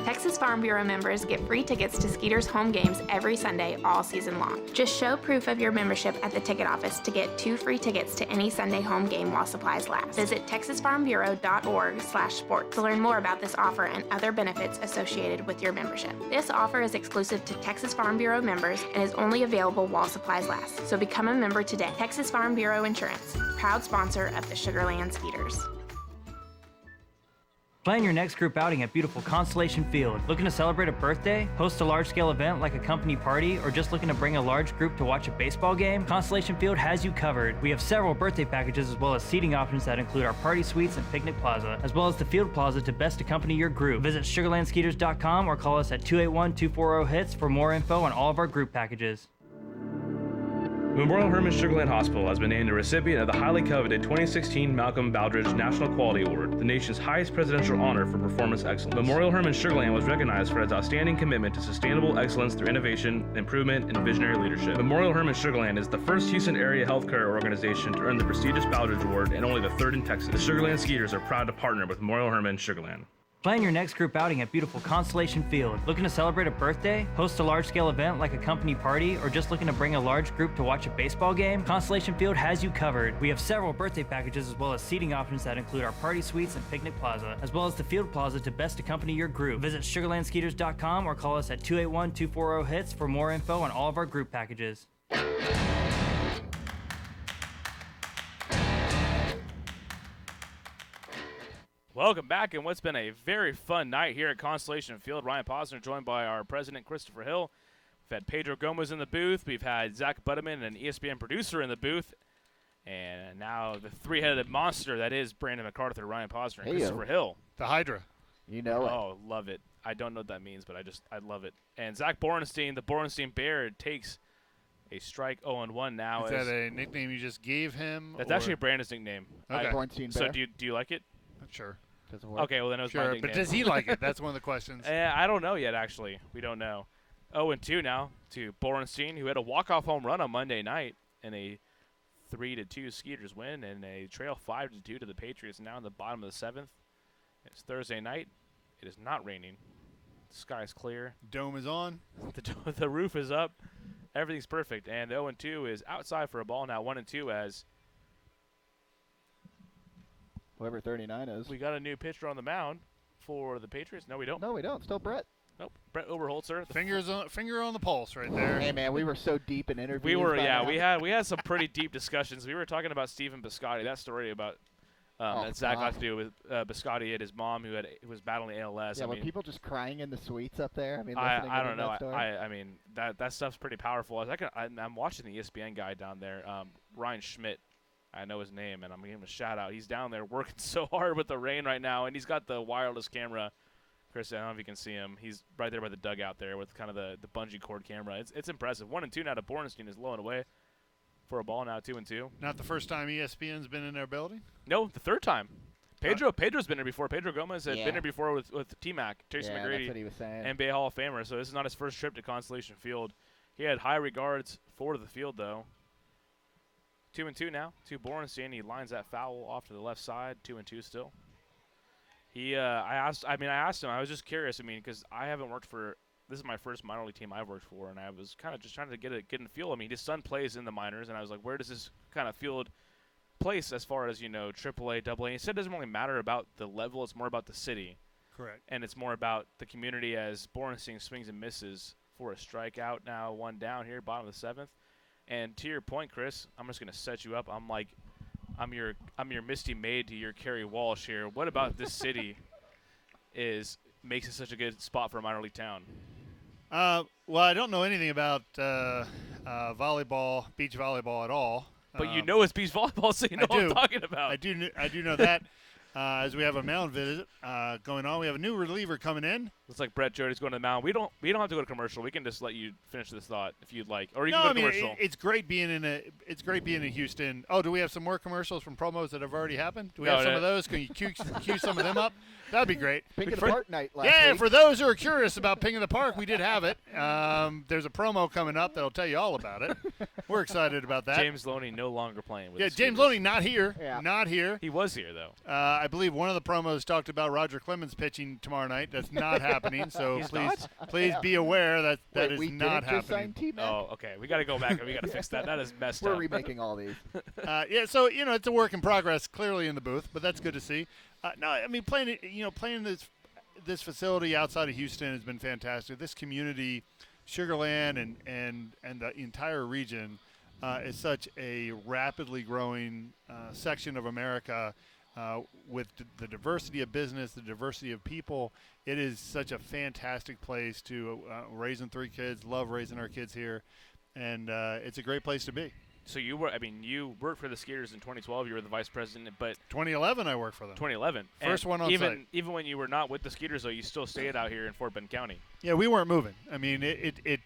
D: Texas Farm Bureau members get free tickets to Skeeters home games every Sunday all season long. Just show proof of your membership at the ticket office to get 2 free tickets to any Sunday home game while supplies last. Visit texasfarmbureau.org/sports to learn more about this offer and other benefits associated with your membership. This offer is exclusive to Texas Farm Bureau members and is only available while supplies last. So become a member today. Texas Farm Bureau Insurance, proud sponsor of the Sugarland Skeeters.
A: Plan your next group outing at beautiful Constellation Field. Looking to celebrate a birthday, host a large-scale event like a company party, or just looking to bring a large group to watch a baseball game? Constellation Field has you covered. We have several birthday packages as well as seating options that include our party suites and picnic plaza, as well as the field plaza to best accompany your group. Visit sugarlandskeeters.com or call us at 281-240-HITS for more info on all of our group packages.
G: Memorial Hermann Sugarland Hospital has been named a recipient of the highly coveted 2016 Malcolm Baldrige National Quality Award, the nation's highest presidential honor for performance excellence. Memorial Hermann Sugarland was recognized for its outstanding commitment to sustainable excellence through innovation, improvement, and visionary leadership. Memorial Hermann Sugarland is the first Houston area healthcare organization to earn the prestigious Baldrige Award and only the third in Texas. The Sugarland Skeeters are proud to partner with Memorial Hermann Sugarland.
A: Plan your next group outing at beautiful Constellation Field. Looking to celebrate a birthday, host a large-scale event like a company party, or just looking to bring a large group to watch a baseball game? Constellation Field has you covered. We have several birthday packages as well as seating options that include our party suites and picnic plaza, as well as the field plaza to best accompany your group. Visit sugarlandskeeters.com or call us at 281-240-HITS for more info on all of our group packages.
B: Welcome back, and what's been a very fun night here at Constellation Field. Ryan Posner joined by our president, Christopher Hill. We've had Pedro Gomez in the booth. We've had Zach Butterman, an ESPN producer, in the booth. And now the three-headed monster that is Brandon MacArthur, Ryan Posner, and Christopher Hill.
M: The Hydra.
I: You know it.
B: Oh, love it. I don't know what that means, but I love it. And Zach Borenstein, the Borenstein Bear, takes a strike 0-1 now.
M: Is that a nickname you just gave him?
B: That's actually Brandon's nickname.
M: Okay.
I: Borenstein
B: So
I: Bear.
B: do you like it?
M: Sure.
B: Okay, well then it was my
M: Sure,
B: nickname.
M: but does he like it? That's one of the questions.
B: I don't know yet, actually. We don't know. 0-2 now to Borenstein, who had a walk-off home run on Monday night in a 3-2 Skeeters win and a trail 5-2 to the Patriots now in the bottom of the 7th. It's Thursday night. It is not raining. The sky is clear.
M: Dome is on.
B: The roof is up. Everything's perfect. And the 0-2 is outside for a ball now 1-2 as
I: Whoever 39 is.
B: we got a new pitcher on the mound for the Patriots. No, we don't.
I: No, we don't. Still Brett.
B: Nope. Brett Oberholzer.
M: Finger on the pulse right there.
I: Hey, man, we were so deep in interviews.
B: We were,
I: by
B: yeah.
I: now.
B: We had some pretty deep discussions. We were talking about Stephen Biscotti. That story about that Zach got to do with Biscotti and his mom who was battling ALS.
I: Yeah,
B: I
I: were
B: mean,
I: people just crying in the suites up there? I mean,
B: I don't know.
I: That story?
B: I mean that stuff's pretty powerful. I'm watching the ESPN guy down there, Ryan Schmidt. I know his name, and I'm giving him a shout out. He's down there working so hard with the rain right now, and he's got the wireless camera. Chris, I don't know if you can see him. He's right there by the dugout there with kind of the bungee cord camera. It's impressive. 1-2 now to Borenstein is low and away for a ball now 2-2.
M: Not the first time ESPN's been in their building?
B: No, the third time. Pedro's been there before. Pedro Gomez had been there before with T-Mac, Tracy McGrady,
I: that's what he was saying.
B: NBA Hall of Famer. So this is not his first trip to Constellation Field. He had high regards for the field, though. 2-2 now to Borenstein. He lines that foul off to the left side. 2-2 still. I asked him. I was just curious. I mean, because I haven't worked for. This is my first minor league team I've worked for, and I was kind of just trying to get in the feel. I mean, his son plays in the minors, and I was like, where does this kind of field place as far as AAA, AA? And he said it doesn't really matter about the level. It's more about the city.
M: Correct.
B: And it's more about the community as Borenstein swings and misses for a strikeout. Now 1 down here, bottom of the 7th. And to your point, Chris, I'm just gonna set you up. I'm your Misty Maid to your Kerry Walsh here. What about this city makes it such a good spot for a minor league town?
M: Well, I don't know anything about volleyball, beach volleyball at all.
B: But you know it's beach volleyball, so you know what I'm talking about.
M: I do know that. As we have a mound visit going on, we have a new reliever coming in.
B: Looks like Brett Jody's going to the mound. We don't have to go to commercial. We can just let you finish this thought if you'd like, or you can go to commercial.
M: It's great being in Houston. Oh, do we have some more commercials from promos that have already happened? Do we have some of those? Can you cue some of them up? That'd be great.
I: Pink in the Park night last week.
M: For those who are curious about Pink in the Park, we did have it. There's a promo coming up that'll tell you all about it. We're excited about that.
B: James Loney no longer playing with
M: James Loney not here.
I: Yeah.
M: Not here.
B: He was here, though.
M: I believe one of the promos talked about Roger Clemens pitching tomorrow night. That's not happening. So please be aware that that is not happening.
B: Oh, okay. We got to go back and we got to fix that. That is messed up.
I: We're remaking all these.
M: So it's a work in progress, clearly in the booth, but that's good to see. No, I mean playing this facility outside of Houston has been fantastic. This community, Sugarland and the entire region is such a rapidly growing section of America. with the diversity of business, the diversity of people. It is such a fantastic place to raising 3 kids. Love raising our kids here, and it's a great place to be.
B: So you worked for the Skeeters in 2012. You were the vice president, but
M: 2011 I worked for them.
B: 2011,
M: First one on site.
B: Even when you were not with the Skeeters, though, you still stayed out here in Fort Bend County.
M: Yeah, we weren't moving. I mean,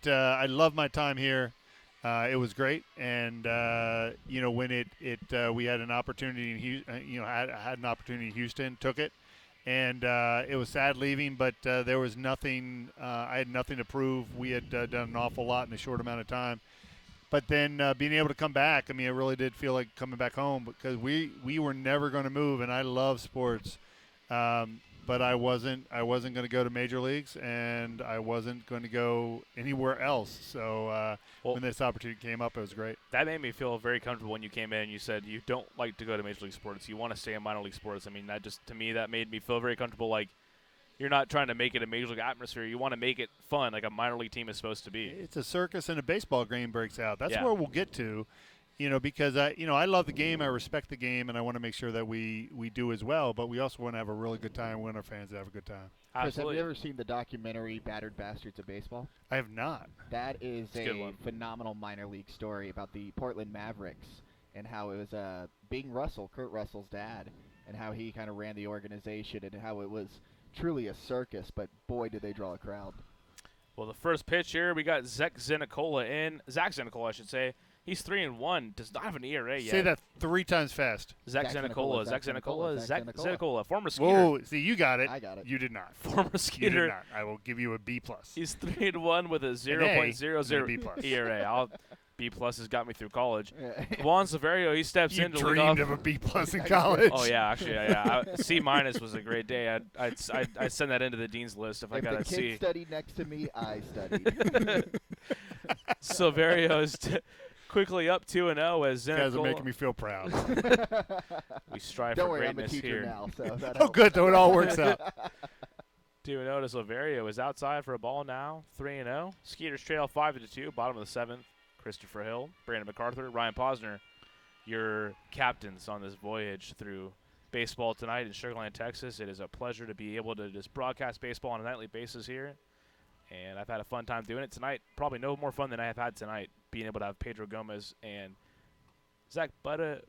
M: I love my time here. It was great, and when we had an opportunity in Houston, I had an opportunity in Houston, took it, and it was sad leaving, but there was nothing. I had nothing to prove. We had done an awful lot in a short amount of time. But then being able to come back, I mean, it really did feel like coming back home because we were never going to move, and I love sports, but I wasn't going to go to major leagues, and I wasn't going to go anywhere else. So when this opportunity came up, it was great.
B: That made me feel very comfortable when you came in. You said you don't like to go to major league sports; you want to stay in minor league sports. I mean, to me that made me feel very comfortable. Like, you're not trying to make it a major league atmosphere. You want to make it fun, like a minor league team is supposed to be.
M: It's a circus and a baseball game breaks out. That's
B: Yeah.
M: where we'll get to, because I love the game, I respect the game, and I want to make sure that we do as well. But we also want to have a really good time. We want our fans to have a good time.
I: Chris, have you ever seen the documentary Battered Bastards of Baseball?
M: I have not.
I: That is
B: It's a good
I: a
B: one.
I: phenomenal minor league story about the Portland Mavericks and how it was Bing Russell, Kurt Russell's dad, and how he kind of ran the organization and how it was truly a circus, but boy, did they draw a crowd.
B: Well, the first pitch here, we got Zach Zenicola, I should say. He's 3-1, does not have an ERA yet.
M: Say that 3 times fast.
B: Zach Zenicola, former Skeeter.
M: Whoa, see, you got it.
I: I got it.
M: You did not.
B: Former
M: You
B: Skeeter.
M: did not. I will give you a B+.
B: He's 3-1 with a
M: A,
B: 0.00
M: and a B+.
B: ERA. B+ has got me through college. Juan Severio, he steps
M: You
B: in to lead
M: dreamed
B: off.
M: of a B+ in college.
B: Oh yeah, actually, yeah. C- was a great day. I'd send that into the dean's list if I got
I: the
B: a
I: kid
B: C.
I: studied next to me, I studied.
B: Severio's quickly up 2-0 as
M: You guys are
B: Zenicola.
M: making me feel proud.
B: We strive
I: Don't
B: for
I: worry, I'm a
B: greatness
I: teacher
B: here.
I: now, so that
M: Oh,
I: helps.
M: good, though. It all works out.
B: 2-0 to Silverio is outside for a ball now. 3-0. Skeeters trail 5-2. Bottom of the 7th. Christopher Hill, Brandon MacArthur, Ryan Posner, your captains on this voyage through baseball tonight in Sugar Land, Texas. It is a pleasure to be able to just broadcast baseball on a nightly basis here, and I've had a fun time doing it tonight. Probably no more fun than I have had tonight, being able to have Pedro Gomez and Zach Butterman.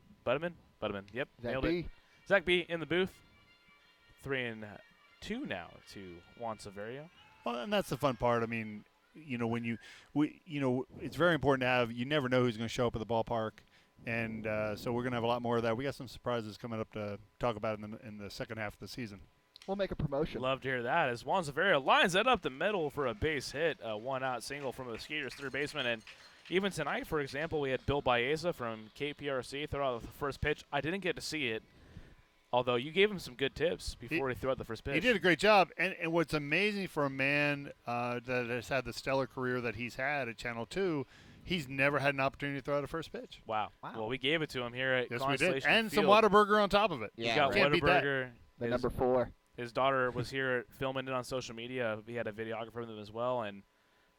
B: Yep,
I: Zach
B: nailed
I: B.
B: it. Zach B in the booth. 3-2 now to Juan Severio.
M: Well, and that's the fun part. I mean, it's very important to have. You never know who's going to show up at the ballpark, and so we're going to have a lot more of that. We got some surprises coming up to talk about in the second half of the season.
I: We'll make a promotion.
B: Love to hear that as Juan Severio lines that up the middle for a base hit, a one-out single from the Skeeters third baseman. And even tonight, for example, we had Bill Baeza from KPRC throw out the first pitch. I didn't get to see it, although you gave him some good tips before he threw out the first pitch.
M: He did a great job. And what's amazing for a man that has had the stellar career that he's had at Channel 2, he's never had an opportunity to throw out a first pitch.
B: Wow. Well, we gave it to him here at
M: Yes, we
B: Constellation
M: did. And some
B: Field.
M: Whataburger on top of it.
I: Yeah,
B: He got
I: right.
M: Can't beat that.
B: Whataburger.
I: The number 4.
B: His daughter was here filming it on social media. We had a videographer with him as well, and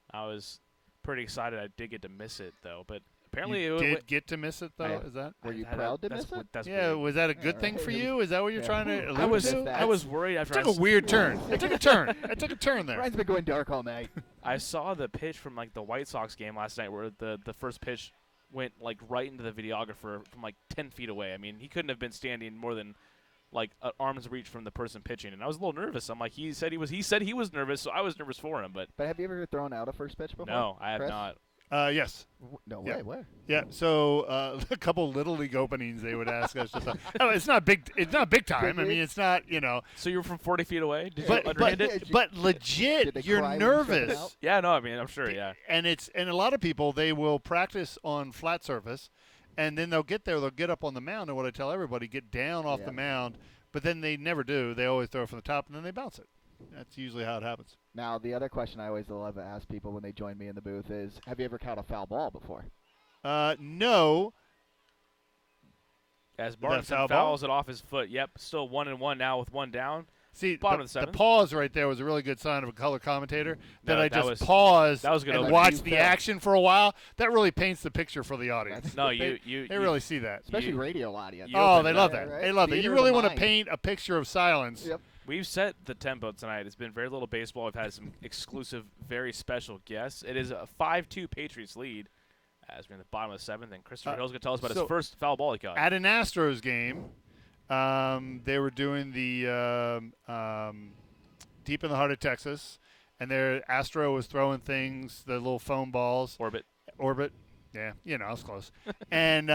B: I was pretty excited. I did get to miss it, though. But apparently
M: You
B: it
M: did get to miss it, though? Is that?
I: Were you proud to
B: that's
I: miss it?
B: That's
M: Yeah,
B: weird.
M: was that a good thing for you? Is that what you're trying to allude
B: I was
M: to?
B: I was worried
M: It
B: after
M: took
B: I
M: a weird turn. It took a turn. It took a turn there.
I: Ryan's been going dark all night.
B: I saw the pitch from like the White Sox game last night where the first pitch went like right into the videographer from like 10 feet away. I mean, he couldn't have been standing more than like an arm's reach from the person pitching, and I was a little nervous. I'm like, he said he was nervous, so I was nervous for him. But
I: But have you ever thrown out a first pitch before?
B: no, I have
I: Chris?
B: not.
M: Yes.
I: No
M: Yeah.
I: way. Where?
M: Yeah. So a couple little league openings, they would ask us. It's not big. It's not big time. I mean, it's not.
B: So you were from 40 feet away? Did
M: But
B: you underhand it?
M: but
I: Did
M: legit,
I: they
M: you're
I: cry when you shut them
M: nervous.
I: out?
B: Yeah, no, I mean, I'm sure, yeah.
M: And a lot of people, they will practice on flat surface, and then they'll get there. They'll get up on the mound, and what I tell everybody, get down off the mound. But then they never do. They always throw it from the top, and then they bounce it. That's usually how it happens.
I: Now, the other question I always love to ask people when they join me in the booth is, have you ever caught a foul ball before?
M: No.
B: As
M: foul
B: Barton
M: ball?
B: fouls it off his foot. Yep, still 1-1 now with one down.
M: See,
B: Bottom of the
M: the
B: seventh.
M: pause right there was a really good sign of a color commentator.
B: No,
M: That I
B: that
M: just
B: was-
M: paused
B: that was good
M: and
B: overview.
M: watched the action for a while. That really paints the picture for the audience.
B: No,
M: they really see that.
I: Especially radio audience.
M: Oh, they love
I: Yeah,
M: that.
I: right?
M: They love that.
I: Theater
M: You
I: of
M: really
I: the
M: want to
I: mind.
M: paint a picture of silence.
I: Yep.
B: We've set the tempo tonight. It's been very little baseball. We've had some exclusive, very special guests. It is a 5-2 Patriots lead as we're in the bottom of the seventh, and Christopher Hill's going to tell us about
M: so
B: his first foul ball he caught.
M: At an Astros game, they were doing the Deep in the Heart of Texas, and their Astro was throwing things, the little foam balls.
B: Orbit.
M: Yeah, I was close. And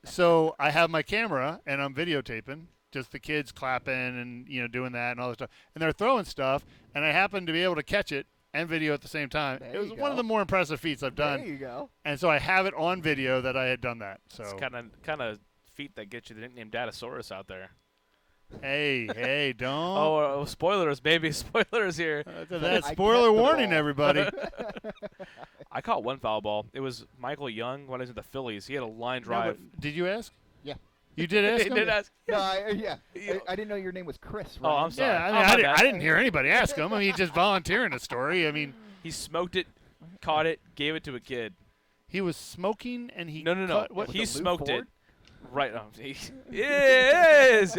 M: so I have my camera, and I'm videotaping, just the kids clapping and, doing that and all this stuff. And they're throwing stuff, and I happened to be able to catch it and video at the same time.
I: There
M: It was
I: you
M: one of
I: go.
M: the more impressive feats I've done.
I: There you go.
M: And so I have it on video that I had done that. So
B: It's kind of feat that gets you the nickname Datasaurus out there.
M: hey, don't.
B: Oh, spoilers, baby. Spoilers here.
M: That spoiler warning, everybody.
B: I caught one foul ball. It was Michael Young when I was in the Phillies. He had a line
M: No,
B: drive.
M: but did you ask?
I: Yeah.
M: You did ask
B: He
M: him?
B: did ask.
I: No, I didn't know your name was Chris.
B: Oh,
I: Ryan.
B: I'm sorry.
M: Yeah,
B: Oh, my bad.
M: I didn't hear anybody ask him. I mean, he's just volunteering a story. I mean,
B: He smoked it, caught it, gave it to a kid.
M: he was smoking and he
B: No.
M: cut, what?
B: He
I: Lou
B: smoked it.
I: Ford?
B: Right. Yes.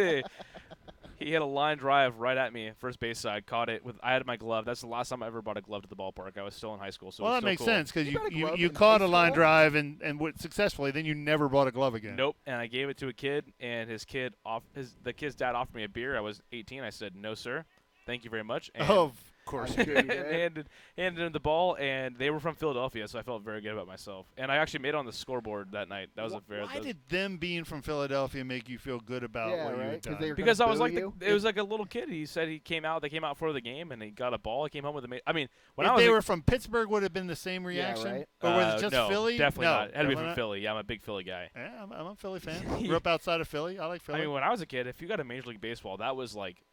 B: He had a line drive right at me, first base side. Caught it with. I had my glove. That's the last time I ever brought a glove to the ballpark. I was still in high school, so
M: Well,
B: it was
M: that makes
B: still cool.
M: sense because
I: You got a glove
M: you
I: in
M: caught
I: high
M: a line
I: school?
M: drive and went successfully. Then you never bought a glove again.
B: Nope. And I gave it to a kid, and the kid's dad offered me a beer. I was 18. I said, "No, sir. Thank you very much." And
M: Of course.
I: I'm sure you
B: and
I: did.
B: handed him the ball, and they were from Philadelphia, so I felt very good about myself. And I actually made it on the scoreboard that night. That was a very.
M: Why did them being from Philadelphia make you feel good about
I: Yeah,
M: what you
I: right,
M: had
I: 'cause
M: done?
I: they were
B: Because I
I: gonna
B: was
I: boo
B: like,
I: you?
B: it was like a little kid. He said he came out. They came out for the game, and he got a ball. He came home with a. I mean, when
M: if
B: I was
M: they
B: a-
M: were from Pittsburgh, would have been the same reaction,
I: right.
M: or was it just
B: no,
M: Philly?
B: Definitely
M: no,
B: not. It had to be
M: definitely
B: from
M: not.
B: Philly. Yeah, I'm a big Philly guy.
M: Yeah, I'm a Philly fan. Grew up outside of Philly. I like Philly.
B: I mean, when I was a kid, if you got a Major League Baseball, that was like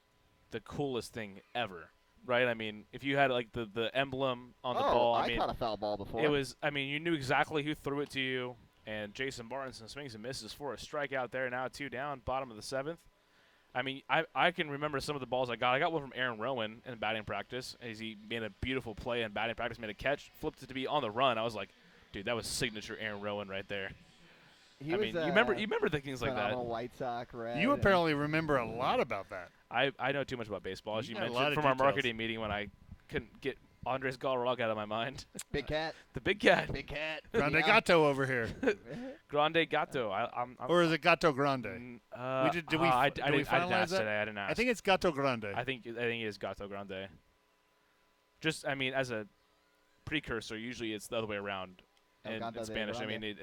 B: the coolest thing ever, right? I mean, if you had like the emblem on the ball, I mean,
I: caught a foul ball before.
B: it was. I mean, you knew exactly who threw it to you. And Jason Barneson swings and misses for a strikeout there. Now 2 down, bottom of the 7th. I mean, I can remember some of the balls I got. I got one from Aaron Rowan in batting practice as he made a beautiful play in batting practice, made a catch, flipped it to be on the run. I was like, dude, that was signature Aaron Rowan right there.
I: He
B: I
I: was,
B: mean, you remember the things like that.
I: phenomenal White Sox red.
M: you
I: and-
M: apparently remember a lot about that.
B: I know too much about baseball, as
M: You
B: you
M: got a lot
B: mentioned,
M: of
B: from our
M: details.
B: marketing meeting when I couldn't get Andres Galarraga out of my mind.
I: Big cat.
B: The big cat.
I: Big cat.
M: Grande
I: Yeah.
M: Gato over here,
B: Grande Gato. I'm
M: or is it Gato Grande?
B: I
M: did
B: didn't
M: we
B: ask
M: finalize that?
B: today. I didn't ask.
M: I think it's Gato Grande.
B: I think it is Gato Grande. Just, I mean, as a precursor, usually it's the other way around in
I: Gato de
B: Spanish. I
I: Grande.
B: mean,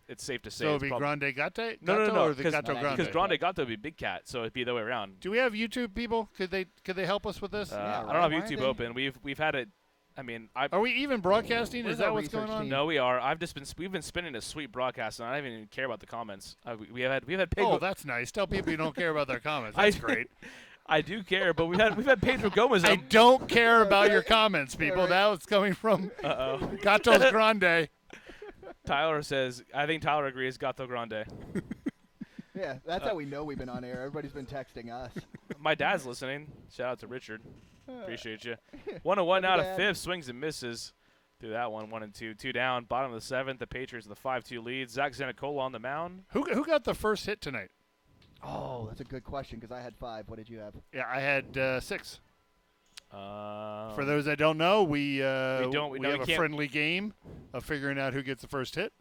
B: it's safe to say.
M: so
B: it's
M: it'd be
B: probably-
M: Grande Gate?
B: No,
M: Gato or the
B: because
M: Gato Grande?
B: because Grande Gato would be big cat, so it'd be the other way around.
M: Do we have YouTube people? Could they help us with this?
I: Yeah,
B: I don't
I: right,
B: have
I: why
B: YouTube
I: aren't they-
B: open. We've had it. I mean,
M: Are we even broadcasting?
I: Where's
M: Is that
I: our
M: what's going
I: research
M: on?
I: team?
B: no, we are. We've been spinning a sweet broadcast, and I don't even care about the comments. We've had Pedro.
M: Oh, that's nice. Tell people you don't care about their comments.
B: I-
M: That's great.
B: I do care, but we've had Pedro Gomez.
M: I don't care about your comments, people.
I: right.
M: That was coming from
B: Uh oh.
M: Gatos Grande.
B: Tyler says, I think Tyler agrees. Gato Grande.
I: Yeah, that's how we know we've been on air. Everybody's been texting us.
B: My dad's listening. Shout out to Richard. Appreciate you. 1-1 out of
I: Dad.
B: 5th. Swings and misses through that one. 1 and 2. 2 down. Bottom of the 7th. The Patriots with the 5-2 lead. Zach Zanicola on the mound.
M: Who got the first hit tonight?
I: Oh, that's a good question because I had 5. What did you have?
M: Yeah, I had 6.
B: For
M: For those that don't know, we
B: no,
M: have
B: we
M: a
B: can't-
M: friendly game of figuring out who gets the first hit.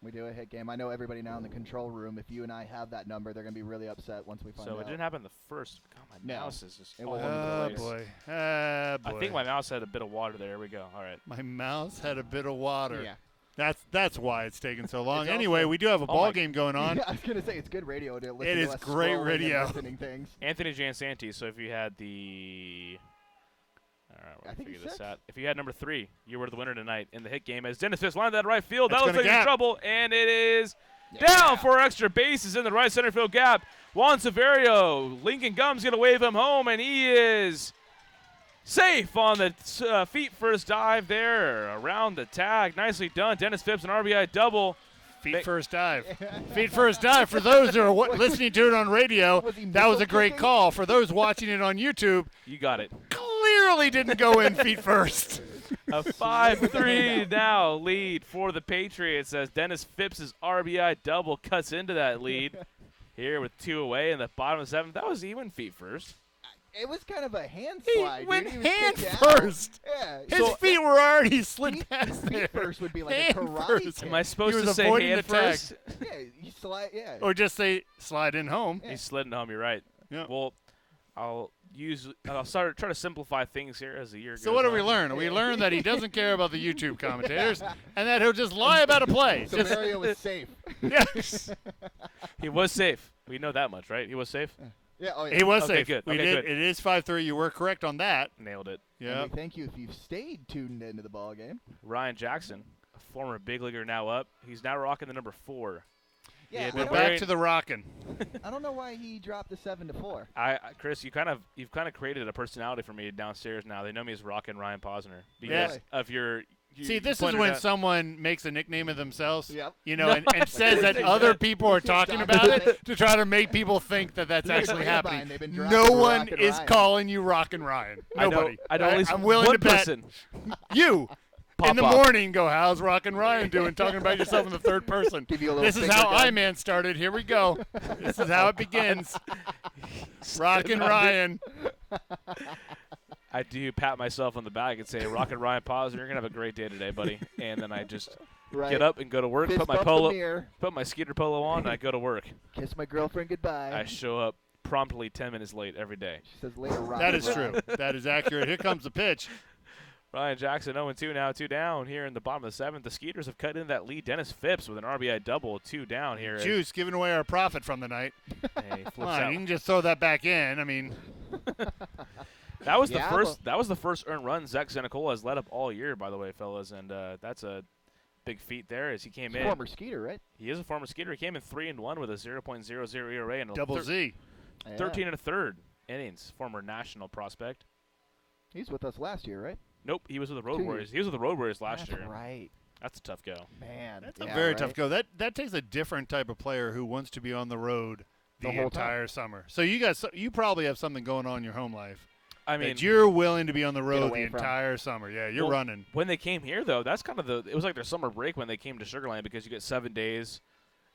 I: We do a hit game. I know everybody now in the control room. If you and I have that number, they're going to be really upset once we find
B: So
I: out.
B: it didn't happen the first. God, my
I: No,
B: mouse is just
I: it
B: all
I: wasn't
B: over
I: the
B: the
M: Oh
B: place.
M: boy.
B: I think my mouse had a bit of water there. Here we go. All right.
M: My mouse had a bit of water.
I: Yeah.
M: That's why it's taking so long.
I: It's
M: Anyway,
I: also-
M: we do have a
B: Oh
M: ball
B: my-
M: game going on.
I: Yeah, I was going to say, it's good radio to listen
M: It
I: to
M: is
I: us
M: great
I: scrolling and
M: radio.
I: listening things.
B: Anthony Jansanti. So if you had the. All right, we're
I: I
B: going to
I: think
B: figure
I: he's
B: this
I: 6.
B: out. If you had number 3, you were the winner tonight in the hit game as Dennis Fitz lined that right field.
M: That's
B: That looks
M: gonna
B: like he's in
M: gap.
B: trouble, and it is down for extra bases in the right center field gap. Juan Severio, Lincoln Gum's going to wave him home, and he is safe on the feet first dive there around the tag. Nicely done. Dennis Phipps, an RBI double
M: Feet first dive. Feet first dive. For those who are listening to it on radio, that was a great call. For those watching it on YouTube,
B: you got it.
M: Clearly didn't go in feet first.
B: A 5-3 now lead for the Patriots as Dennis Phipps' RBI double cuts into that lead. Here with 2 away in the bottom of the 7th. That was even feet first.
J: It was kind of a hand
M: He
J: slide.
M: went
J: dude.
M: hand first.
J: Yeah.
M: His feet were already slid past there.
J: Feet first would be like
M: hand
J: a karate
M: first.
J: kick.
B: Am I supposed
M: He
B: to
M: was
B: say
M: avoiding
B: hand
M: the tag.
B: first?
J: Yeah, you slide. Yeah.
M: Or just say slide in home.
B: He slid in home. You're right.
M: Yeah.
B: Well, I'll try to simplify things here as the year goes
M: So what do we
B: on.
M: learn? We learned that he doesn't care about the YouTube commentators and that he'll just lie about a play.
J: So Mario was safe.
M: Yes.
B: He was safe. We know that much, right? He was safe?
J: Yeah, oh yeah.
M: He was
B: Okay,
M: safe.
B: good.
M: We
B: Okay,
M: did.
B: good.
M: It is 5-3. You were correct on that.
B: Nailed it.
M: Yeah.
J: And we thank you if you've stayed tuned into the ball game.
B: Ryan Jackson, a former big leaguer, now up. He's now rocking the number 4.
J: Yeah,
B: had
M: We're
B: been
M: back
B: wearing-
M: to the rockin'.
J: I don't know why he dropped the 7 to 4.
B: Chris, you've kind of created a personality for me downstairs now. They know me as Rockin' Ryan Posner because
M: Yeah.
B: of your.
M: See, this is
B: pointed
M: when
B: out-
M: someone makes a nickname of themselves,
J: Yep.
M: you know, and says that other people are talking about it to try to make people think that that's actually happening.
J: They've been
M: No
J: dropping
M: one
J: Rockin'
M: is
J: Ryan.
M: calling you Rockin' Ryan. Nobody.
B: I know at least
M: I'm willing
B: one
M: to bet
B: person.
M: you.
B: Pop
M: in the
B: up.
M: morning, go, how's Rockin' Ryan doing? Talking about yourself in the third person.
J: Give you a little
M: This is
J: finger
M: how
J: gun.
M: I-Man started. Here we go. This is how it begins. Rockin' Ryan.
B: I do pat myself on the back and say, Rockin' Ryan Posner, you're gonna have a great day today, buddy. And then I just
J: Right.
B: get up and go to work,
J: Fist
B: put my
J: bump the
B: polo,
J: mirror.
B: put my Skeeter polo on, and I go to work.
J: Kiss my girlfriend goodbye.
B: I show up promptly 10 minutes late every day.
J: She says later, Rockin'
M: That is
J: Ryan.
M: true. That is accurate. Here comes the pitch.
B: Ryan Jackson 0-2 now, 2 down here in the bottom of the 7th. The Skeeters have cut in that lead. Dennis Phipps with an RBI double, 2 down here.
M: Juice giving away our profit from the night.
B: Hey, flips
M: Come on,
B: out.
M: you can just throw that back in. I mean,
B: That was
J: Yeah,
B: the first. That was the first earned run Zach Zenicola has led up all year, by the way, fellas, and that's a big feat there as he came in.
J: Former Skeeter, right?
B: He is a former Skeeter. He came in 3-1 with a 0.00 ERA and a
M: double Z.
B: 13 and a third innings. Former national prospect.
J: He's with us last year, right?
B: Nope, he was with the Road
J: 2
B: Warriors.
J: years.
B: He was with the Road Warriors last
J: That's
B: year.
J: right.
B: That's a tough go.
J: Man,
M: That's
J: yeah,
M: a very
J: right?
M: tough go. That takes a different type of player who wants to be on the road the
J: The whole
M: entire summer. So you probably have something going on in your home life.
B: I mean,
M: that you're willing to be on the road the
J: away from.
M: entire summer. Yeah, you're
B: well,
M: running.
B: When they came here, though, that's kind of it was like their summer break when they came to Sugar Land because you get 7 days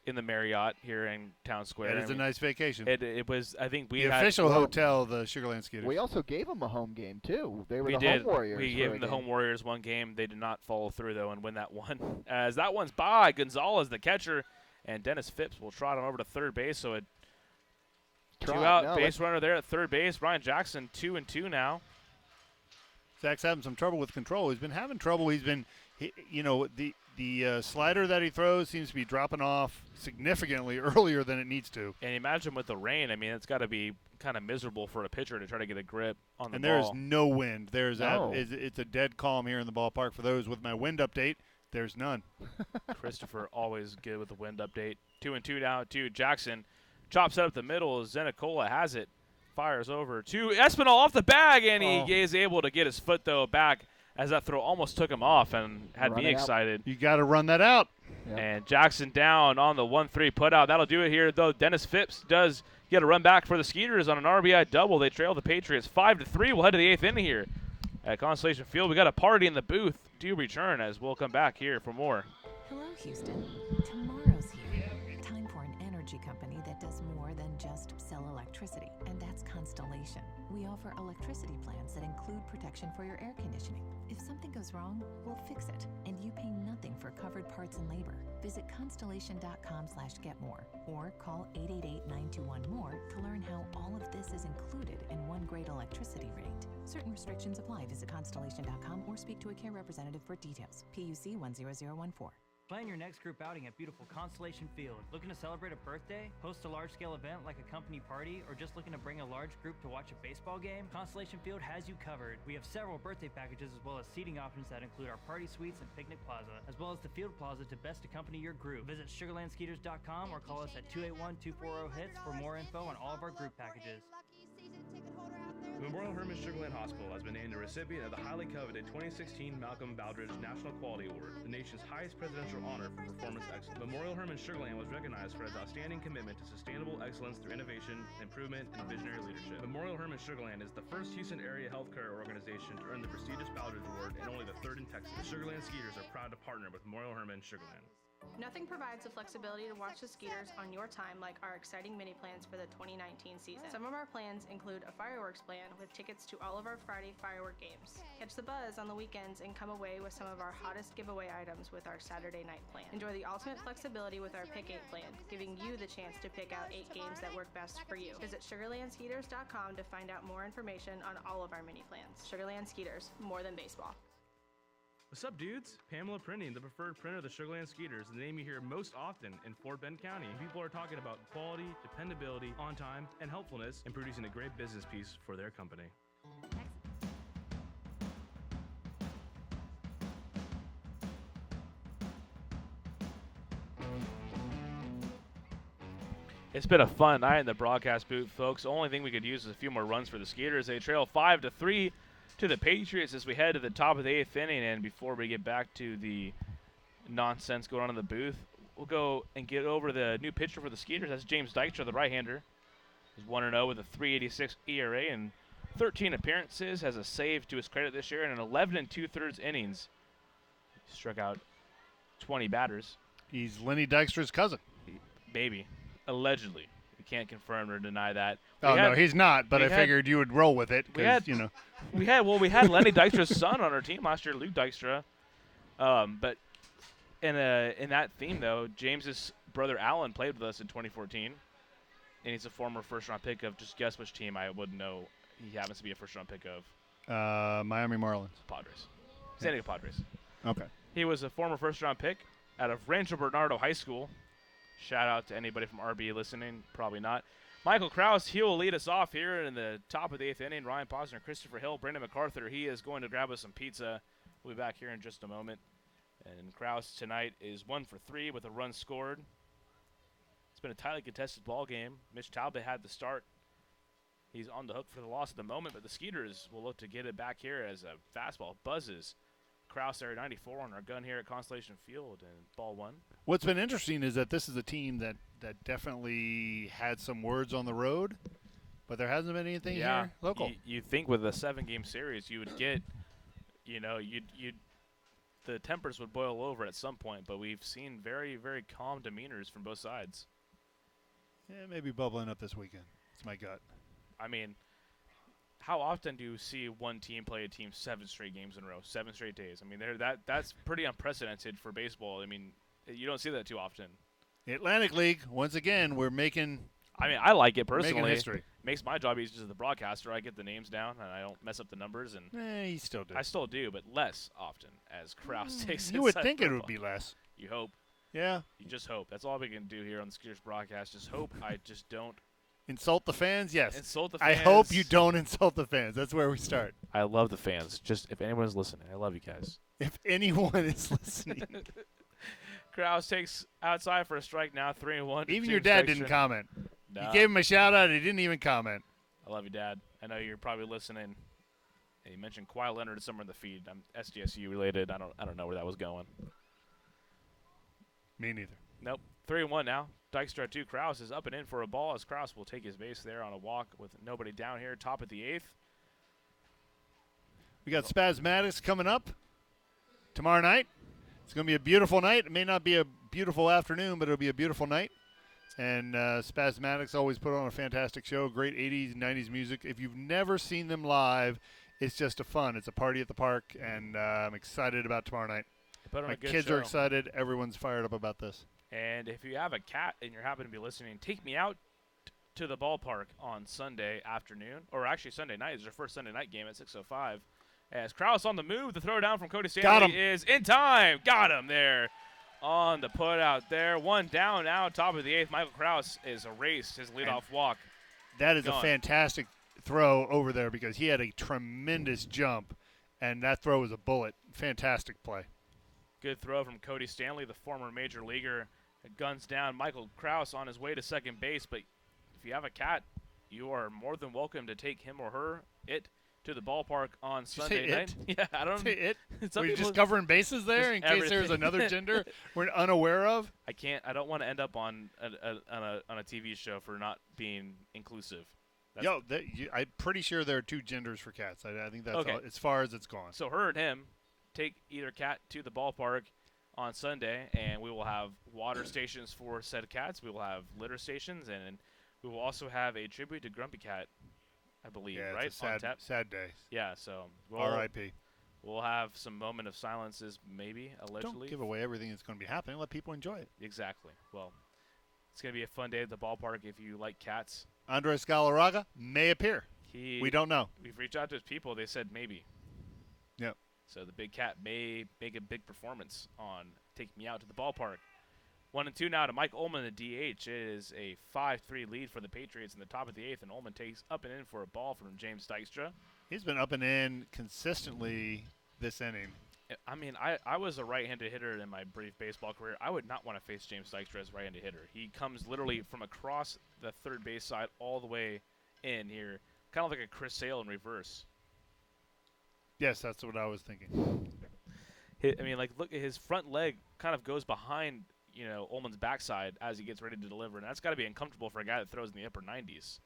B: in the Marriott here in Town Square.
M: That is a nice vacation.
B: It was, I think we
M: the
B: had.
M: official hotel, the Sugarland Skeeters.
J: We also gave him a home game, too. They were
B: We
J: the
B: did.
J: home Warriors.
B: We
J: for
B: gave
J: a
B: them the
J: game.
B: home Warriors one game. They did not follow through, though, and win that one. As that one's by Gonzalez, the catcher, and Dennis Phipps will trot him over to third base. So a two-out base runner there at third base. Ryan Jackson 2-2 now.
M: Zach's having some trouble with control. He's been having trouble. The slider that he throws seems to be dropping off significantly earlier than it needs to.
B: And imagine with the rain, I mean, it's got to be kind of miserable for a pitcher to try to get a grip on the
M: And
B: ball.
M: there's no wind.
J: No.
M: It's a dead calm here in the ballpark. For those with my wind update, there's none.
B: Christopher always good with the wind update. 2-2 now to Jackson. Chops it up the middle. Zenicola has it. Fires over to Espinal off the bag, and he is able to get his foot, though, back as that throw almost took him off and had
J: Run
B: me
J: it out.
B: excited.
M: You got to run that out.
J: Yep.
B: And Jackson down on the 1-3 putout. That'll do it here, though. Dennis Phipps does get a run back for the Skeeters on an RBI double. They trail the Patriots 5-3. We'll head to the 8th inning here at Constellation Field. We got a party in the booth. Do return as we'll come back here for more.
E: Hello, Houston. Tomorrow's here. Time for an energy company that does more than just sell electricity, and that's Constellation. We offer electricity plans that include protection for your air conditioning. If something goes wrong, we'll fix it, and you pay nothing for covered parts and labor. Visit constellation.com/getmore or call 888-921-MORE to learn how all of this is included in one great electricity rate. Certain restrictions apply. Visit constellation.com or speak to a care representative for details. PUC 10014.
A: Plan your next group outing at beautiful Constellation Field. Looking to celebrate a birthday, host a large-scale event like a company party, or just looking to bring a large group to watch a baseball game? Constellation Field has you covered. We have several birthday packages as well as seating options that include our party suites and picnic plaza, as well as the field plaza to best accompany your group. Visit sugarlandskeeters.com or call us at 281-240-HITS for more info on all of our group packages.
G: Memorial Hermann Sugarland Hospital has been named the recipient of the highly coveted 2016 Malcolm Baldrige National Quality Award, the nation's highest presidential honor for performance excellence. Memorial Hermann Sugarland was recognized for its outstanding commitment to sustainable excellence through innovation, improvement, and visionary leadership. Memorial Hermann Sugarland is the first Houston area healthcare organization to earn the prestigious Baldrige Award and only the third in Texas. The Sugarland Skeeters are proud to partner with Memorial Hermann Sugarland.
F: Nothing provides the flexibility to watch the Skeeters on your time like our exciting mini plans for the 2019 season. Some of our plans include a fireworks plan with tickets to all of our Friday firework games. Catch the buzz on the weekends and come away with some of our hottest giveaway items with our Saturday night plan. Enjoy the ultimate flexibility with our Pick 8 plan, giving you the chance to pick out 8 games that work best for you. Visit SugarlandSkeeters.com to find out more information on all of our mini plans. Sugarland Skeeters, more than baseball.
G: What's up, dudes? Pamela Printing, the preferred printer of the Sugarland Skeeters, the name you hear most often in Fort Bend County. People are talking about quality, dependability, on time, and helpfulness in producing a great business piece for their company.
B: It's been a fun night in the broadcast booth, folks. The only thing we could use is a few more runs for the Skeeters. They trail 5-3 to the Patriots as we head to the top of the 8th inning. And before we get back to the nonsense going on in the booth, we'll go and get over the new pitcher for the Skeeters. That's James Dykstra, the right-hander. He's 1-0 with a 3.86 ERA and 13 appearances. Has a save to his credit this year and an 11 2/3 innings. He struck out 20 batters.
M: He's Lenny Dykstra's cousin.
B: Maybe. Allegedly. We can't confirm or deny that.
M: No, he's not, but I figured you would roll with it because, you know.
B: We had Lenny Dykstra's son on our team last year, Luke Dykstra. But in that theme, though, James's brother Alan played with us in 2014, and he's a former first-round pick of, just guess which team. I wouldn't know. He happens to be a first-round pick of.
M: Miami Marlins.
B: Padres. San Diego Padres.
M: Okay.
B: He was a former first-round pick out of Rancho Bernardo High School. Shout out to anybody from RB listening. Probably not. Michael Krause, he will lead us off here in the top of the 8th inning. Ryan Posner, Christopher Hill, Brandon MacArthur. He is going to grab us some pizza. We'll be back here in just a moment. And Krause tonight is 1 for 3 with a run scored. It's been a tightly contested ball game. Mitch Talbot had the start. He's on the hook for the loss at the moment, but the Skeeters will look to get it back here as a fastball buzzes. Krause area 94 on our gun here at Constellation Field, and ball 1.
M: What's been interesting is that this is a team that definitely had some words on the road, but there hasn't been anything here local.
B: You think with a 7-game series you would get, the tempers would boil over at some point, but we've seen very, very calm demeanors from both sides.
M: Yeah, maybe bubbling up this weekend. It's my gut.
B: I mean, how often do you see one team play a team 7 straight games in a row, 7 straight days? I mean, that's pretty unprecedented for baseball. I mean, you don't see that too often.
M: The Atlantic League, once again, we're making.
B: I mean, I like it personally.
M: Making history.
B: Makes my job easier as the broadcaster. I get the names down and I don't mess up the numbers. And
M: you still do.
B: I still do, but less often as Krause takes.
M: You would think it would be less.
B: You hope.
M: Yeah.
B: You just hope. That's all we can do here on the Skeeters broadcast. Just hope. I just don't.
M: Insult the fans? Yes.
B: Insult the fans.
M: I hope you don't insult the fans. That's where we start.
B: I love the fans. Just if anyone's listening, I love you guys.
M: If anyone is listening.
B: Krause takes outside for a strike now, 3-1.
M: Even your dad didn't comment.
B: No.
M: You gave him a shout-out. He didn't even comment.
B: I love you, Dad. I know you're probably listening. You mentioned Kawhi Leonard somewhere in the feed. I'm SDSU related. I don't know where that was going.
M: Me neither.
B: Nope. 3-1 now. Dykstra 2. Krause is up and in for a ball as Krause will take his base there on a walk with nobody down here. Top of the 8th.
M: We got Spasmatics coming up tomorrow night. It's going to be a beautiful night. It may not be a beautiful afternoon, but it'll be a beautiful night. And Spasmatics always put on a fantastic show. Great 80s, 90s music. If you've never seen them live, it's just a fun. It's a party at the park, and I'm excited about tomorrow night. My kids are excited. Everyone's fired up about this.
B: And if you have a cat and you happen to be listening, take me out to the ballpark on Sunday afternoon, or actually Sunday night. It's their first Sunday night game at 6:05. As Krause on the move, the throw down from Cody Stanley is in time. Got him there on the put out there. 1 down now, top of the 8th. Michael Krause is erased his leadoff walk.
M: That is a fantastic throw over there because he had a tremendous jump, and that throw was a bullet. Fantastic play.
B: Good throw from Cody Stanley, the former major leaguer. Guns down Michael Krause on his way to second base, but if you have a cat, you are more than welcome to take him or it to the ballpark on
M: Did you
B: Sunday
M: say
B: night.
M: it?
B: Yeah, I don't.
M: Say it.
B: Some
M: Were you
B: people
M: just covering bases there
B: just
M: in case there's
B: everything.
M: another gender we're unaware of?
B: I don't want to end up on a TV show for not being inclusive.
M: I'm pretty sure there are 2 genders for cats. I think that's
B: Okay.
M: all, as far as it's gone.
B: So her and him take either cat to the ballpark on Sunday, and we will have water stations for said cats. We will have litter stations, and we will also have a tribute to Grumpy Cat, I believe,
M: Yeah,
B: right?
M: it's a
B: on tap.
M: sad day.
B: Yeah, so
M: R.I.P.
B: We'll have some moment of silences, maybe, allegedly.
M: Don't give away everything that's going to be happening. Let people enjoy it.
B: Exactly. Well, it's going to be a fun day at the ballpark if you like cats.
M: Andres Galarraga may appear. We don't know.
B: We've reached out to his people. They said maybe.
M: Yep.
B: So the big cat may make a big performance on Take Me Out to the Ballpark. 1-2 now to Mike Ullman, the DH. It is a 5-3 lead for the Patriots in the top of the 8th, and Ullman takes up and in for a ball from James Dykstra.
M: He's been up and in consistently this inning.
B: I mean, I was a right-handed hitter in my brief baseball career. I would not want to face James Dykstra as a right-handed hitter. He comes literally from across the third base side all the way in here, kind of like a Chris Sale in reverse.
M: Yes, that's what I was thinking.
B: I mean, like, look, his front leg kind of goes behind, Ullman's backside as he gets ready to deliver, and that's got to be uncomfortable for a guy that throws in the upper 90s.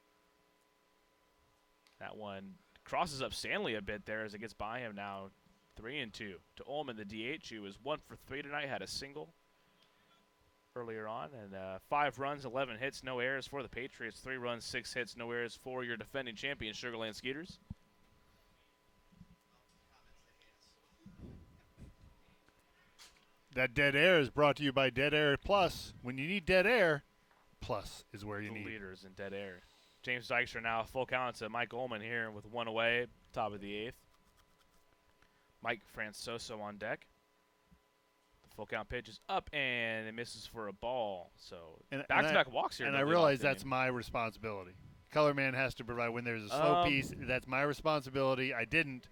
B: That one crosses up Stanley a bit there as it gets by him now. 3-2 to Ullman, the DH, who was 1 for 3 tonight, had a single earlier on, and 5 runs, 11 hits, no errors for the Patriots. 3 runs, 6 hits, no errors for your defending champion, Sugarland Skeeters.
M: That dead air is brought to you by Dead Air Plus. When you need dead air, Plus is where you
B: The
M: need.
B: leaders in dead air. James Dykstra now full count to Mike Ullman here with 1 away, top of the 8th. Mike Francoso on deck. The full count pitch is up, and it misses for a ball. So back-to-back walks here.
M: And I realize that's my responsibility. Color man has to provide when there's a slow piece. That's my responsibility. I didn't.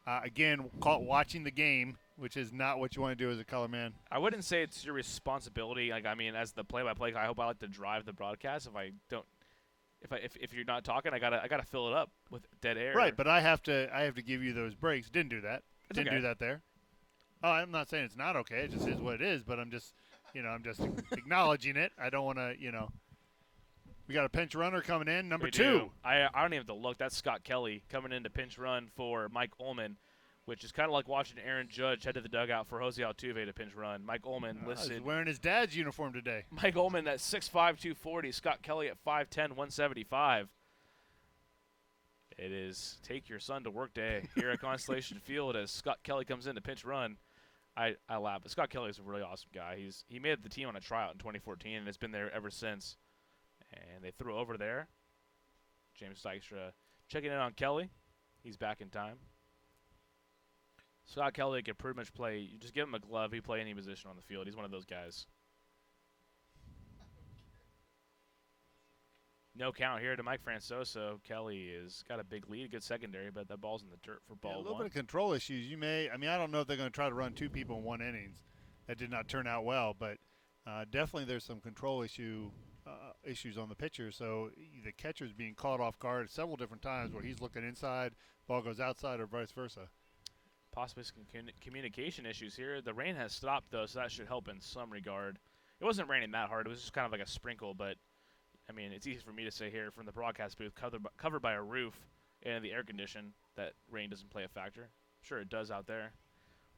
M: Again, caught watching the game, which is not what you want to do as a color man.
B: I wouldn't say it's your responsibility. Like, I mean, as the play-by-play guy, I hope I like to drive the broadcast. If you're not talking, I gotta fill it up with dead air.
M: Right, but I have to give you those breaks. Didn't do that. Didn't do that there. Oh, I'm not saying it's not okay. It just is what it is. But I'm just acknowledging it. I don't want to, We got a pinch runner coming in, number 2.
B: I don't even have to look. That's Scott Kelly coming in to pinch run for Mike Ullman, which is kind of like watching Aaron Judge head to the dugout for Jose Altuve to pinch run. Mike Ullman listed.
M: He's wearing his dad's uniform today.
B: Mike Ullman at 6'5", 240. Scott Kelly at 5'10", 175. It is take your son to work day here at Constellation Field as Scott Kelly comes in to pinch run. I laugh, but Scott Kelly is a really awesome guy. He made the team on a tryout in 2014 and has been there ever since. And they threw over there. James Dykstra checking in on Kelly. He's back in time. Scott Kelly can pretty much play. You just give him a glove, he play any position on the field. He's one of those guys. No count here to Mike Francoso. Kelly has got a big lead, good secondary, but that ball's in the dirt for ball
M: A little
B: 1.
M: bit of control issues. I don't know if they're going to try to run 2 people in 1 innings. That did not turn out well, but definitely there's some control issues on the pitcher. So the catcher's being caught off guard several different times where he's looking inside, ball goes outside, or vice versa.
B: Possibly some communication issues here. The rain has stopped, though, so that should help in some regard. It wasn't raining that hard. It was just kind of like a sprinkle, but I mean, it's easy for me to say here from the broadcast booth, covered by a roof and the air condition, that rain doesn't play a factor. Sure, it does out there.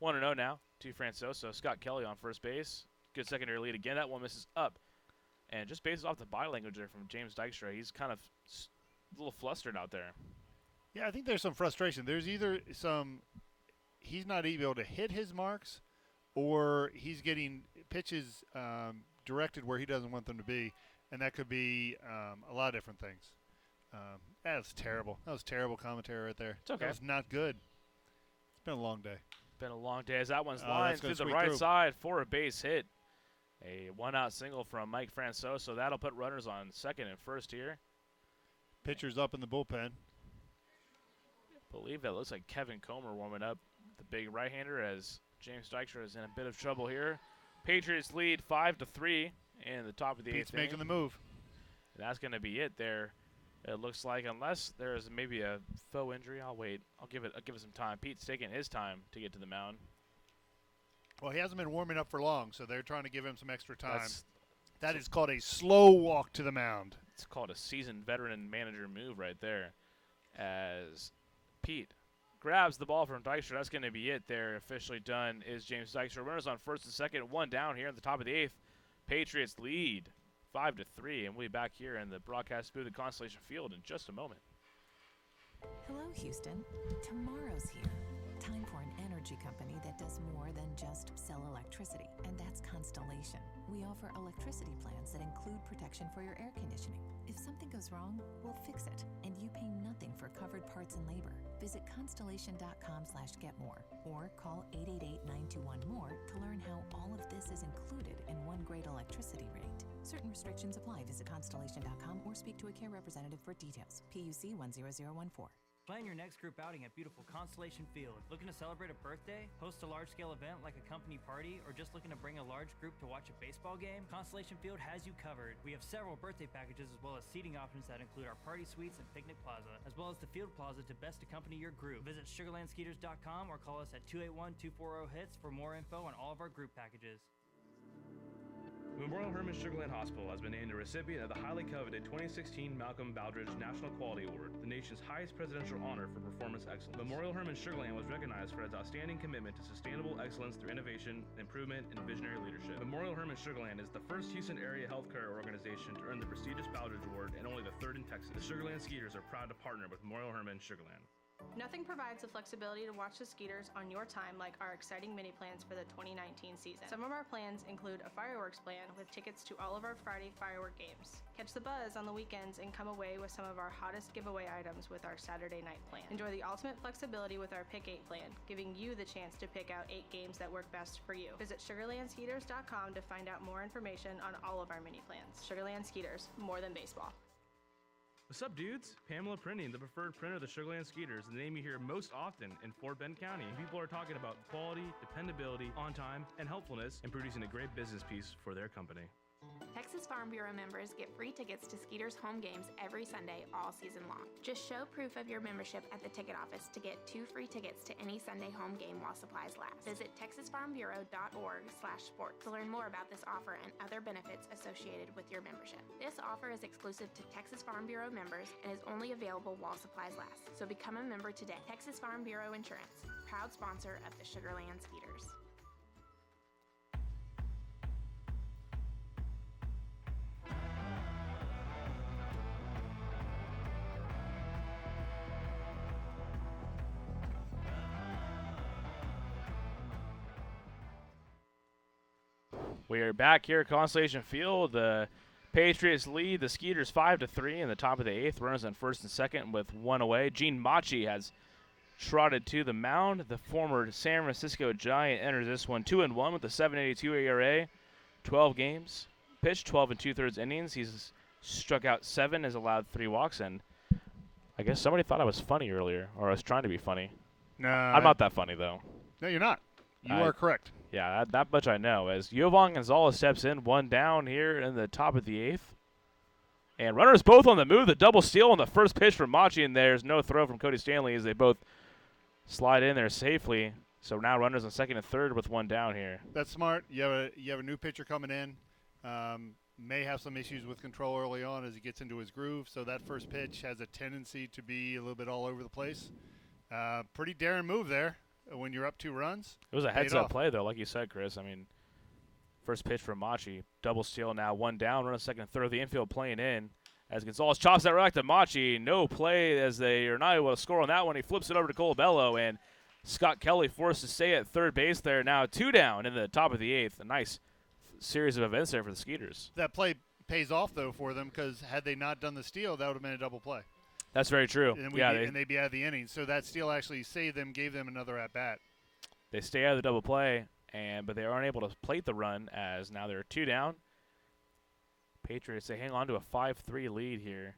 B: 1-0 now to Francoso. Scott Kelly on first base. Good secondary lead again. That one misses up. And just based off the body language there from James Dykstra, he's kind of a little flustered out there.
M: Yeah, I think there's some frustration. There's either he's not able to hit his marks, or he's getting pitches directed where he doesn't want them to be. And that could be a lot of different things. That was terrible. That was terrible commentary right there.
B: It's okay.
M: That was not good. It's been a long day.
B: Been a long day as that one's lined through the right side for a base hit. A 1-out single from Mike Francoso. So that'll put runners on second and first here.
M: Pitcher's up in the bullpen.
B: Believe that looks like Kevin Comer warming up, the big right-hander, as James Dykstra is in a bit of trouble here. Patriots lead 5-3 in the top of the 8th.
M: Pete's making the move.
B: And that's going to be it there It looks like, unless there's maybe a faux injury, I'll wait. I'll give it some time. Pete's taking his time to get to the mound.
M: Well, he hasn't been warming up for long, so they're trying to give him some extra time. That is
B: so
M: called a slow walk to the mound.
B: It's called a seasoned veteran manager move right there. As Pete grabs the ball from Dykstra, that's going to be it there. Officially done is James Dykstra. Runners on first and second, one down here at the top of the eighth. Patriots lead 5-3, and we'll be back here in the broadcast booth at Constellation Field in just a moment.
E: Hello, Houston. Tomorrow's here. Time for an energy company that does more than just sell electricity, and that's Constellation. We offer electricity plans that include protection for your air conditioning. If something goes wrong, we'll fix it, and you pay nothing for covered parts and labor. Visit constellation.com/getmore or call 888-921-MORE to learn how all of this is included in one great electricity rate. Certain restrictions apply. Visit constellation.com or speak to a care representative for details. PUC 10014.
A: Plan your next group outing at beautiful Constellation Field. Looking to celebrate a birthday, host a large-scale event like a company party, or just looking to bring a large group to watch a baseball game? Constellation Field has you covered. We have several birthday packages as well as seating options that include our party suites and picnic plaza, as well as the field plaza to best accompany your group. Visit sugarlandskeeters.com or call us at 281-240-HITS for more info on all of our group packages.
G: Memorial Hermann Sugarland Hospital has been named a recipient of the highly coveted 2016 Malcolm Baldrige National Quality Award, the nation's highest presidential honor for performance excellence. Memorial Hermann Sugarland was recognized for its outstanding commitment to sustainable excellence through innovation, improvement, and visionary leadership. Memorial Hermann Sugarland is the first Houston area healthcare organization to earn the prestigious Baldrige Award and only the third in Texas. The Sugarland Skeeters are proud to partner with Memorial Hermann Sugarland.
F: Nothing provides the flexibility to watch the Skeeters on your time like our exciting mini plans for the 2019 season. Some of our plans include a fireworks plan with tickets to all of our Friday firework games. Catch the buzz on the weekends and come away with some of our hottest giveaway items with our Saturday night plan. Enjoy the ultimate flexibility with our Pick 8 plan, giving you the chance to pick out 8 games that work best for you. Visit sugarlandskeeters.com to find out more information on all of our mini plans. Sugarland Skeeters, more than baseball.
G: What's up, dudes? Pamela Printing, the preferred printer of the Sugarland Skeeters, the name you hear most often in Fort Bend County. People are talking about quality, dependability, on time, and helpfulness in producing a great business piece for their company.
D: Texas Farm Bureau members get free tickets to Skeeters home games every Sunday all season long. Just show proof of your membership at the ticket office to get 2 free tickets to any Sunday home game while supplies last. Visit texasfarmbureau.org/sports to learn more about this offer and other benefits associated with your membership. This offer is exclusive to Texas Farm Bureau members and is only available while supplies last. So become a member today. Texas Farm Bureau Insurance, proud sponsor of the Sugarland Skeeters.
B: We are back here at Constellation Field. The Patriots lead the Skeeters 5-3 in the top of the eighth. Runners on first and second with one away. Gene Machi has trotted to the mound. The former San Francisco Giant enters this one 2-1 with a 7.82 ERA. 12 games pitched, 12 2/3 innings. He's struck out 7, has allowed 3 walks, and I guess somebody thought I was funny earlier, or I was trying to be funny.
M: No,
B: I'm not that funny though.
M: No, you're not. You are correct.
B: Yeah, that much I know. As Yovan Gonzalez steps in, one down here in the top of the eighth. And runners both on the move. The double steal on the first pitch from Machi, and there's no throw from Cody Stanley as they both slide in there safely. So now runners on second and third with one down here.
M: That's smart. You have a new pitcher coming in. May have some issues with control early on as he gets into his groove. So that first pitch has a tendency to be a little bit all over the place. Pretty daring move there. When you're up 2 runs.
B: It was a heads-up play, though, like you said, Chris. I mean, first pitch from Machi. Double steal now, one down, run a second and third. The infield playing in. As Gonzalez chops that right to Machi. No play as they are not able to score on that one. He flips it over to Colabello, and Scott Kelly forced to stay at third base there. Now 2 down in the top of the eighth. A nice series of events there for the Skeeters.
M: That play pays off, though, for them because had they not done the steal, that would have been a double play.
B: That's very true.
M: And they'd be out of the inning. So that steal actually saved them, gave them another at-bat.
B: They stay out of the double play, but they aren't able to plate the run as now they're 2 down. Patriots, they hang on to a 5-3 lead here.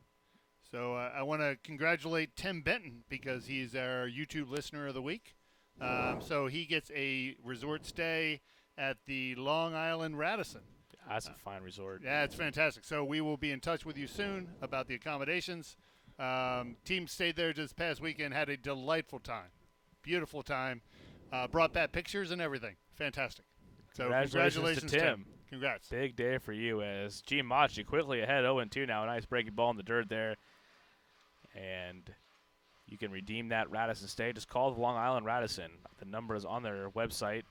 M: So I want to congratulate Tim Benton because he's our YouTube listener of the week. So he gets a resort stay at the Long Island Radisson.
B: That's a fine resort.
M: Yeah, it's fantastic. So we will be in touch with you soon about the accommodations. Team stayed there this past weekend, had a delightful time. Beautiful time. Brought back pictures and everything. Fantastic. So congratulations
B: to Tim.
M: Congrats.
B: Big day for you as Gene Machi quickly ahead 0-2 now. A nice breaking ball in the dirt there. And you can redeem that Radisson stay. Just call the Long Island Radisson. The number is on their website,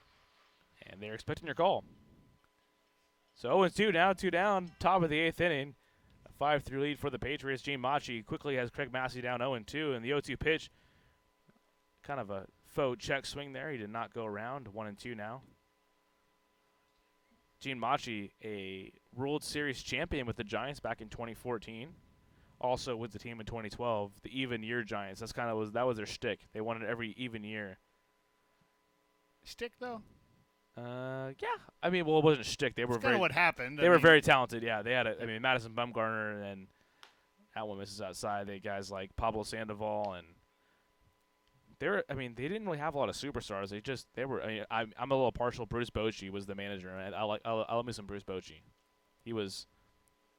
B: and they're expecting your call. So 0-2 now, 2 down, top of the 8th inning. A 5-3 lead for the Patriots. Gene Machi quickly has Craig Massey down 0-2, and the 0-2 pitch, kind of a faux check swing there. He did not go around. 1-2 now. Gene Machi, a World Series champion with the Giants back in 2014. Also with the team in 2012, the even year Giants. That was their shtick. They won it every even year.
M: Shtick though?
B: Yeah. I mean, well, it wasn't a shtick. They were
M: kind of what happened.
B: They were very talented. Yeah, they had Madison Bumgarner, and then that one misses outside. They had guys like Pablo Sandoval, and they didn't really have a lot of superstars. I'm a little partial. Bruce Bochy was the manager, and I love me some Bruce Bochy.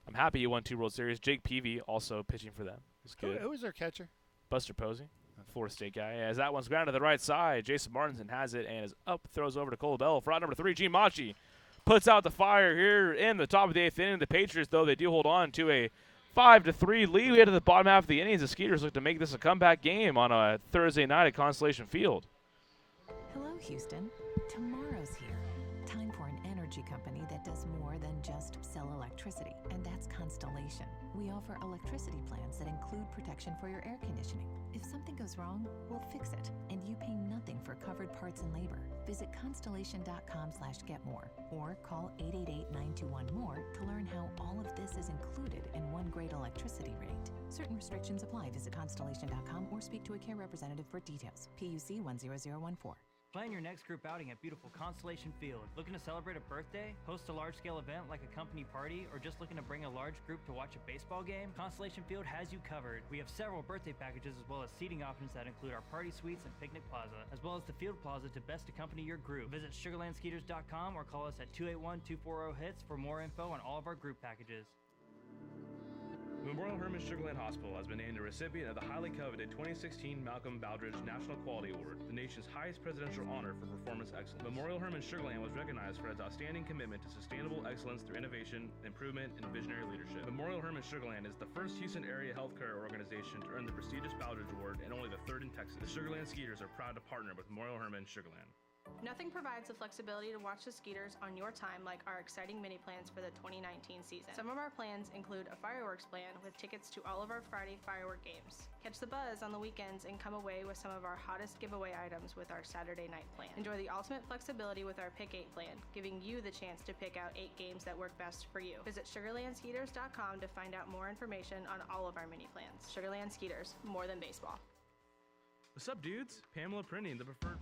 B: I'm happy he won 2 World Series. Jake Peavy also pitching for them. It was good.
M: Who was their catcher?
B: Buster Posey, Florida State guy. As that one's grounded to the right side, Jason Martinson has it and is up, throws over to Cole Bell for out number 3. Gene Machi puts out the fire here in the top of the 8th inning. The Patriots, though, they do hold on to a 5-3 lead. We head to the bottom half of the innings. The Skeeters look to make this a comeback game on a Thursday night at Constellation Field.
E: Hello, Houston. Tomorrow's here. Time for an energy company that does more than just sell electricity, and that's Constellation. We offer electricity plans that include protection for your air conditioning. If something goes wrong, we'll fix it, and you pay nothing for covered parts and labor. Visit constellation.com/getmore or call 888-921-MORE to learn how all of this is included in one great electricity rate. Certain restrictions apply. Visit constellation.com or speak to a care representative for details. PUC 10014.
A: Plan your next group outing at beautiful Constellation Field. Looking to celebrate a birthday, host a large-scale event like a company party, or just looking to bring a large group to watch a baseball game? Constellation Field has you covered. We have several birthday packages as well as seating options that include our party suites and picnic plaza, as well as the field plaza to best accompany your group. Visit sugarlandskeeters.com or call us at 281-240-HITS for more info on all of our group packages.
G: Memorial Hermann Sugarland Hospital has been named a recipient of the highly coveted 2016 Malcolm Baldrige National Quality Award, the nation's highest presidential honor for performance excellence. Memorial Hermann Sugarland was recognized for its outstanding commitment to sustainable excellence through innovation, improvement, and visionary leadership. Memorial Hermann Sugarland is the first Houston area healthcare organization to earn the prestigious Baldrige Award and only the 3rd in Texas. The Sugarland Skeeters are proud to partner with Memorial Hermann Sugarland.
F: Nothing provides the flexibility to watch the Skeeters on your time like our exciting mini plans for the 2019 season. Some of our plans include a fireworks plan with tickets to all of our Friday firework games. Catch the buzz on the weekends and come away with some of our hottest giveaway items with our Saturday night plan. Enjoy the ultimate flexibility with our Pick 8 plan, giving you the chance to pick out 8 games that work best for you. Visit sugarlandskeeters.com to find out more information on all of our mini plans. Sugarland Skeeters, more than baseball.
G: What's up, dudes? Pamela Printing, the preferred...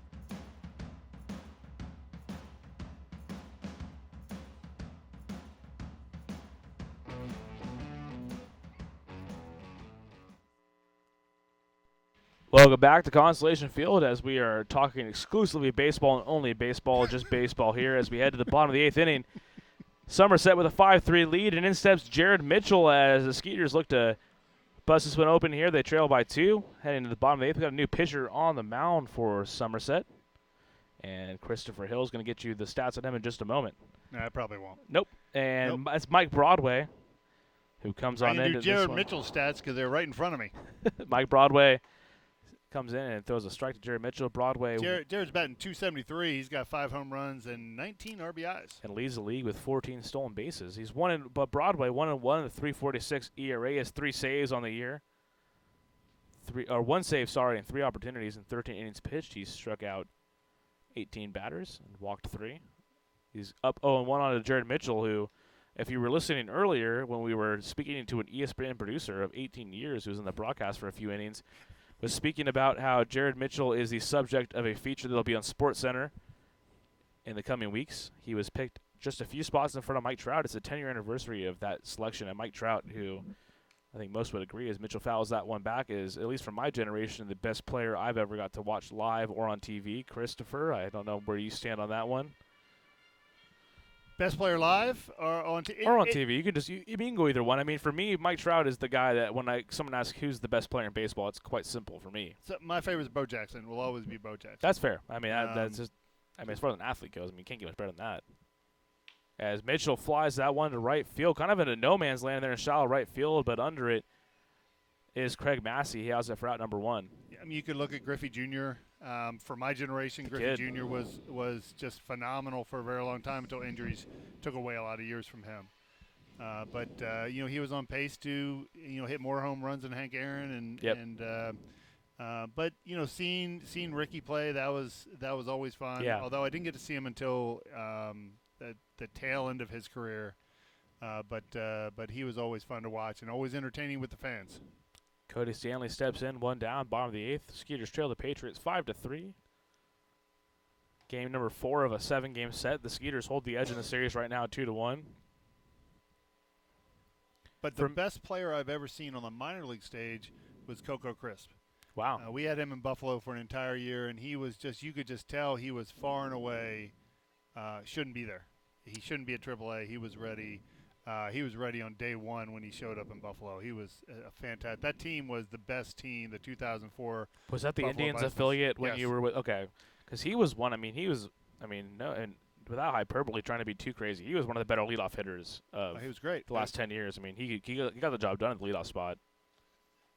B: Welcome back to Constellation Field as we are talking exclusively baseball and only baseball, just baseball here as we head to the bottom of the 8th inning. Somerset with a 5-3 lead, and in steps Jared Mitchell as the Skeeters look to bust this one open here. They trail by 2, heading to the bottom of the 8th. We've got a new pitcher on the mound for Somerset, and Christopher Hill's going to get you the stats on him in just a moment.
M: No, I probably won't.
B: Nope. And It's Mike Broadway who comes on into this one.
M: Jared Mitchell's stats because they're right in front of me.
B: Mike Broadway comes in and throws a strike to Jared Mitchell. Broadway.
M: Jared's batting .273. He's got 5 home runs and 19 RBIs.
B: And leads the league with 14 stolen bases. He's but Broadway 1-1, the 3.46 ERA, has 3 saves on the year. 1 save, and 3 opportunities in 13 innings pitched. He's struck out 18 batters and walked 3. He's up 0-1 on Jared Mitchell, who, if you were listening earlier when we were speaking to an ESPN producer of 18 years who was in the broadcast for a few innings, was speaking about how Jared Mitchell is the subject of a feature that will be on SportsCenter in the coming weeks. He was picked just a few spots in front of Mike Trout. It's the 10-year anniversary of that selection, and Mike Trout, who I think most would agree, as Mitchell fouls that one back, is, at least from my generation, the best player I've ever got to watch live or on TV. Christopher, I don't know where you stand on that one.
M: Best player live or on TV?
B: Or on TV. You can go either one. I mean, for me, Mike Trout is the guy that when someone asks who's the best player in baseball, it's quite simple for me.
M: So my favorite is Bo Jackson. Will always be Bo Jackson.
B: That's fair. I mean, that's just. I mean, as far as an athlete goes, I mean, you can't get much better than that. As Mitchell flies that one to right field, kind of in a no man's land there in shallow right field, but under it is Craig Massey. He has it for out number 1.
M: I mean, you could look at Griffey Jr. For my generation, Griffey Jr. was just phenomenal for a very long time until injuries took away a lot of years from him. But he was on pace to hit more home runs than Hank Aaron, but seeing Ricky play, that was always fun.
B: Yeah.
M: Although I didn't get to see him until the tail end of his career, but he was always fun to watch and always entertaining with the fans.
B: Cody Stanley steps in, 1 down, bottom of the 8th. Skeeters trail the Patriots 5-3. Game number 4 of a 7-game set. The Skeeters hold the edge in the series right now, 2-1.
M: But the best player I've ever seen on the minor league stage was Coco Crisp.
B: Wow.
M: We had him in Buffalo for an entire year, and he was you could just tell he was far and away shouldn't be there. He shouldn't be at AAA. He was ready. He was ready on day 1 when he showed up in Buffalo. He was a fantastic. That team was the best team, the 2004.
B: Was that the
M: Buffalo
B: Indians
M: Bisons.
B: affiliate when
M: Yes.
B: you were with? Okay, because he was one. No, and without hyperbole, trying to be too crazy, he was one of the better leadoff hitters of
M: he was great.
B: the last 10 years. I mean, he got the job done at the leadoff spot.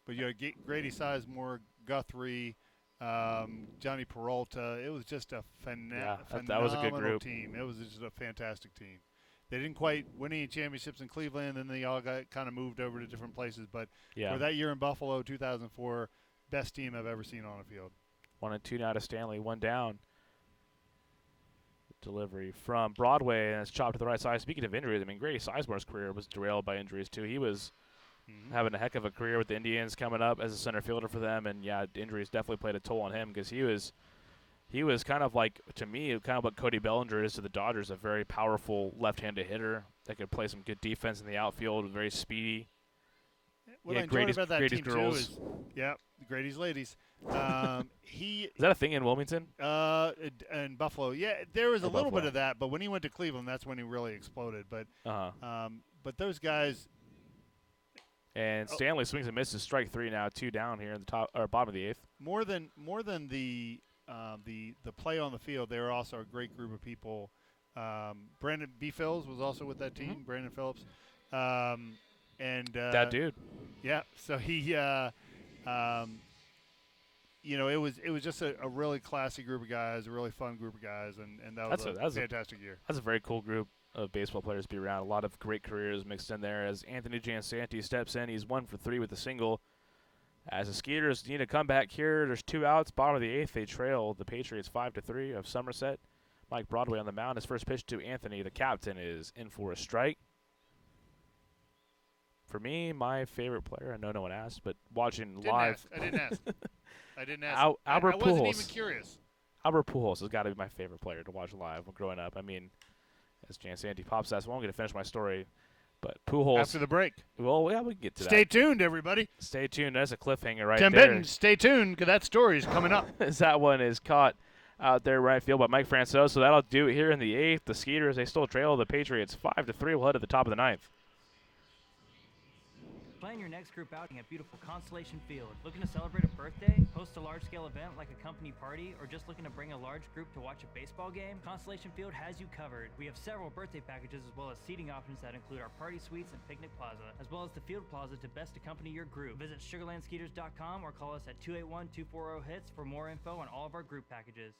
M: But you had Grady Sizemore, Guthrie, Johnny Peralta. It was just a phenomenal
B: that was a good group.
M: team. It was just a fantastic team. They didn't quite win any championships in Cleveland, and they all got kind of moved over to different places. But for that year in Buffalo, 2004, best team I've ever seen on a field.
B: 1-2 now to Stanley, 1 down. Delivery from Broadway, and it's chopped to the right side. Speaking of injuries, I mean, Grady Sizemore's career was derailed by injuries, too. He was having a heck of a career with the Indians coming up as a center fielder for them, and, injuries definitely played a toll on him because he was kind of like, to me, kind of what Cody Bellinger is to the Dodgers, a very powerful left-handed hitter that could play some good defense in the outfield, very speedy.
M: What I enjoyed about that team, too, is Grady's ladies. Is
B: that a thing in Wilmington?
M: In Buffalo. Yeah, there was a little bit of that, but when he went to Cleveland, that's when he really exploded. But those guys.
B: And Stanley swings and misses, strike 3 now, 2 down here in the top or bottom of the 8th.
M: More than the play on the field, they were also a great group of people. Brandon B. Phillips was also with that team. Brandon Phillips, and
B: that dude.
M: Yeah, so he. It was just a really classy group of guys, a really fun group of guys, and that was a fantastic year.
B: That's a very cool group of baseball players to be around. A lot of great careers mixed in there. As Anthony Jansanti steps in, he's 1 for 3 with a single. As the Skeeters need a comeback here, there's 2 outs. Bottom of the 8th, they trail the Patriots 5-3 of Somerset. Mike Broadway on the mound. His first pitch to Anthony, the captain, is in for a strike. For me, my favorite player, I know no one asked, but watching live.
M: I didn't ask. I didn't ask.
B: Albert
M: I
B: Pujols.
M: wasn't even curious.
B: Albert Pujols has got to be my favorite player to watch live when growing up. I mean, as Jansanti pops that, so I'm going to finish my story. But Pujols.
M: After the break.
B: Well, yeah, we can get to that.
M: Stay tuned, everybody.
B: Stay tuned. That's a cliffhanger right
M: Tim
B: there.
M: Benton, stay tuned, because that story is coming up.
B: As that one is caught out there right field by Mike Francois. So that'll do it here in the 8th. The Skeeters, they still trail the Patriots 5-3. We'll head to the top of the 9th.
A: Plan your next group outing at beautiful Constellation Field. Looking to celebrate a birthday, host a large-scale event like a company party, or just looking to bring a large group to watch a baseball game? Constellation Field has you covered. We have several birthday packages as well as seating options that include our party suites and picnic plaza, as well as the field plaza to best accompany your group. Visit sugarlandskeeters.com or call us at 281-240-HITS for more info on all of our group packages.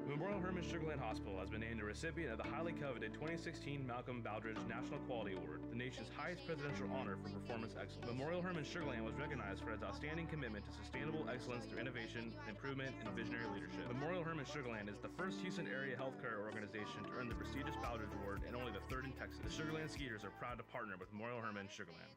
G: Memorial Hermann Sugarland Hospital has been named a recipient of the highly coveted 2016 Malcolm Baldrige National Quality Award, the nation's highest presidential honor for performance excellence. Memorial Hermann Sugarland was recognized for its outstanding commitment to sustainable excellence through innovation, improvement, and visionary leadership. Memorial Hermann Sugarland is the first Houston area healthcare organization to earn the prestigious Baldrige Award and only the 3rd in Texas. The Sugarland Skeeters are proud to partner with Memorial Hermann Sugarland.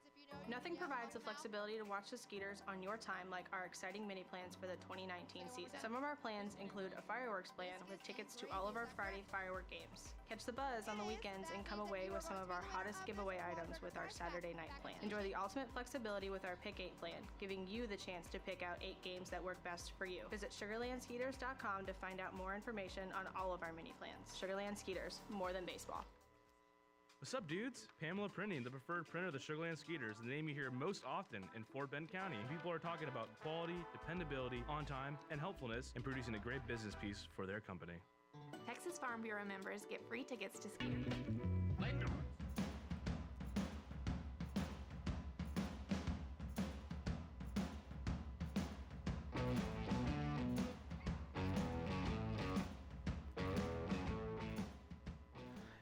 F: Nothing provides the flexibility to watch the Skeeters on your time like our exciting mini plans for the 2019 season. Some of our plans include a fireworks plan with tickets to all of our Friday firework games. Catch the buzz on the weekends and come away with some of our hottest giveaway items with our Saturday night plan. Enjoy the ultimate flexibility with our Pick 8 plan, giving you the chance to pick out 8 games that work best for you. Visit SugarlandSkeeters.com to find out more information on all of our mini plans. Sugarland Skeeters, more than baseball.
G: What's up, dudes? Pamela Printing, the preferred printer of the Sugarland Skeeters, the name you hear most often in Fort Bend County. People are talking about quality, dependability, on time, and helpfulness in producing a great business piece for their company.
D: Texas Farm Bureau members get free tickets to Skeeters.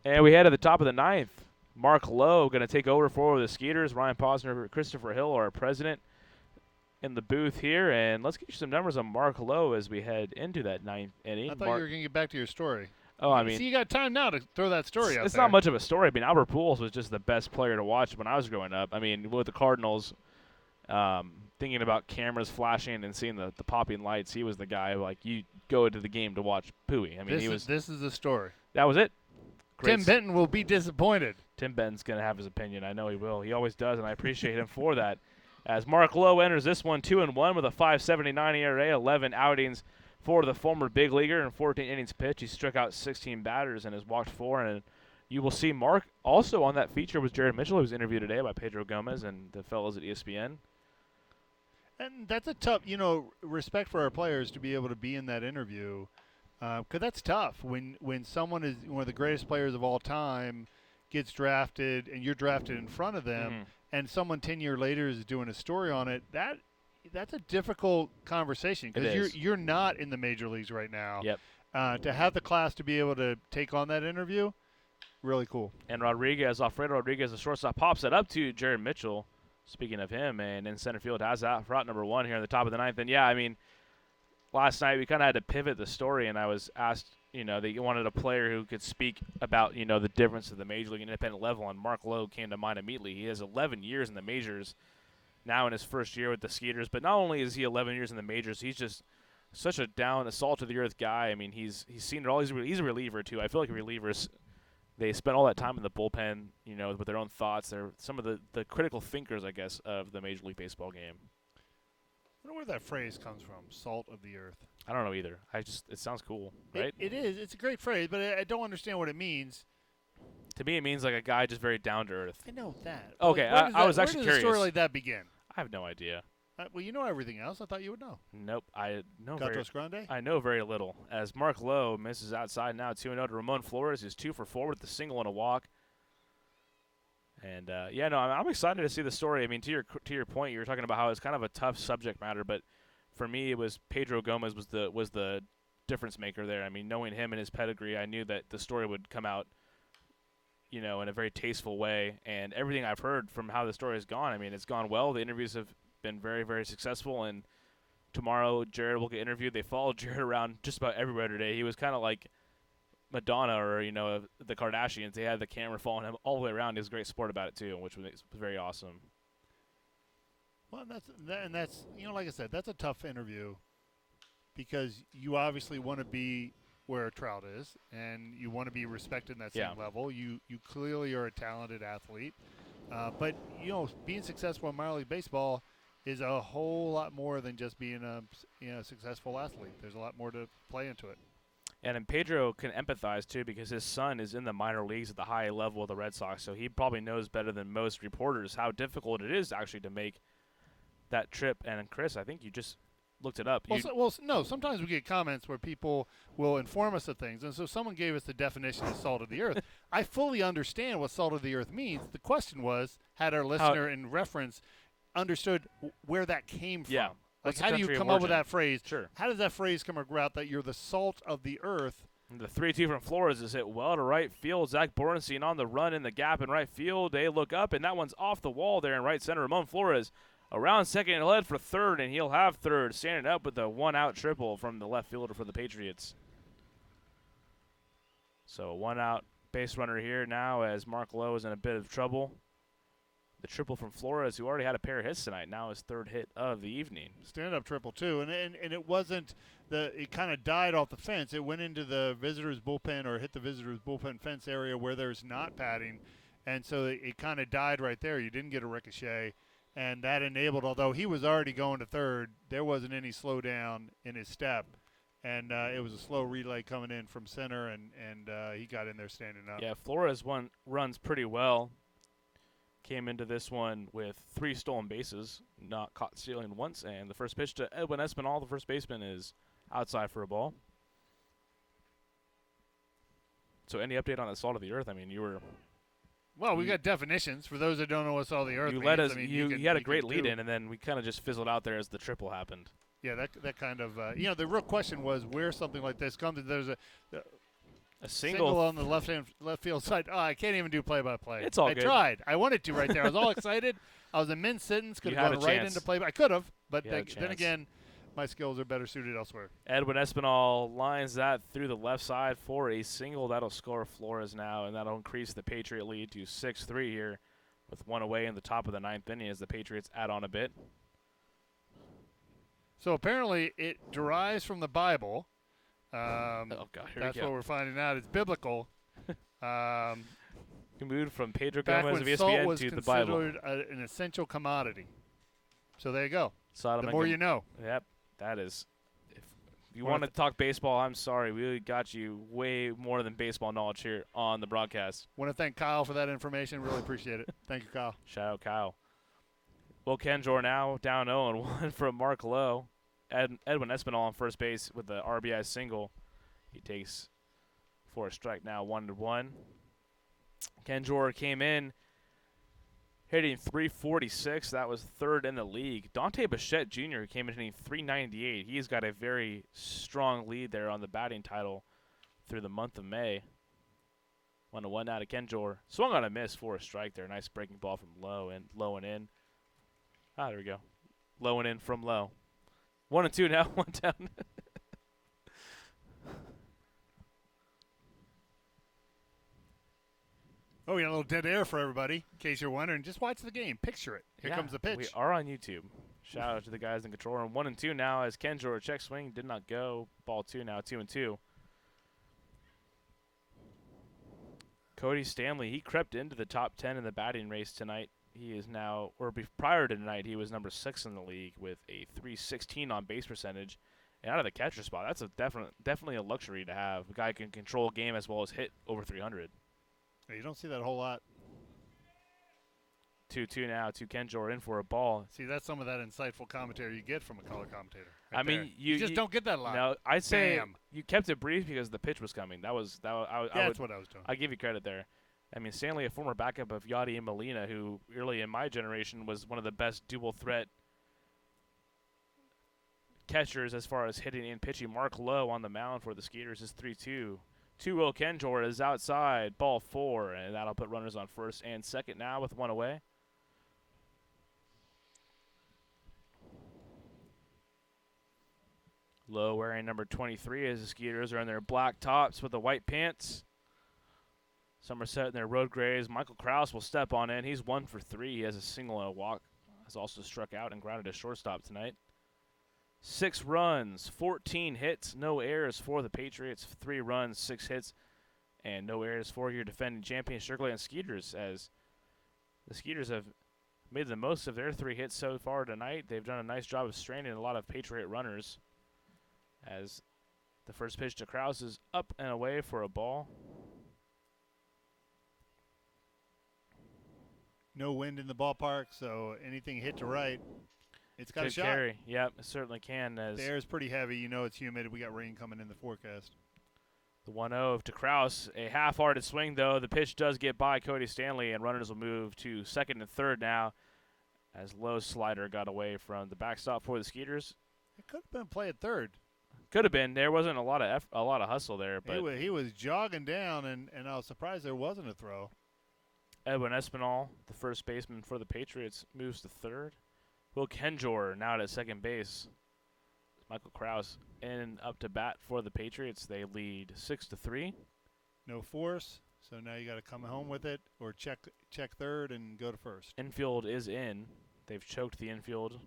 B: And we head to the top of the ninth. Mark Lowe going to take over for the Skeeters. Ryan Posner, Christopher Hill, our president, in the booth here. And let's get you some numbers on Mark Lowe as we head into that ninth inning.
M: I thought you were going to get back to your story.
B: Oh, I mean,
M: see, you got time now to throw that story out
B: it's
M: there.
B: not much of a story. I mean, Albert Pujols was just the best player to watch when I was growing up. I mean, with the Cardinals, thinking about cameras flashing and seeing the popping lights, he was the guy who, like, you go into the game to watch Pooey. I mean,
M: This is the story.
B: That was it. Great.
M: Tim Benton will be disappointed.
B: Tim Benton's going to have his opinion. I know he will. He always does, and I appreciate him for that. As Mark Lowe enters this one 2-1 with a 5.79 ERA, 11 outings for the former big leaguer in 14 innings pitched. He struck out 16 batters and has walked 4. And you will see Mark also on that feature with Jared Mitchell, who was interviewed today by Pedro Gomez and the fellows at ESPN.
M: And that's a tough, respect for our players to be able to be in that interview. Because that's tough when someone is one of the greatest players of all time gets drafted and you're drafted in front of them and someone 10 years later is doing a story on it. That's a difficult conversation because you're not in the major leagues right now.
B: Yep.
M: To have the class to be able to take on that interview, really cool.
B: And Alfredo Rodriguez, the shortstop, pops it up to Jared Mitchell. Speaking of him, and in center field has out route number 1 here in the top of the ninth. And yeah, I mean, last night we kind of had to pivot the story, and I was asked, that you wanted a player who could speak about, the difference of the major league and independent level, and Mark Lowe came to mind immediately. He has 11 years in the majors, now in his first year with the Skeeters. But not only is he 11 years in the majors, he's just such a salt-to-the-earth guy. I mean, he's seen it all. He's a reliever, too. I feel like relievers, they spend all that time in the bullpen, with their own thoughts. They're some of the critical thinkers, I guess, of the Major League Baseball game.
M: I wonder where that phrase comes from, salt of the earth.
B: I don't know either. It sounds cool, right?
M: It is. It's a great phrase, but I don't understand what it means.
B: To me, it means like a guy just very down to earth.
M: I know that.
B: Okay, I was actually curious.
M: Where does a story like that begin?
B: I have no idea.
M: Well, you know everything else. I thought you would know.
B: Nope. I know
M: Gatos Grande?
B: I know very little. As Mark Lowe misses outside now, 2-0 to Ramon Flores, who's 2 for 4 with the single and a walk. And I'm excited to see the story. I mean, to your point, you were talking about how it's kind of a tough subject matter, but for me, it was Pedro Gomez was the difference maker there. I mean, knowing him and his pedigree, I knew that the story would come out, in a very tasteful way. And everything I've heard from how the story has gone, I mean, it's gone well. The interviews have been very, very successful. And tomorrow, Jared will get interviewed. They followed Jared around just about everywhere today. He was kind of like Madonna or, the Kardashians. They had the camera following him all the way around. He was a great sport about it, too, which was very awesome.
M: Well, that's like I said, that's a tough interview because you obviously want to be where Trout is, and you want to be respected in that same level. You clearly are a talented athlete, but being successful in minor league baseball is a whole lot more than just being a successful athlete. There's a lot more to play into it.
B: And Pedro can empathize, too, because his son is in the minor leagues at the high level of the Red Sox, so he probably knows better than most reporters how difficult it is actually to make that trip. And Chris, I think you just looked it up.
M: No, sometimes we get comments where people will inform us of things, and so someone gave us the definition of salt of the earth. I fully understand what salt of the earth means. The question was, had our listener in reference understood where that came from?
B: Yeah.
M: Like, how do you come up with that phrase?
B: Sure.
M: How does that phrase come about that you're the salt of the earth?
B: And the 3-2 from Flores is hit well to right field. Zach Borenstein on the run in the gap in right field. They look up, and that one's off the wall there in right center. Ramon Flores around second, he'll head for third, and he'll have third, standing up with a one-out triple from the left fielder for the Patriots. So a one-out base runner here now as Mark Lowe is in a bit of trouble. the triple from Flores, who already had a pair of hits tonight. Now his third hit of the evening.
M: Stand-up triple, too. And it wasn't it kind of died off the fence. It went into the visitor's bullpen or hit the visitor's bullpen fence area where there's not padding. And so it kind of died right there. You didn't get a ricochet. And that enabled, although he was already going to third, there wasn't any slowdown in his step. And it was a slow relay coming in from center, and he got in there standing up.
B: Yeah, Flores runs pretty well. Came into this one with 3 stolen bases, not caught stealing once. And the first pitch to Edwin Espinal, the first baseman, is outside for a ball. So any update on the salt of the earth? I mean, you were...
M: Well, we got definitions for those that don't know what salt of the earth means.
B: Led us,
M: I mean,
B: you had a great lead in, and then we kind of just fizzled out there as the triple happened.
M: Yeah, that kind of the real question was where something like this comes. There's a single on the left field side. Oh, I can't even do play-by-play.
B: It's all good.
M: I tried. I wanted to right there. I was all excited. I was in mid-sentence. Could have gone right into play-by. I could have, but then again, my skills are better suited elsewhere.
B: Edwin Espinal lines that through the left side for a single. That'll score Flores now, and that'll increase the Patriot lead to 6-3 here with 1 away in the top of the 9th inning as the Patriots add on a bit.
M: So apparently it derives from the Bible.
B: Oh, God,
M: that's what we're finding out. It's biblical.
B: We moved from Pedro
M: back
B: Gomez of
M: when salt
B: ESPN
M: was
B: to the Bible.
M: considered an essential commodity. So there you go.
B: Sodom
M: the more you know.
B: Yep, that is. If you want to talk baseball, I'm sorry. We got you way more than baseball knowledge here on the broadcast.
M: Want to thank Kyle for that information. Really appreciate it. Thank you, Kyle.
B: Shout out, Kyle. Will Kenjor now down 0-1 from Mark Lowe. Edwin Espinal on first base with the RBI single. He takes for a strike now, 1-1. Kenjor came in hitting .346. That was third in the league. Dante Bichette Jr. came in hitting .398. He's got a very strong lead there on the batting title through the month of May. 1-1 now to Kenjor. Swung on a miss for a strike there. Nice breaking ball from Lowe and in. Ah, there we go. Low and in from Lowe. 1-2 now, 1 down.
M: Oh, we got a little dead air for everybody, in case you're wondering. Just watch the game. Picture it. Here comes the pitch.
B: We are on YouTube. Shout out to the guys in control room. 1-2 now as Kenjor check swing did not go. Ball 2 now, 2-2. Cody Stanley, he crept into the top 10 in the batting race tonight. He is now, prior to tonight, he was number 6 in the league with a .316 on base percentage. And out of the catcher spot, that's a definitely a luxury to have. A guy who can control a game as well as hit over 300.
M: You don't see that a whole lot.
B: 2-2 now to Kenjor in for a ball.
M: See, that's some of that insightful commentary you get from a color commentator.
B: Right, I mean,
M: you just don't get that a lot.
B: No, I'd say
M: Bam.
B: You kept it brief because the pitch was coming. That's what I was doing. I give you credit there. I mean, Stanley, a former backup of Yadi and Molina, who early in my generation was one of the best dual threat catchers as far as hitting and pitching. Mark Lowe on the mound for the Skeeters is 3-2. 2-0 Kenjor is outside, ball 4, and that'll put runners on first and second now with 1 away. Lowe wearing number 23 as the Skeeters are in their black tops with the white pants. Somerset in their road grays. Michael Krause will step on in. He's 1 for 3. He has a single and a walk. Has also struck out and grounded a shortstop tonight. 6 runs, 14 hits, no errors for the Patriots. 3 runs, 6 hits, and no errors for your defending champion Sugarland Skeeters, as the Skeeters have made the most of their 3 hits so far tonight. They've done a nice job of straining a lot of Patriot runners, as the first pitch to Krause is up and away for a ball.
M: No wind in the ballpark, so anything hit to right, it's got a shot.
B: Carry. Yep, it certainly can. As
M: the air is pretty heavy. You know it's humid. We got rain coming in the forecast.
B: The 1-0 to Krause. A half-hearted swing, though. The pitch does get by Cody Stanley, and runners will move to second and third now as Lowe's slider got away from the backstop for the Skeeters.
M: It could have been play at third.
B: Could have been. There wasn't a lot of hustle there. But
M: he was jogging down, and I was surprised there wasn't a throw.
B: Edwin Espinal, the first baseman for the Patriots, moves to third. Will Kenjor now at second base. Michael Krause in up to bat for the Patriots. They lead 6-3.
M: No force, So now you got to come home with it or check third and go to first.
B: Infield is in. They've choked the infield.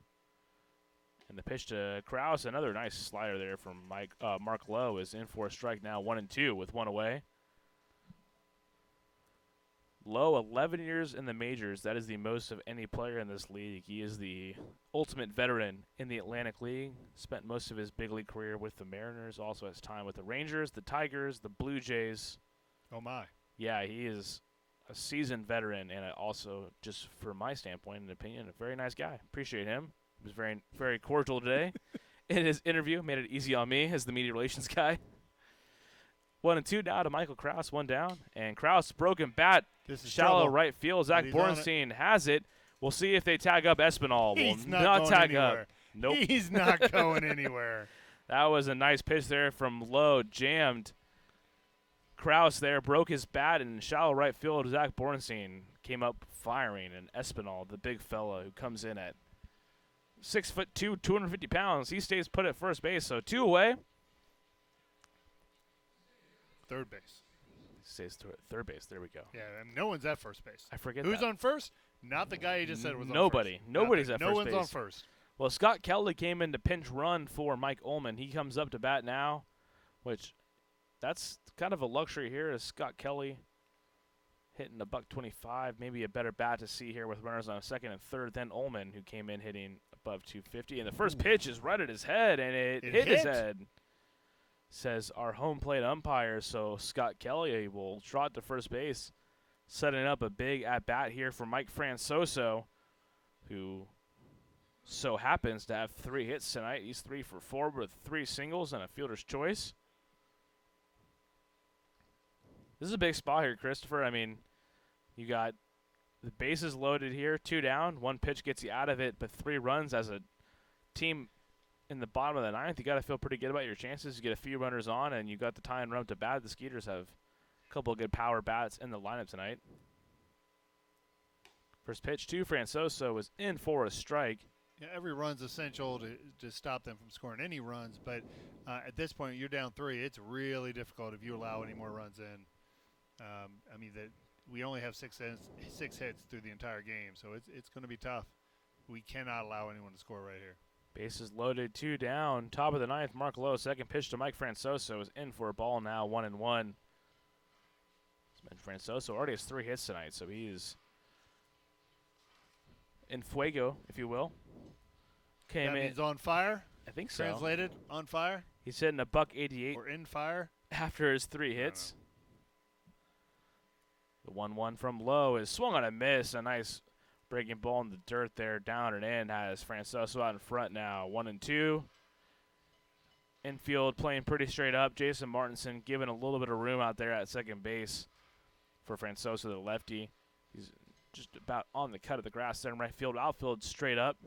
B: And the pitch to Krause, another nice slider there from Mark Lowe, is in for a strike now, 1-2 with one away. Lowe, 11 years in the majors. That is the most of any player in this league. He is the ultimate veteran in the Atlantic League. Spent most of his big league career with the Mariners. Also has time with the Rangers, the Tigers, the Blue Jays.
M: Oh, my.
B: Yeah, he is a seasoned veteran, and also, just from my standpoint and opinion, a very nice guy. Appreciate him. He was very, very cordial today in his interview. Made it easy on me as the media relations guy. 1-2 now to Michael Krause, one down. And Krause, broken bat, shallow
M: trouble.
B: right field. Zach Bornstein has it. We'll see if they tag up Espinal.
M: He's
B: Will
M: not going
B: tag
M: anywhere.
B: up. Nope.
M: He's not going anywhere.
B: That was a nice pitch there from Lowe. Jammed. Krause there broke his bat in shallow right field. Zach Bornstein came up firing. And Espinal, the big fella who comes in at 6'2", 250 pounds. He stays put at first base, so 2 away.
M: Third base.
B: Stays to third base. There we go.
M: Yeah, and no one's at first base.
B: I forget
M: Who's
B: that.
M: on first? Not the guy you just said was
B: Nobody.
M: on first.
B: Nobody's at
M: no
B: first
M: one's
B: base.
M: on first.
B: Well, Scott Kelly came in to pinch run for Mike Ullman. He comes up to bat now, which that's kind of a luxury here as Scott Kelly hitting $125, maybe a better bat to see here with runners on second and third than Ullman, who came in hitting above 250. And the first pitch is right at his head, and it hit his head, says our home plate umpire. So Scott Kelly will trot to first base, setting up a big at-bat here for Mike Francoso, who so happens to have 3 hits tonight. He's 3 for 4 with 3 singles and a fielder's choice. This is a big spot here, Christopher. I mean, you got the bases loaded here, 2 down. 1 pitch gets you out of it, but 3 runs as a team in the bottom of the 9th. You got to feel pretty good about your chances. You get a few runners on, and you got the tie and run to bat. The Skeeters have a couple of good power bats in the lineup tonight. First pitch to Francoso was in for a strike.
M: Yeah, every run's essential to stop them from scoring any runs, but at this point you're down 3. It's really difficult if you allow any more runs in. I mean, we only have 6 hits through the entire game, so it's going to be tough. We cannot allow anyone to score right here.
B: Bases loaded, 2 down. Top of the 9th, Mark Lowe. Second pitch to Mike Francoso is in for a ball now, 1-1. Francoso already has 3 hits tonight, so he is in fuego, if you will.
M: That means on fire?
B: I think so.
M: Translated, on fire?
B: He's hitting $188.
M: Or in fire?
B: After his 3 hits. The 1-1 from Lowe is swung on a miss. A nice breaking ball in the dirt there, down and in. Has Francoso out in front now, 1-2. Infield playing pretty straight up. Jason Martinson giving a little bit of room out there at second base for Francoso, the lefty. He's just about on the cut of the grass there in right field. Outfield straight up.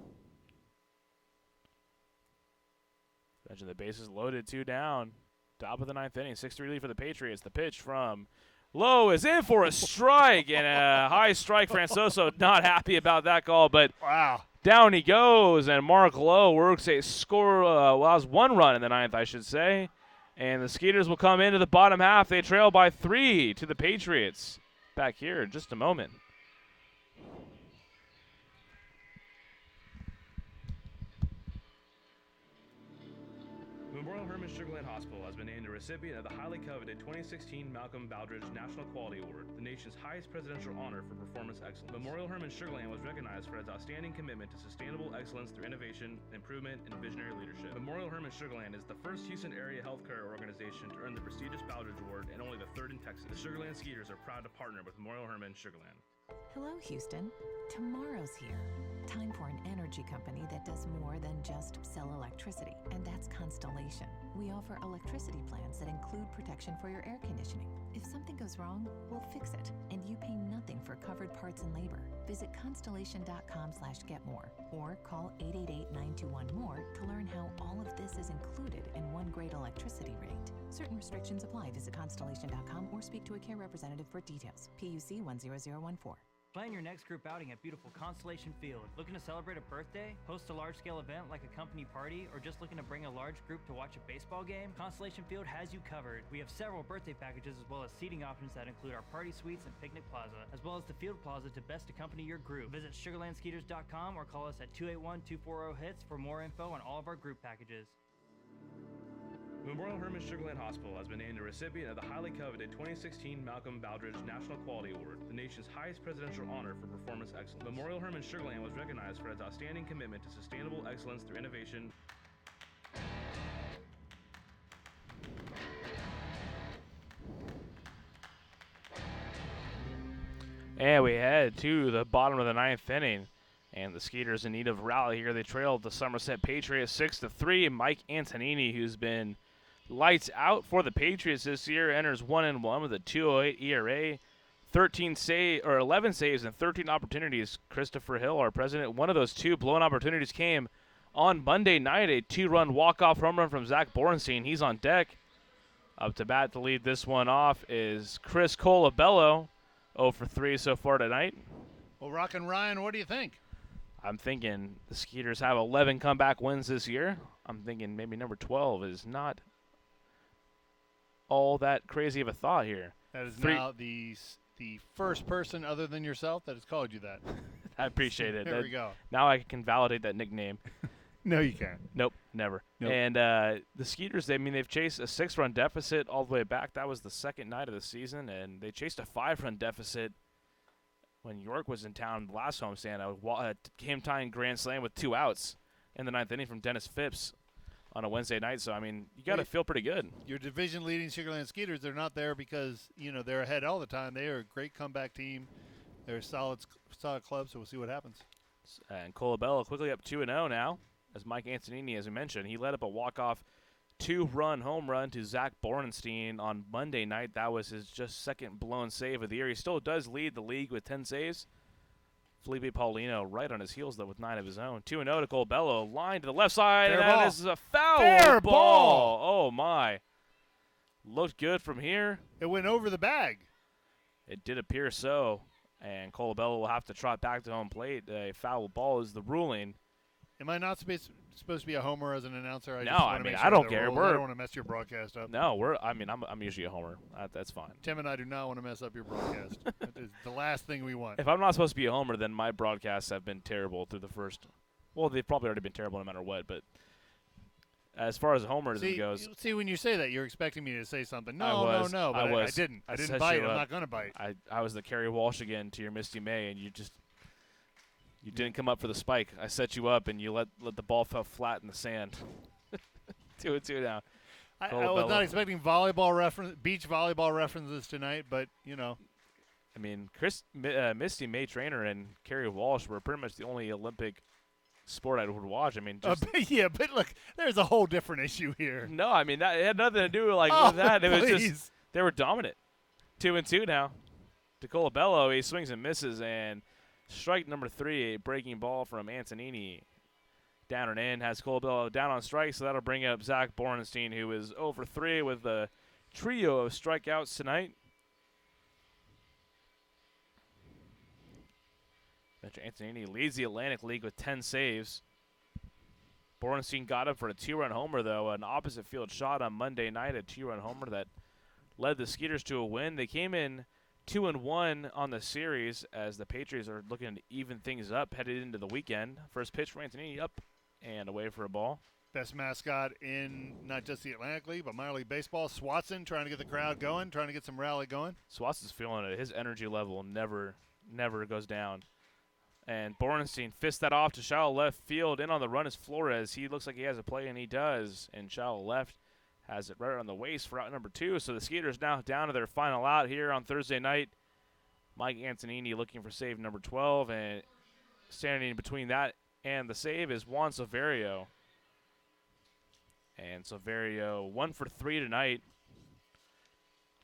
B: Imagine the bases loaded, 2 down. Top of the 9th inning, 6-3 lead for the Patriots. The pitch from Lowe is in for a strike, and a high strike. Francoso not happy about that call, but
M: wow,
B: down he goes, and Mark Lowe works a score, allows 1 run in the 9th, I should say, and the Skeeters will come into the bottom half. They trail by 3 to the Patriots. Back here in just a moment.
G: Memorial Hermann Sugarland Hospital has been named a recipient of the highly coveted 2016 Malcolm Baldrige National Quality Award, the nation's highest presidential honor for performance excellence. Memorial Hermann Sugarland was recognized for its outstanding commitment to sustainable excellence through innovation, improvement, and visionary leadership. Memorial Hermann Sugarland is the first Houston area healthcare organization to earn the prestigious Baldrige Award and only the 3rd in Texas. The Sugarland Skeeters are proud to partner with Memorial Hermann Sugarland.
E: Hello, Houston. Tomorrow's here. Time for an energy company that does more than just sell electricity, and that's Constellation. We offer electricity plans that include protection for your air conditioning. If something goes wrong, we'll fix it, and you pay nothing for covered parts and labor. Visit constellation.com/getmore or call 888-921-MORE to learn how all of this is included in one great electricity rate. Certain restrictions apply. Visit constellation.com or speak to a care representative for details. PUC 10014.
A: Plan your next group outing at beautiful Constellation Field. Looking to celebrate a birthday, host a large-scale event like a company party, or just looking to bring a large group to watch a baseball game? Constellation Field has you covered. We have several birthday packages as well as seating options that include our party suites and picnic plaza, as well as the field plaza to best accompany your group. Visit SugarlandSkeeters.com or call us at 281-240-HITS for more info on all of our group packages.
G: Memorial Hermann Sugarland Hospital has been named a recipient of the highly coveted 2016 Malcolm Baldrige National Quality Award, the nation's highest presidential honor for performance excellence. Memorial Hermann Sugarland was recognized for its outstanding commitment to sustainable excellence through innovation.
B: And we head to the bottom of the 9th inning. And the Skeeters in need of rally here. They trailed the Somerset Patriots 6-3. Mike Antonini, who's been lights out for the Patriots this year, enters 1-1 with a 2.08 ERA, 11 saves and 13 opportunities. Christopher Hill, our president, one of those 2 blown opportunities came on Monday night. A 2-run walk-off home run from Zach Borenstein. He's on deck. Up to bat to lead this one off is Chris Colabello, 0 for 3 so far tonight.
M: Well, Rockin' Ryan, what do you think?
B: I'm thinking the Skeeters have 11 comeback wins this year. I'm thinking maybe number 12 is not all that crazy of a thought here.
M: That is now the first person other than yourself that has called you that.
B: I appreciate it.
M: There we go.
B: Now I can validate that nickname.
M: No, you can't.
B: Nope, never.
M: Nope.
B: And the Skeeters, they've chased a 6-run deficit all the way back. That was the second night of the season, and they chased a 5-run deficit when York was in town the last homestand. A game-tying grand slam with 2 outs in the 9th inning from Dennis Phipps on a Wednesday night. So, I mean, you got to feel pretty good.
M: Your division-leading Sugarland Skeeters, they're not there because, they're ahead all the time. They are a great comeback team. They're a solid club, so we'll see what happens.
B: And Colabello quickly up 2-0 now. As Mike Antonini, as we mentioned, he led up a walk-off 2-run home run to Zach Borenstein on Monday night. That was his just second blown save of the year. He still does lead the league with 10 saves. Felipe Paulino right on his heels, though, with 9 of his own. 2-0 to Colabello. Line to the left side.
M: Fair
B: and
M: ball.
B: This is a foul
M: Fair
B: ball. Oh, my. Looked good from here.
M: It went over the bag.
B: It did appear so. And Colabello will have to trot back to home plate. A foul ball is the ruling.
M: Am I not supposed to be a homer as an announcer?
B: I don't care.
M: I don't want to mess your broadcast up.
B: No, I'm usually a homer. That's fine.
M: Tim and I do not want to mess up your broadcast. That is the last thing we want.
B: If I'm not supposed to be a homer, then my broadcasts have been terrible through the first. Well, they've probably already been terrible no matter what. But as far as homers goes,
M: see, when you say that, you're expecting me to say something. No. But
B: I
M: didn't. I didn't bite. I'm not going to bite.
B: I was the Kerry Walsh again to your Misty May, and you didn't come up for the spike. I set you up, and you let the ball fall flat in the sand. 2-2 now.
M: I was not expecting beach volleyball references tonight, but
B: I mean, Misty May Trainer and Kerry Walsh were pretty much the only Olympic sport I would watch. I mean,
M: but look, there's a whole different issue here.
B: No, I mean that it had nothing to do with that. It was just they were dominant. 2-2 now. To Colabello, he swings and misses, and strike number 3, a breaking ball from Antonini. Down and in, has Colabello down on strike, so that'll bring up Zach Borenstein, who is 0 for 3 with a trio of strikeouts tonight. Mr. Antonini leads the Atlantic League with 10 saves. Borenstein got him for a 2-run homer, though, an opposite field shot on Monday night, a 2-run homer that led the Skeeters to a win. They came in 2-1 on the series as the Patriots are looking to even things up headed into the weekend. First pitch for Antonini, up and away for a ball.
M: Best mascot in not just the Atlantic League, but minor league baseball. Swatson trying to get the crowd going, trying to get some rally going.
B: Swatson's feeling it. His energy level never goes down. And Borenstein fists that off to shallow left field. In on the run is Flores. He looks like he has a play, and he does. And shallow left has it right on the waist for out number 2. So the Skeeters now down to their final out here on Thursday night. Mike Antonini looking for save number 12. And standing between that and the save is Juan Silverio. And Silverio 1 for 3 tonight.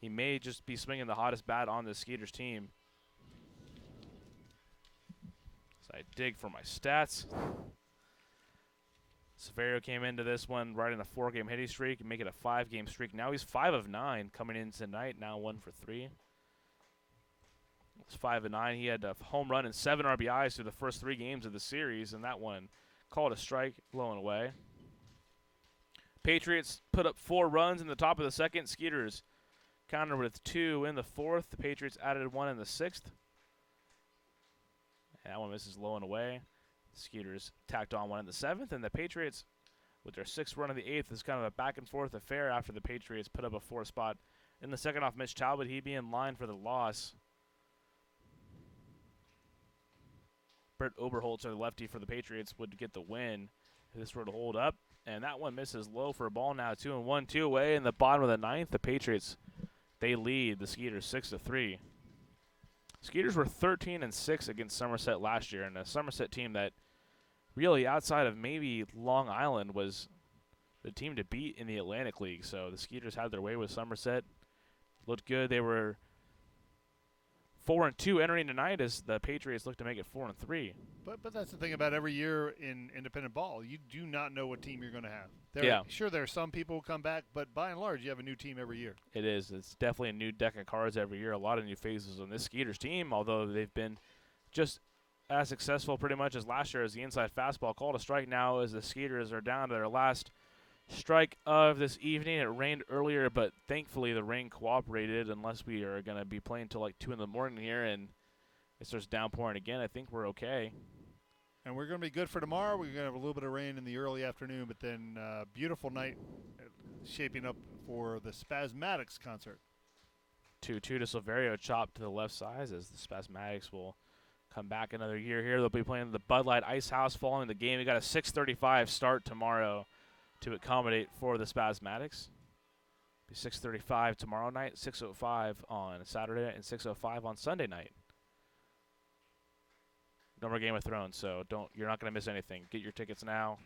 B: He may just be swinging the hottest bat on the Skeeters team. So I dig for my stats. Silverio came into this one riding a 4-game hitting streak and make it a 5-game streak. Now he's 5 of 9 coming in tonight. Now 1 for 3. It's 5-9. He had a home run and 7 RBIs through the first 3 games of the series, and that one called a strike, low and away. Patriots put up 4 runs in the top of the second. Skeeters countered with 2 in the fourth. The Patriots added 1 in the sixth. And that one misses low and away. The Skeeters tacked on 1 in the seventh, and the Patriots, with their 6th run of the 8th, is kind of a back-and-forth affair after the Patriots put up a 4 spot in the second off Mitch Talbot. He'd be in line for the loss. Brett Oberholtzer, the lefty for the Patriots, would get the win if this were to hold up. And that one misses low for a ball now. 2-1, 2 away in the bottom of the 9th. The Patriots, they lead the Skeeters 6-3. Skeeters were 13-6 against Somerset last year, and a Somerset team that really, outside of maybe Long Island, was the team to beat in the Atlantic League. So the Skeeters had their way with Somerset. Looked good. They were 4-2 entering tonight as the Patriots look to make it 4-3.
M: But that's the thing about every year in independent ball. You do not know what team you're going to have. Sure, there are some people who come back, but by and large, you have a new team every year.
B: It is. It's definitely a new deck of cards every year. A lot of new faces on this Skeeters team, although they've been just as successful pretty much as last year as the inside fastball called a strike now as the Skeeters are down to their last strike of this evening. It rained earlier, but thankfully the rain cooperated unless we are going to be playing till like 2 in the morning here and it starts downpouring again. I think we're okay.
M: And we're going to be good for tomorrow. We're going to have a little bit of rain in the early afternoon, but then beautiful night shaping up for the Spasmatics concert.
B: 2-2 to Silverio, chopped to the left side as the Spasmatics will come back another year here. They'll be playing the Bud Light Ice House following the game. We got a 6:35 start tomorrow to accommodate for the Spasmatics. Be 6:35 tomorrow night, 6:05 on Saturday, and 6:05 on Sunday night. No more Game of Thrones, so you're not going to miss anything. Get your tickets now.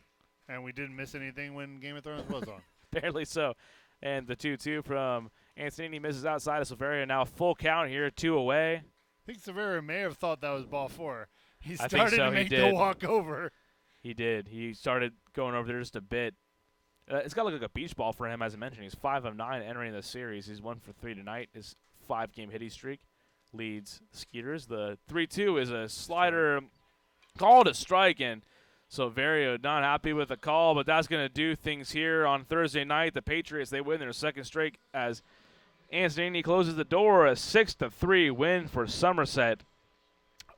M: And we didn't miss anything when Game of Thrones was on.
B: Barely so. And the 2-2 from Antonini misses outside of Silverio. Now full count here, 2 away.
M: I think Silverio may have thought that was ball 4. He
B: I
M: started
B: think so.
M: to make the walk over.
B: He did. He started going over there just a bit. It's got to look like a beach ball for him, as I mentioned. He's 5 of 9 entering the series. He's 1 for 3 tonight. His 5-game hitting streak leads Skeeters. The 3-2 is a slider called a strike, and Silverio not happy with the call, but that's going to do things here on Thursday night. The Patriots, they win their second straight as Antonini closes the door. A 6-3 win for Somerset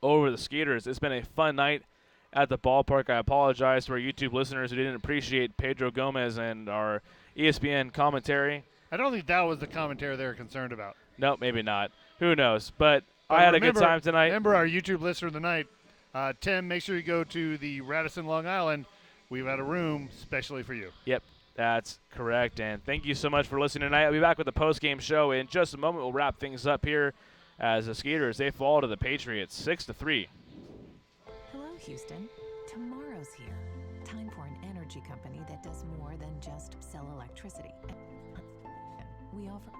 B: over the Skeeters. It's been a fun night at the ballpark. I apologize to our YouTube listeners who didn't appreciate Pedro Gomez and our ESPN commentary.
M: I don't think that was the commentary they were concerned about.
B: No, maybe not. Who knows? But I had a good time tonight.
M: Remember our YouTube listener of the night, Tim, make sure you go to the Radisson Long Island. We've got a room specially for you.
B: Yep, that's correct. And thank you so much for listening tonight. I'll be back with the post-game show in just a moment. We'll wrap things up here as the Skeeters, they fall to the Patriots 6-3.
E: Hello, Houston. Tomorrow's here. Time for an energy company that does more than just sell electricity. We offer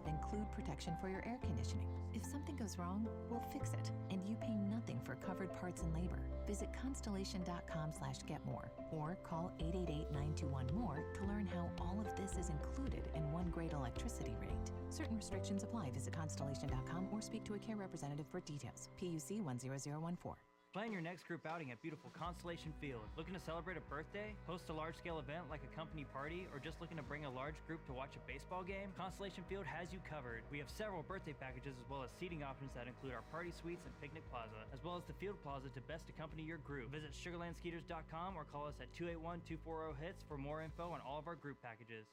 E: include protection for your air conditioning. If something goes wrong, we'll fix it, and you pay nothing for covered parts and labor. Visit constellation.com/getmore or call 888-921-MORE to learn how all of this is included in one great electricity rate. Certain restrictions apply. Visit constellation.com or speak to a care representative for details. PUC 10014.
A: Plan your next group outing at beautiful Constellation Field. Looking to celebrate a birthday, host a large-scale event like a company party, or just looking to bring a large group to watch a baseball game? Constellation Field has you covered. We have several birthday packages as well as seating options that include our party suites and picnic plaza, as well as the field plaza to best accompany your group. Visit sugarlandskeeters.com or call us at 281-240-HITS for more info on all of our group packages.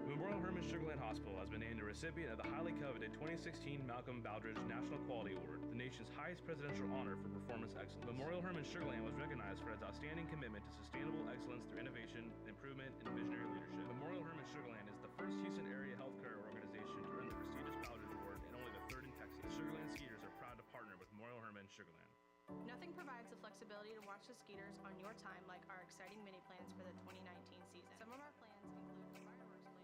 G: Memorial Hermann Sugarland Hospital has been named a recipient of the highly coveted 2016 Malcolm Baldrige National Quality Award, the nation's highest presidential honor for performance excellence. Memorial Hermann Sugarland was recognized for its outstanding commitment to sustainable excellence through innovation, improvement, and visionary leadership. Memorial Hermann Sugarland is the first Houston area healthcare organization to earn the prestigious Baldrige Award and only the third in Texas. The Sugarland Skeeters are proud to partner with Memorial Hermann Sugarland.
F: Nothing provides the flexibility to watch the Skeeters on your time like our exciting mini plans for the 2019 season. Some of our plans include a fireworks plan.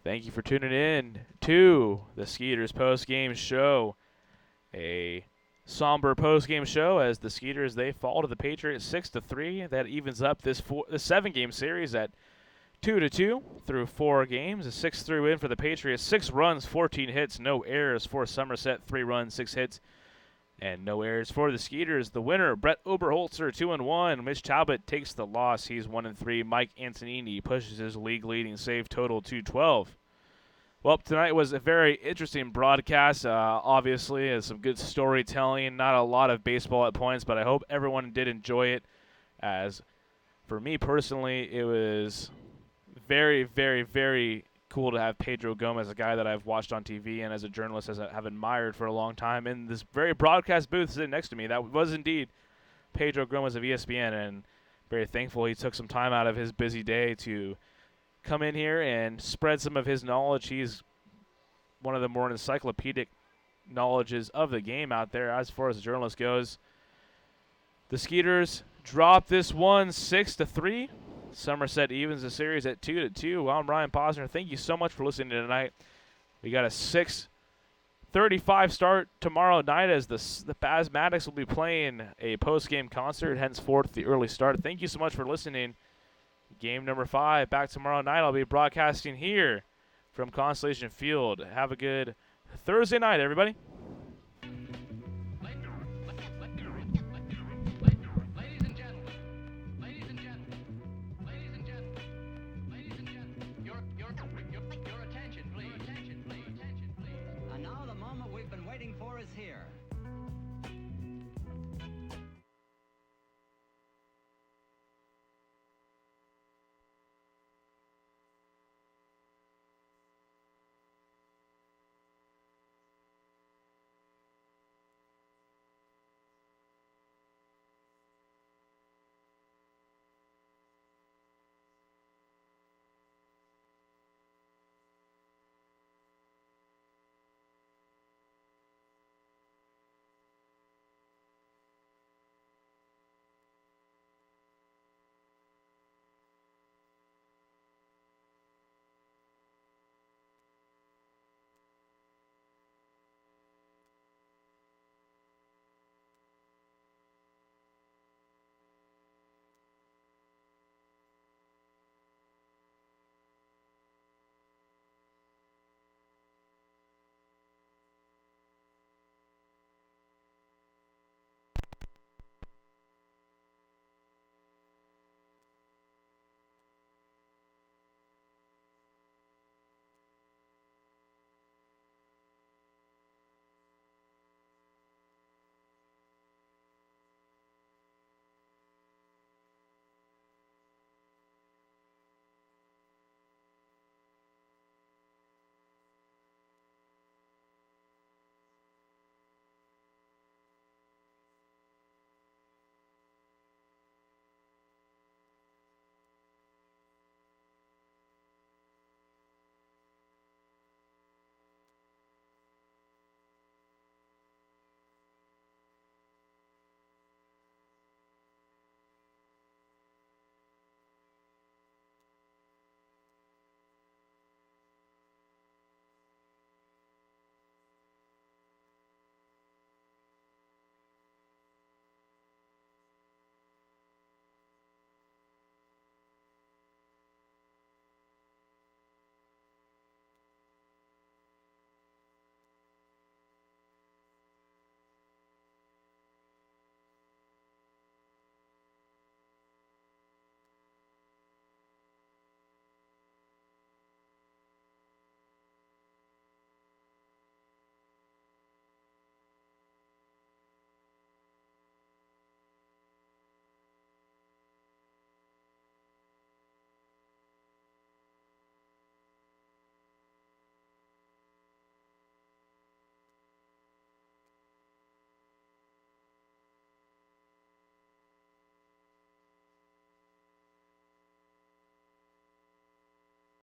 B: Thank you for tuning in to the Skeeters post-game show. A somber post-game show as the Skeeters, they fall to the Patriots 6-3. That evens up this 7-game series at 2-2 through 4 games. A 6-3 win for the Patriots. 6 runs, 14 hits, no errors for Somerset. 3 runs, 6 hits, and no errors for the Skeeters. The winner, Brett Oberholzer, 2-1. Mitch Talbot takes the loss. He's 1-3. Mike Antonini pushes his league-leading save total to 12. Well, tonight was a very interesting broadcast. Obviously, some good storytelling. Not a lot of baseball at points, but I hope everyone did enjoy it. As for me personally, it was very, very, very cool to have Pedro Gomez, a guy that I've watched on TV and as a journalist have admired for a long time, in this very broadcast booth sitting next to me. That was indeed Pedro Gomez of ESPN, and very thankful he took some time out of his busy day to come in here and spread some of his knowledge. He's one of the more encyclopedic knowledges of the game out there as far as the journalist goes. The Skeeters drop this one 6-3. Somerset evens the series at 2-2. I'm Ryan Posner. Thank you so much for listening tonight. We got a 6:35 start tomorrow night as the Asthmatics will be playing a post-game concert, henceforth the early start. Thank you so much for listening. Game number 5 back tomorrow night. I'll be broadcasting here from Constellation Field. Have a good Thursday night, everybody.